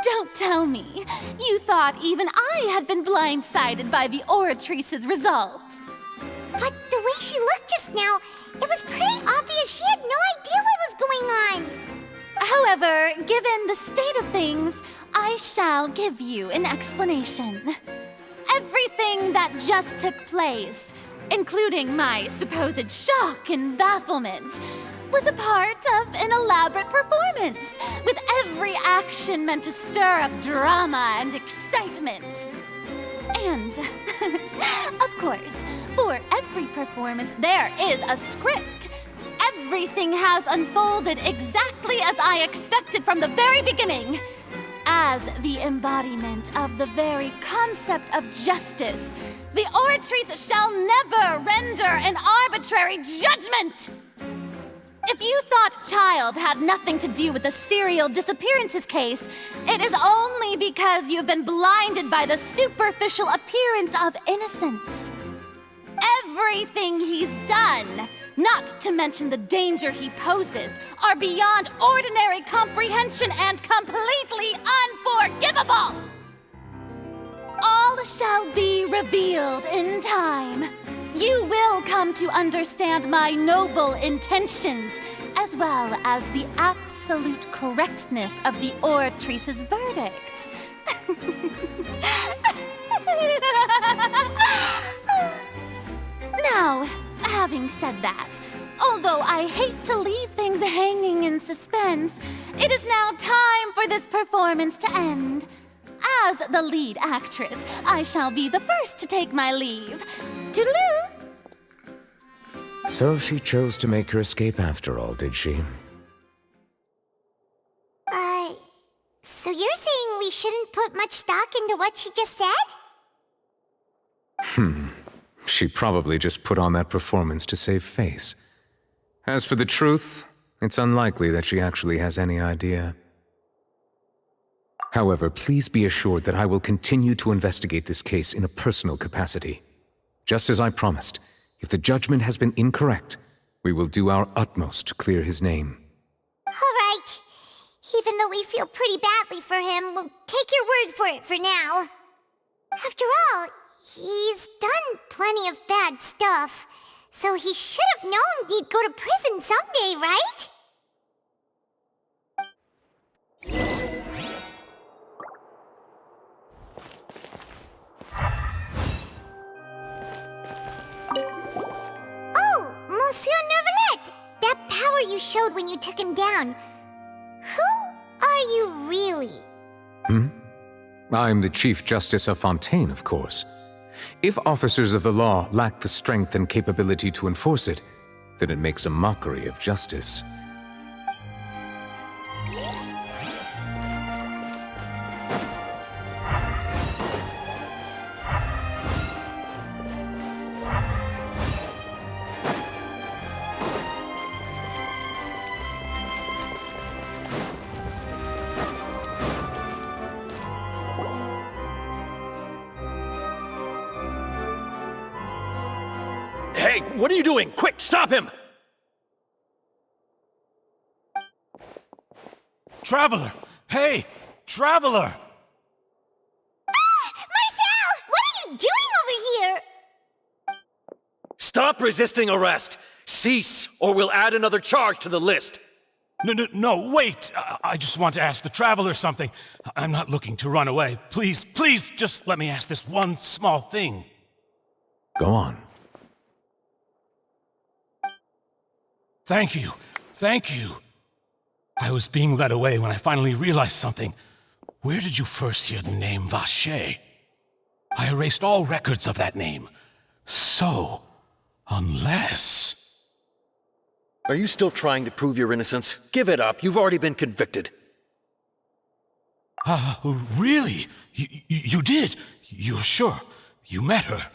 Don't tell me you thought even I had been blindsided by the Oratrice's result. But the way she looked just now, it was pretty obvious she had no idea what was going on. However, given the state of things, I shall give you an explanation. Everything that just took place, including my supposed shock and bafflement, was a part of an elaborate performance, with every action meant to stir up drama and excitement. And, of course, for every performance, there is a script. Everything has unfolded exactly as I expected from the very beginning. As the embodiment of the very concept of justice, the Oratrice shall never render an arbitrary judgment! If you thought Childe had nothing to do with the serial disappearances case, it is only because you've been blinded by the superficial appearance of innocence. Everything he's done, not to mention the danger he poses, are beyond ordinary comprehension and completely unforgivable! All shall be revealed in time. You will come to understand my noble intentions, as well as the absolute correctness of the Oratrice's verdict. Now, having said that, although I hate to leave things hanging in suspense, it is now time for this performance to end. As the lead actress, I shall be the first to take my leave. Toodaloo! So she chose to make her escape after all, did she? So you're saying we shouldn't put much stock into what she just said? She probably just put on that performance to save face. As for the truth, it's unlikely that she actually has any idea. However, please be assured that I will continue to investigate this case in a personal capacity. Just as I promised, if the judgment has been incorrect, we will do our utmost to clear his name. All right. Even though we feel pretty badly for him, we'll take your word for it for now. After all, he's done plenty of bad stuff, so he should have known he'd go to prison someday, right? Oh, Monsieur Neuvillette! That power you showed when you took him down. Who are you really? I'm the Chief Justice of Fontaine, of course. If officers of the law lack the strength and capability to enforce it, then it makes a mockery of justice. Hey, what are you doing? Quick, stop him! Traveler! Hey! Traveler! Marcel! What are you doing over here? Stop resisting arrest! Cease, or we'll add another charge to the list! No, wait! I just want to ask the Traveler something. I'm not looking to run away. Please, just let me ask this one small thing. Go on. Thank you. I was being led away when I finally realized something. Where did you first hear the name Varcher? I erased all records of that name. So, unless... Are you still trying to prove your innocence? Give it up. You've already been convicted. Really? You did? You're sure? You met her?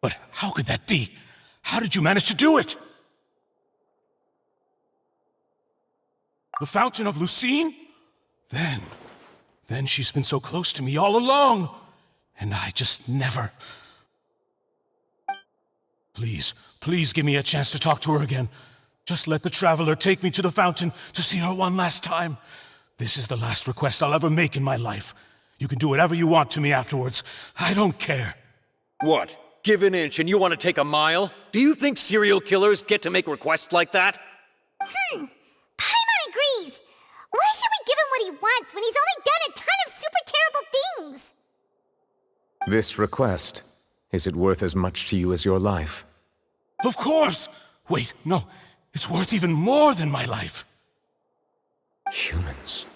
But how could that be? How did you manage to do it? The Fountain of Lucine? Then she's been so close to me all along. And I just never... Please give me a chance to talk to her again. Just let the Traveler take me to the fountain to see her one last time. This is the last request I'll ever make in my life. You can do whatever you want to me afterwards. I don't care. What? Give an inch and you want to take a mile? Do you think serial killers get to make requests like that? Paimon agrees. Why should we give him what he wants when he's only done a ton of super terrible things? This request, is it worth as much to you as your life? Of course! Wait, no. It's worth even more than my life. Humans,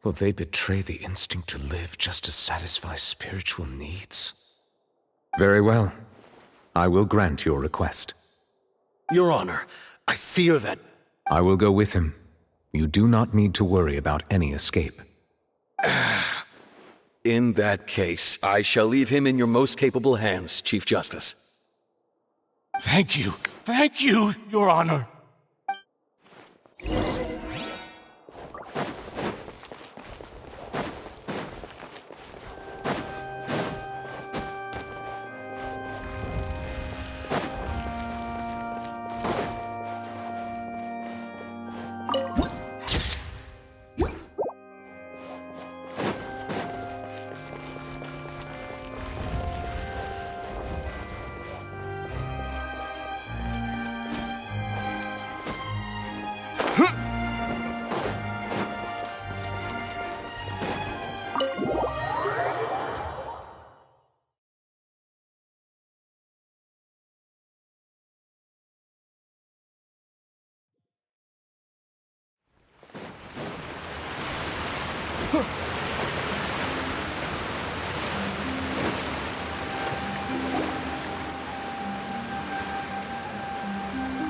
will they betray the instinct to live just to satisfy spiritual needs? Very well. I will grant your request. Your Honor, I fear that... I will go with him. You do not need to worry about any escape. In that case, I shall leave him in your most capable hands, Chief Justice. Thank you, Your Honor.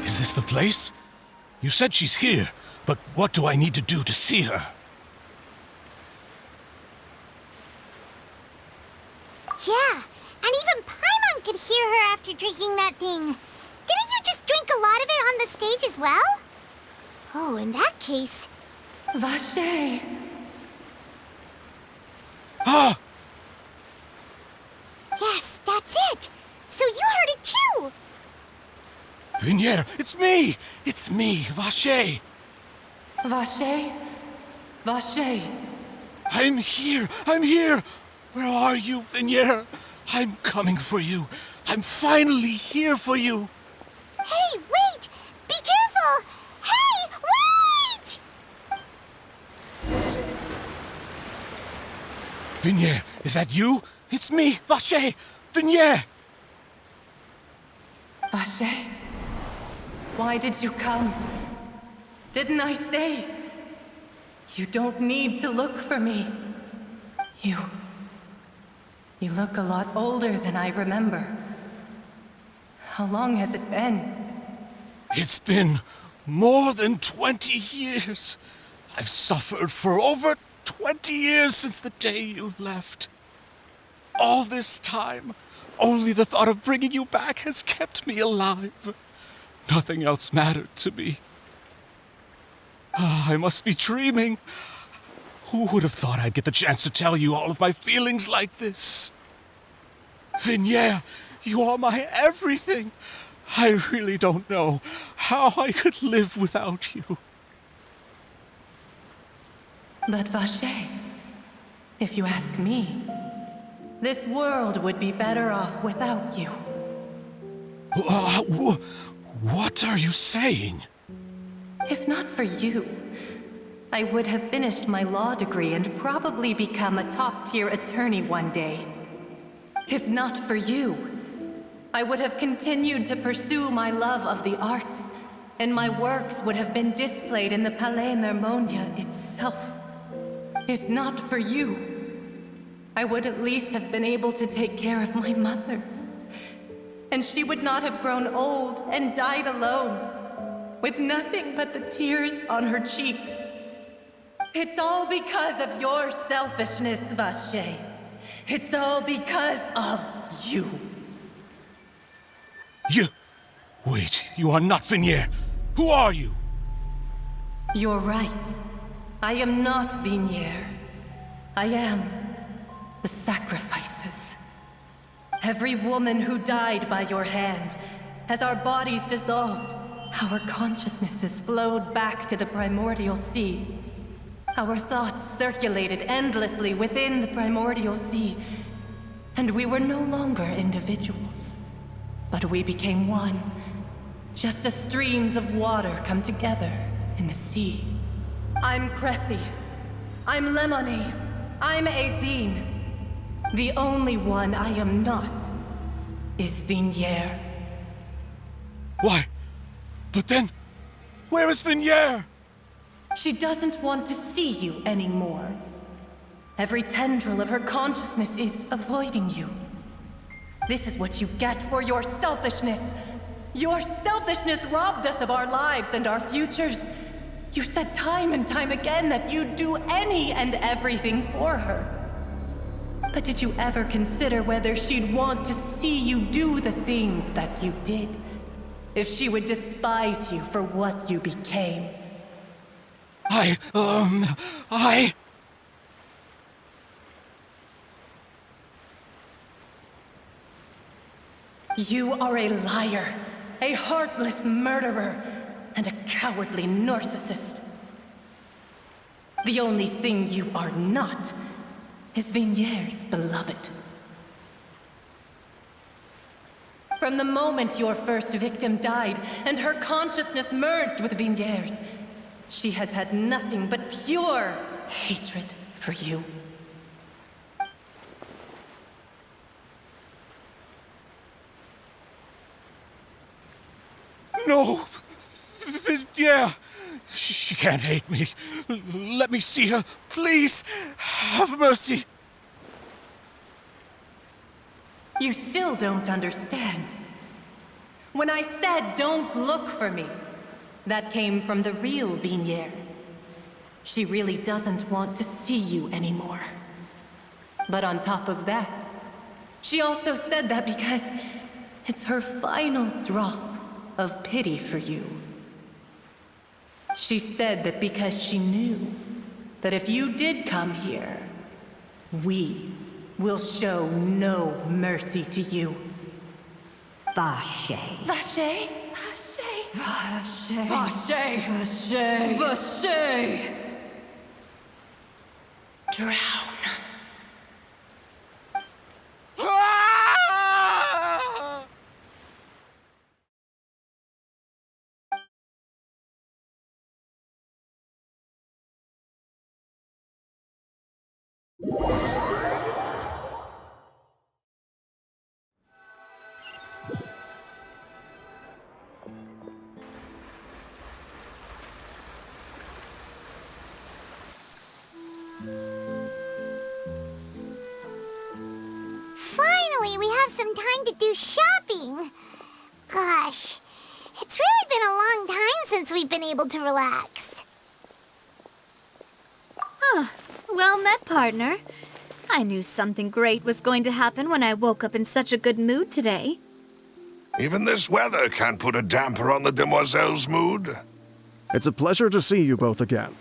Is this the place? You said she's here, but what do I need to do to see her? Yeah, and even Paimon could hear her after drinking that thing. Didn't you just drink a lot of it on the stage as well? Oh, in that case... Varcher! Ah! Yes, that's it! So you heard it too! Vigneire, it's me! It's me, Varcher! Varcher? Varcher! I'm here! Where are you, Vigneire? I'm coming for you. I'm finally here for you. Hey, wait! Be careful! Hey, wait! Vigneire, is that you? It's me, Varcher! Vigneire! Varcher? Why did you come? Didn't I say? You don't need to look for me. You look a lot older than I remember. How long has it been? It's been more than 20 years. I've suffered for over 20 years since the day you left. All this time, only the thought of bringing you back has kept me alive. Nothing else mattered to me. I must be dreaming. Who would have thought I'd get the chance to tell you all of my feelings like this? Vigneire, you are my everything. I really don't know how I could live without you. But Varcher, if you ask me, this world would be better off without you. What are you saying? If not for you, I would have finished my law degree and probably become a top-tier attorney one day. If not for you, I would have continued to pursue my love of the arts, and my works would have been displayed in the Palais Mermonia itself. If not for you, I would at least have been able to take care of my mother. And she would not have grown old and died alone, with nothing but the tears on her cheeks. It's all because of your selfishness, Varcher. It's all because of you. Wait, you are not Vigneire. Who are you? You're right. I am not Vigneire. I am the sacrifices. Every woman who died by your hand, as our bodies dissolved, our consciousnesses flowed back to the primordial sea. Our thoughts circulated endlessly within the primordial sea, and we were no longer individuals. But we became one, just as streams of water come together in the sea. I'm Cressy. I'm Lemony. I'm Azine. The only one I am not is Vigneire. Why? But then, where is Vigneire? She doesn't want to see you anymore. Every tendril of her consciousness is avoiding you. This is what you get for your selfishness. Your selfishness robbed us of our lives and our futures. You said time and time again that you'd do any and everything for her. But did you ever consider whether she'd want to see you do the things that you did? If she would despise you for what you became? You are a liar, a heartless murderer, and a cowardly narcissist. The only thing you are not is Vigneire's beloved. From the moment your first victim died and her consciousness merged with Vigneire's, she has had nothing but pure hatred for you. No! Vigneire! She can't hate me. Let me see her. Please, have mercy. You still don't understand. When I said don't look for me, that came from the real Vigneire. She really doesn't want to see you anymore. But on top of that, she also said that because it's her final drop of pity for you. She said that because she knew that if you did come here, we will show no mercy to you. Varcher. Varcher? Varcher. Varcher. Varcher. Varcher. Drown. Finally, we have some time to do shopping. Gosh, it's really been a long time since we've been able to relax. Well met, partner. I knew something great was going to happen when I woke up in such a good mood today. Even this weather can't put a damper on the demoiselle's mood. It's a pleasure to see you both again.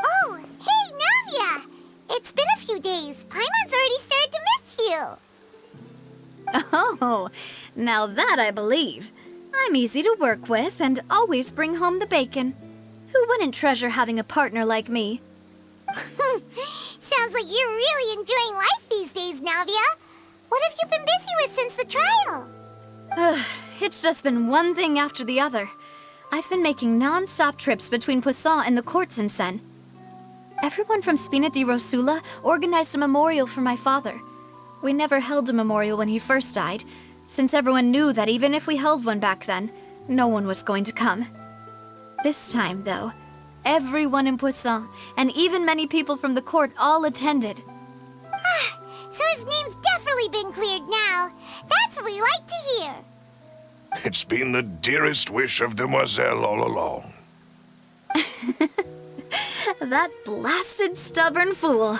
Oh, hey, Navia! It's been a few days. Paimon's already started to miss you. Oh, now that I believe. I'm easy to work with and always bring home the bacon. Who wouldn't treasure having a partner like me? Sounds like you're really enjoying life these days, Navia. What have you been busy with since the trial? It's just been one thing after the other. I've been making non-stop trips between Poisson and the courts in Sen. Everyone from Spina di Rosula organized a memorial for my father. We never held a memorial when he first died, since everyone knew that even if we held one back then, no one was going to come. This time, though, everyone in Poisson, and even many people from the court, all attended. So his name's definitely been cleared now. That's what we like to hear. It's been the dearest wish of Demoiselle all along. That blasted stubborn fool.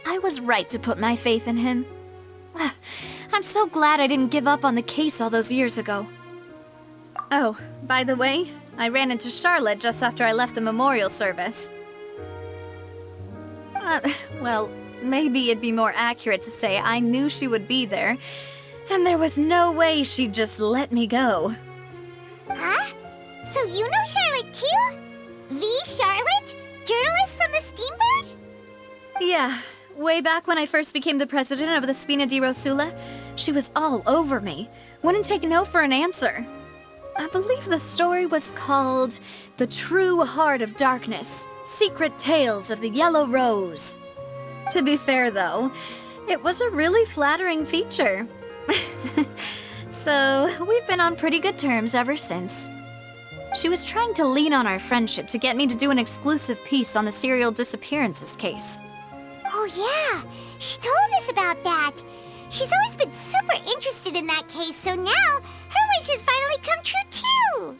I was right to put my faith in him. I'm so glad I didn't give up on the case all those years ago. Oh, by the way, I ran into Charlotte just after I left the memorial service. Well, maybe it'd be more accurate to say I knew she would be there, and there was no way she'd just let me go. Huh? So you know Charlotte too? The Charlotte? Journalist from the Steambird? Yeah, way back when I first became the president of the Spina di Rosula, she was all over me. Wouldn't take no for an answer. I believe the story was called The True Heart of Darkness, Secret Tales of the Yellow Rose. To be fair, though, it was a really flattering feature. So, we've been on pretty good terms ever since. She was trying to lean on our friendship to get me to do an exclusive piece on the serial disappearances case. Oh yeah, she told us about that. She's always been super interested in that case, so now her wish has finally come true too.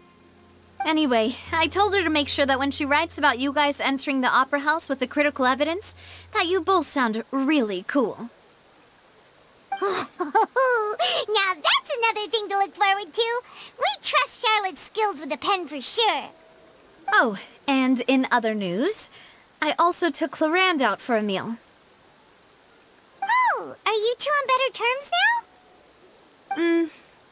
Anyway, I told her to make sure that when she writes about you guys entering the opera house with the critical evidence, that you both sound really cool. Now that's another thing to look forward to. We trust Charlotte's skills with a pen for sure. Oh, and in other news, I also took Clorinde out for a meal. Oh, are you two on better terms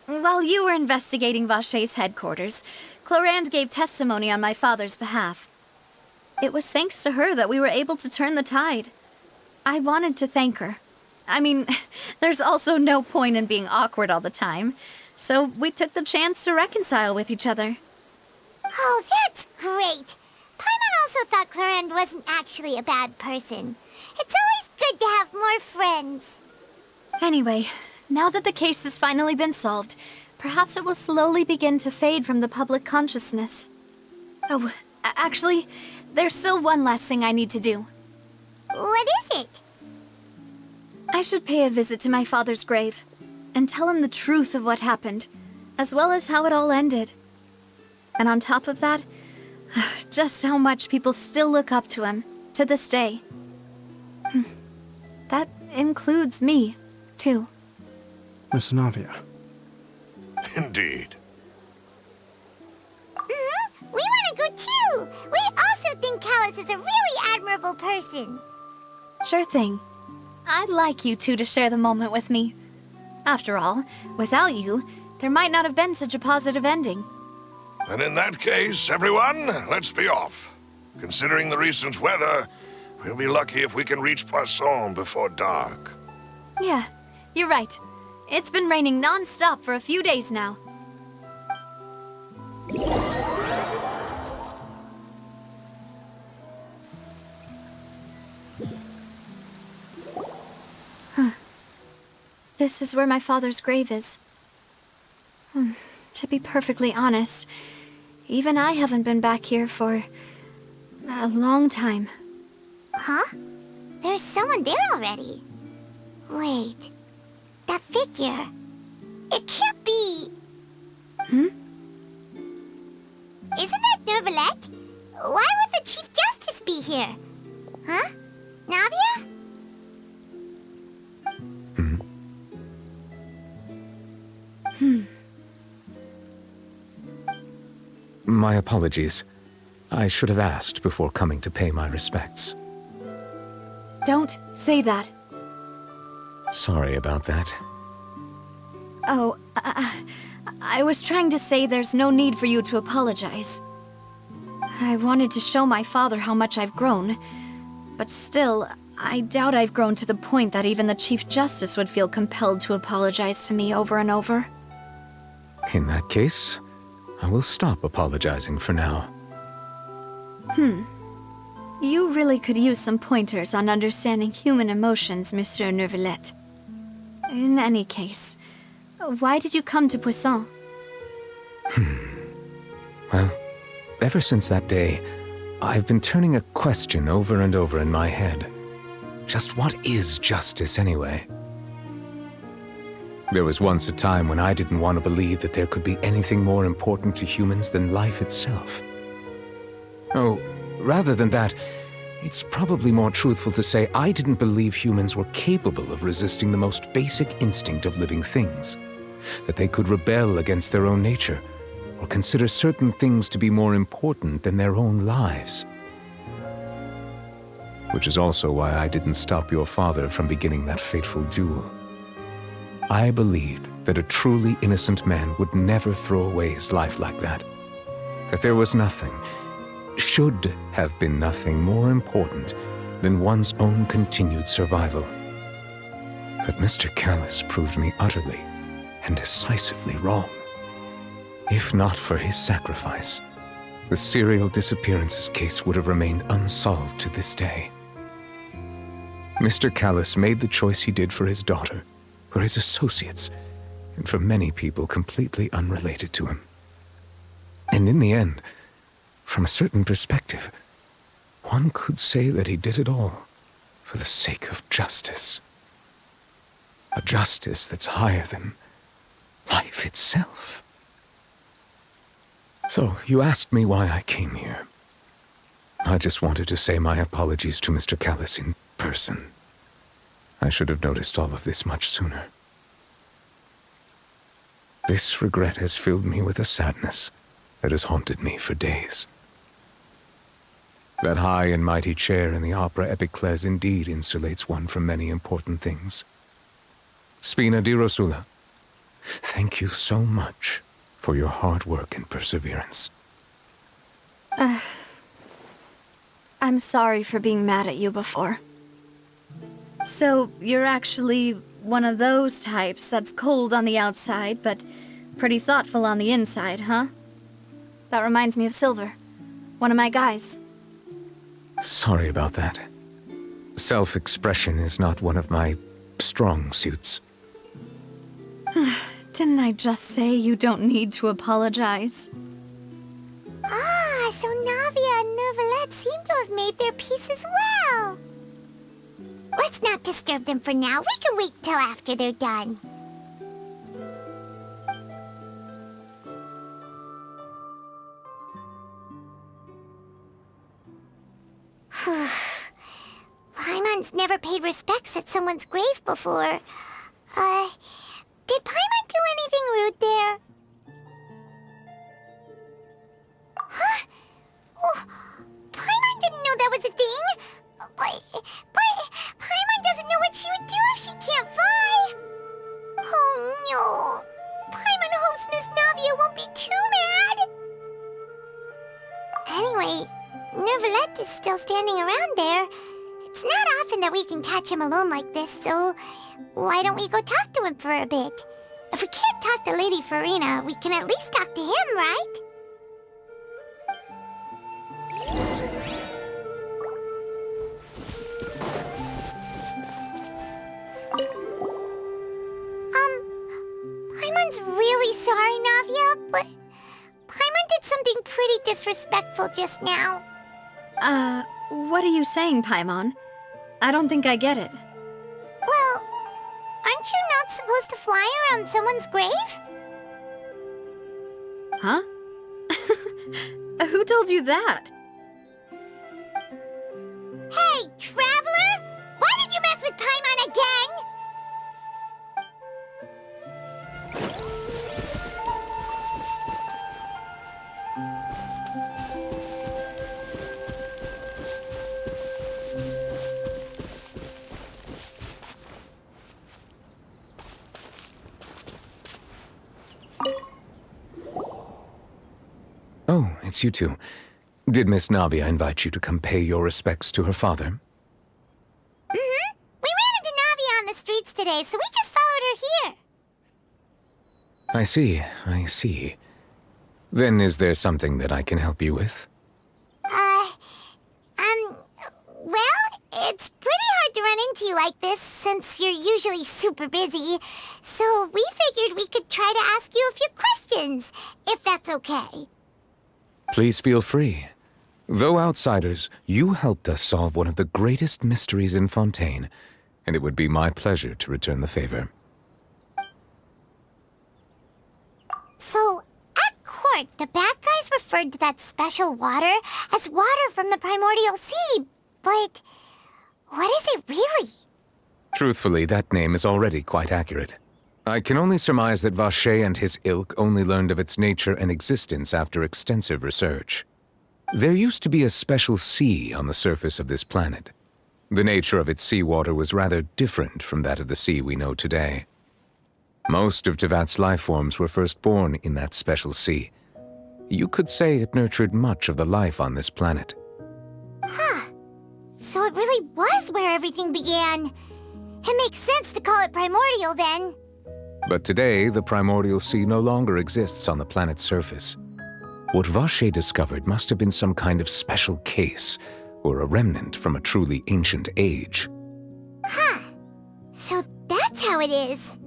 now? While you were investigating Vacher's headquarters, Clorinde gave testimony on my father's behalf. It was thanks to her that we were able to turn the tide. I wanted to thank her. I mean, there's also no point in being awkward all the time, so we took the chance to reconcile with each other. Oh, that's great. Paimon also thought Clorinde wasn't actually a bad person. It's always good to have more friends. Anyway, now that the case has finally been solved, perhaps it will slowly begin to fade from the public consciousness. Oh, actually, there's still one last thing I need to do. What is it? I should pay a visit to my father's grave, and tell him the truth of what happened, as well as how it all ended. And on top of that, just how much people still look up to him, to this day. That includes me, too. Miss Navia. Indeed. We want to go too! We also think Callas is a really admirable person. Sure thing. I'd like you two to share the moment with me. After all, without you, there might not have been such a positive ending. And in that case, everyone, let's be off. Considering the recent weather, we'll be lucky if we can reach Poisson before dark. Yeah, you're right. It's been raining non-stop for a few days now. This is where my father's grave is. To be perfectly honest, even I haven't been back here for a long time. Huh? There's someone there already. Wait, that figure. It can't be... Isn't that Neuvillette? Why would the Chief Justice be here? Huh? Navia? My apologies. I should have asked before coming to pay my respects. Don't say that. Sorry about that. Oh, I was trying to say there's no need for you to apologize. I wanted to show my father how much I've grown. But still, I doubt I've grown to the point that even the Chief Justice would feel compelled to apologize to me over and over. In that case, I will stop apologizing for now. You really could use some pointers on understanding human emotions, Monsieur Neuvillette. In any case, why did you come to Poisson? Well, ever since that day, I've been turning a question over and over in my head. Just what is justice anyway? There was once a time when I didn't want to believe that there could be anything more important to humans than life itself. Oh, rather than that, it's probably more truthful to say I didn't believe humans were capable of resisting the most basic instinct of living things. That they could rebel against their own nature, or consider certain things to be more important than their own lives. Which is also why I didn't stop your father from beginning that fateful duel. I believed that a truly innocent man would never throw away his life like that. That there was nothing, should have been nothing more important than one's own continued survival. But Mr. Callas proved me utterly and decisively wrong. If not for his sacrifice, the serial disappearances case would have remained unsolved to this day. Mr. Callas made the choice he did for his daughter, for his associates, and for many people completely unrelated to him. And in the end, from a certain perspective, one could say that he did it all for the sake of justice. A justice that's higher than life itself. So, you asked me why I came here. I just wanted to say my apologies to Mr. Callas in person. I should have noticed all of this much sooner. This regret has filled me with a sadness that has haunted me for days. That high and mighty chair in the opera Epiclese indeed insulates one from many important things. Spina di Rosula, thank you so much for your hard work and perseverance. I'm sorry for being mad at you before. So, you're actually one of those types that's cold on the outside, but pretty thoughtful on the inside, huh? That reminds me of Silver, one of my guys. Sorry about that. Self-expression is not one of my strong suits. Didn't I just say you don't need to apologize? Ah, so Navia and Neuvillette seem to have made their peace as well. Let's not disturb them for now. We can wait till after they're done. Paimon's never paid respects at someone's grave before. Did Paimon do anything rude there? Huh? Oh, Paimon didn't know that was a thing. But Paimon doesn't know what she would do if she can't fly. Oh no. Paimon hopes Miss Navia won't be too mad. Anyway, Neuvillette is still standing around there. It's not often that we can catch him alone like this, so why don't we go talk to him for a bit? If we can't talk to Lady Furina, we can at least talk to him, right? Paimon's really sorry, Navia, but Paimon did something pretty disrespectful just now. What are you saying, Paimon? I don't think I get it. Well, aren't you not supposed to fly around someone's grave? Huh? Who told you that? Hey, traveler! Why did you mess with Paimon again? Oh, it's you two. Did Miss Navia invite you to come pay your respects to her father? Mm-hmm. We ran into Navia on the streets today, so we just followed her here. I see. Then is there something that I can help you with? Well, it's pretty hard to run into you like this since you're usually super busy. So we figured we could try to ask you a few questions, if that's okay. Please feel free. Though outsiders, you helped us solve one of the greatest mysteries in Fontaine, and it would be my pleasure to return the favor. So, at court, the bad guys referred to that special water as water from the primordial sea, but what is it really? Truthfully, that name is already quite accurate. I can only surmise that Varcher and his ilk only learned of its nature and existence after extensive research. There used to be a special sea on the surface of this planet. The nature of its seawater was rather different from that of the sea we know today. Most of Tevat's life forms were first born in that special sea. You could say it nurtured much of the life on this planet. Huh. So it really was where everything began. It makes sense to call it primordial then. But today, the primordial sea no longer exists on the planet's surface. What Varcher discovered must have been some kind of special case, or a remnant from a truly ancient age. Huh. So that's how it is.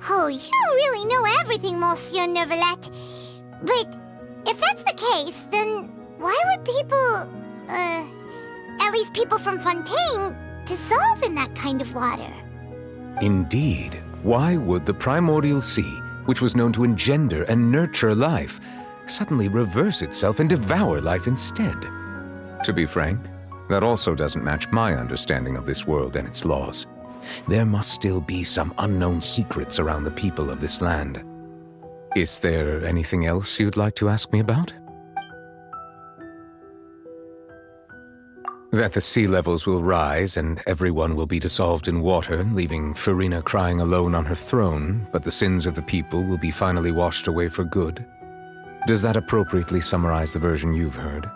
Oh, you really know everything, Monsieur Neuvillette. But if that's the case, then why would people, at least people from Fontaine, dissolve in that kind of water? Indeed. Why would the primordial sea, which was known to engender and nurture life, suddenly reverse itself and devour life instead? To be frank, that also doesn't match my understanding of this world and its laws. There must still be some unknown secrets around the people of this land. Is there anything else you'd like to ask me about? That the sea levels will rise and everyone will be dissolved in water, leaving Furina crying alone on her throne, but the sins of the people will be finally washed away for good. Does that appropriately summarize the version you've heard?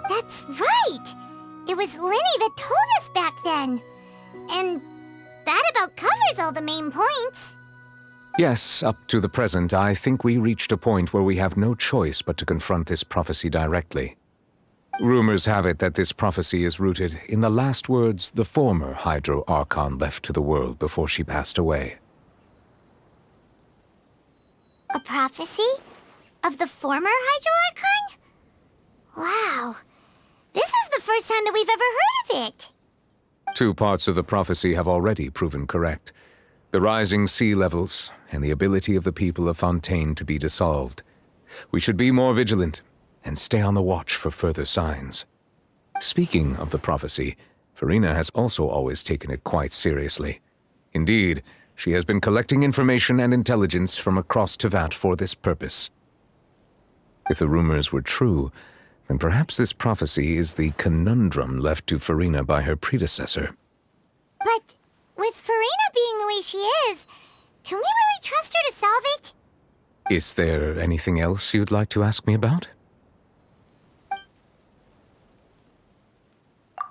That's right! It was Linny that told us back then. And that about covers all the main points. Yes, up to the present, I think we reached a point where we have no choice but to confront this prophecy directly. Rumors have it that this prophecy is rooted in the last words the former Hydro Archon left to the world before she passed away. A prophecy? Of the former Hydro Archon? Wow. This is the first time that we've ever heard of it. 2 parts of the prophecy have already proven correct. The rising sea levels and the ability of the people of Fontaine to be dissolved. We should be more vigilant and stay on the watch for further signs. Speaking of the prophecy, Furina has also always taken it quite seriously. Indeed, she has been collecting information and intelligence from across Tevat for this purpose. If the rumors were true, then perhaps this prophecy is the conundrum left to Furina by her predecessor. But with Furina being the way she is, can we really trust her to solve it? Is there anything else you'd like to ask me about?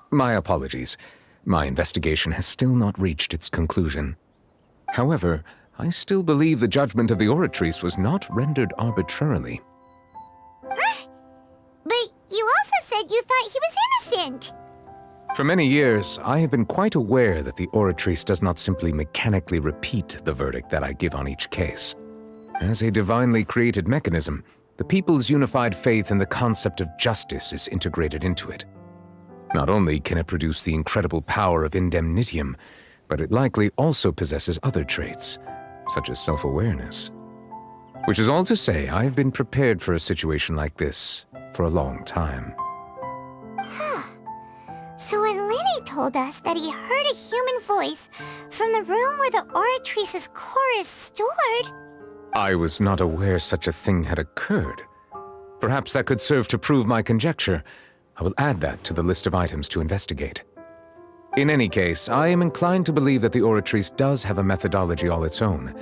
My apologies. My investigation has still not reached its conclusion. However, I still believe the judgment of the Oratrice was not rendered arbitrarily. Huh? But you also said you thought he was innocent. For many years, I have been quite aware that the Oratrice does not simply mechanically repeat the verdict that I give on each case. As a divinely created mechanism, the people's unified faith in the concept of justice is integrated into it. Not only can it produce the incredible power of indemnitium, but it likely also possesses other traits, such as self-awareness. Which is all to say, I have been prepared for a situation like this for a long time. Huh. So when Linny told us that he heard a human voice from the room where the Oratrice's core is stored... I was not aware such a thing had occurred. Perhaps that could serve to prove my conjecture. I will add that to the list of items to investigate. In any case, I am inclined to believe that the Oratrice does have a methodology all its own.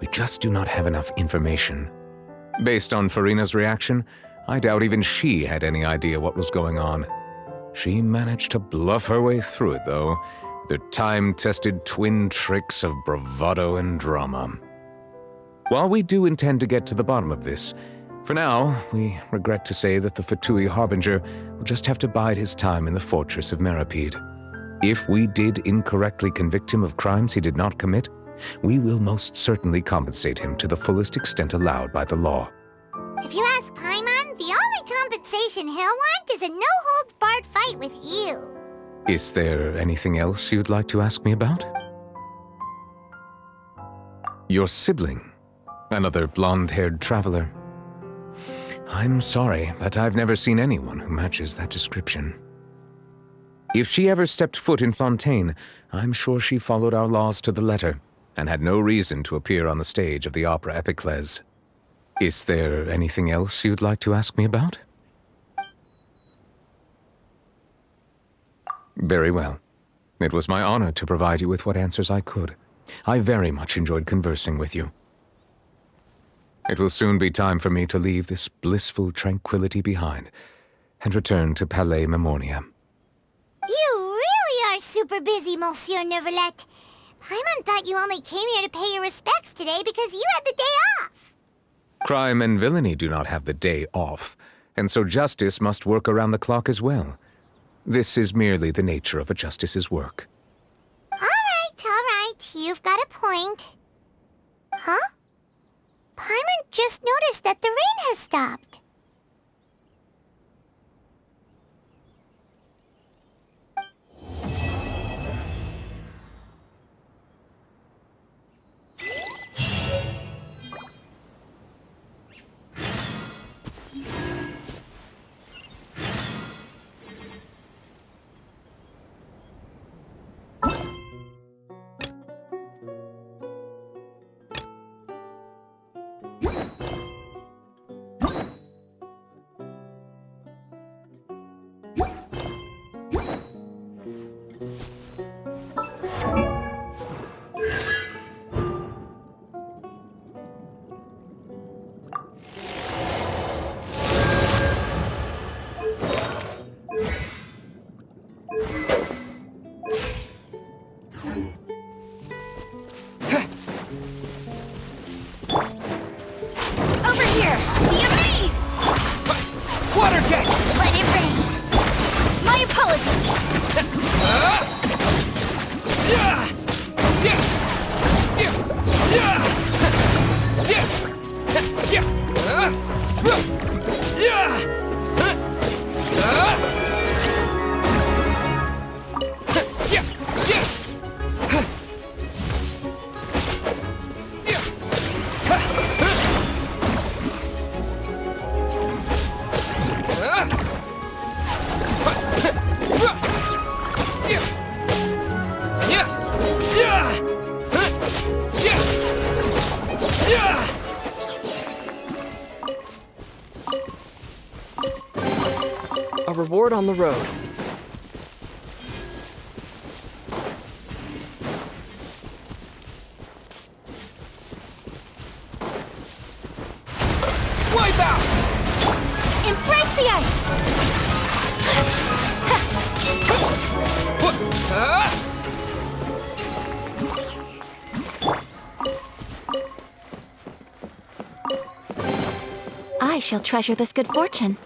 We just do not have enough information. Based on Furina's reaction, I doubt even she had any idea what was going on. She managed to bluff her way through it, though, with her time-tested twin tricks of bravado and drama. While we do intend to get to the bottom of this, for now, we regret to say that the Fatui Harbinger will just have to bide his time in the Fortress of Meropide. If we did incorrectly convict him of crimes he did not commit, we will most certainly compensate him to the fullest extent allowed by the law. If you ask Paimon, the only compensation he'll want is a no-holds-barred fight with you. Is there anything else you'd like to ask me about? Your sibling, another blonde-haired traveler. I'm sorry, but I've never seen anyone who matches that description. If she ever stepped foot in Fontaine, I'm sure she followed our laws to the letter, and had no reason to appear on the stage of the opera Epiclese. Is there anything else you'd like to ask me about? Very well. It was my honor to provide you with what answers I could. I very much enjoyed conversing with you. It will soon be time for me to leave this blissful tranquility behind and return to Palais Memornia. You really are super busy, Monsieur Neuvillette. Paimon thought you only came here to pay your respects today because you had the day off. Crime and villainy do not have the day off, and so justice must work around the clock as well. This is merely the nature of a justice's work. All right. You've got a point. Huh? Paimon just noticed that the rain has stopped. A reward on the road. Wipe out! Embrace the ice! I shall treasure this good fortune.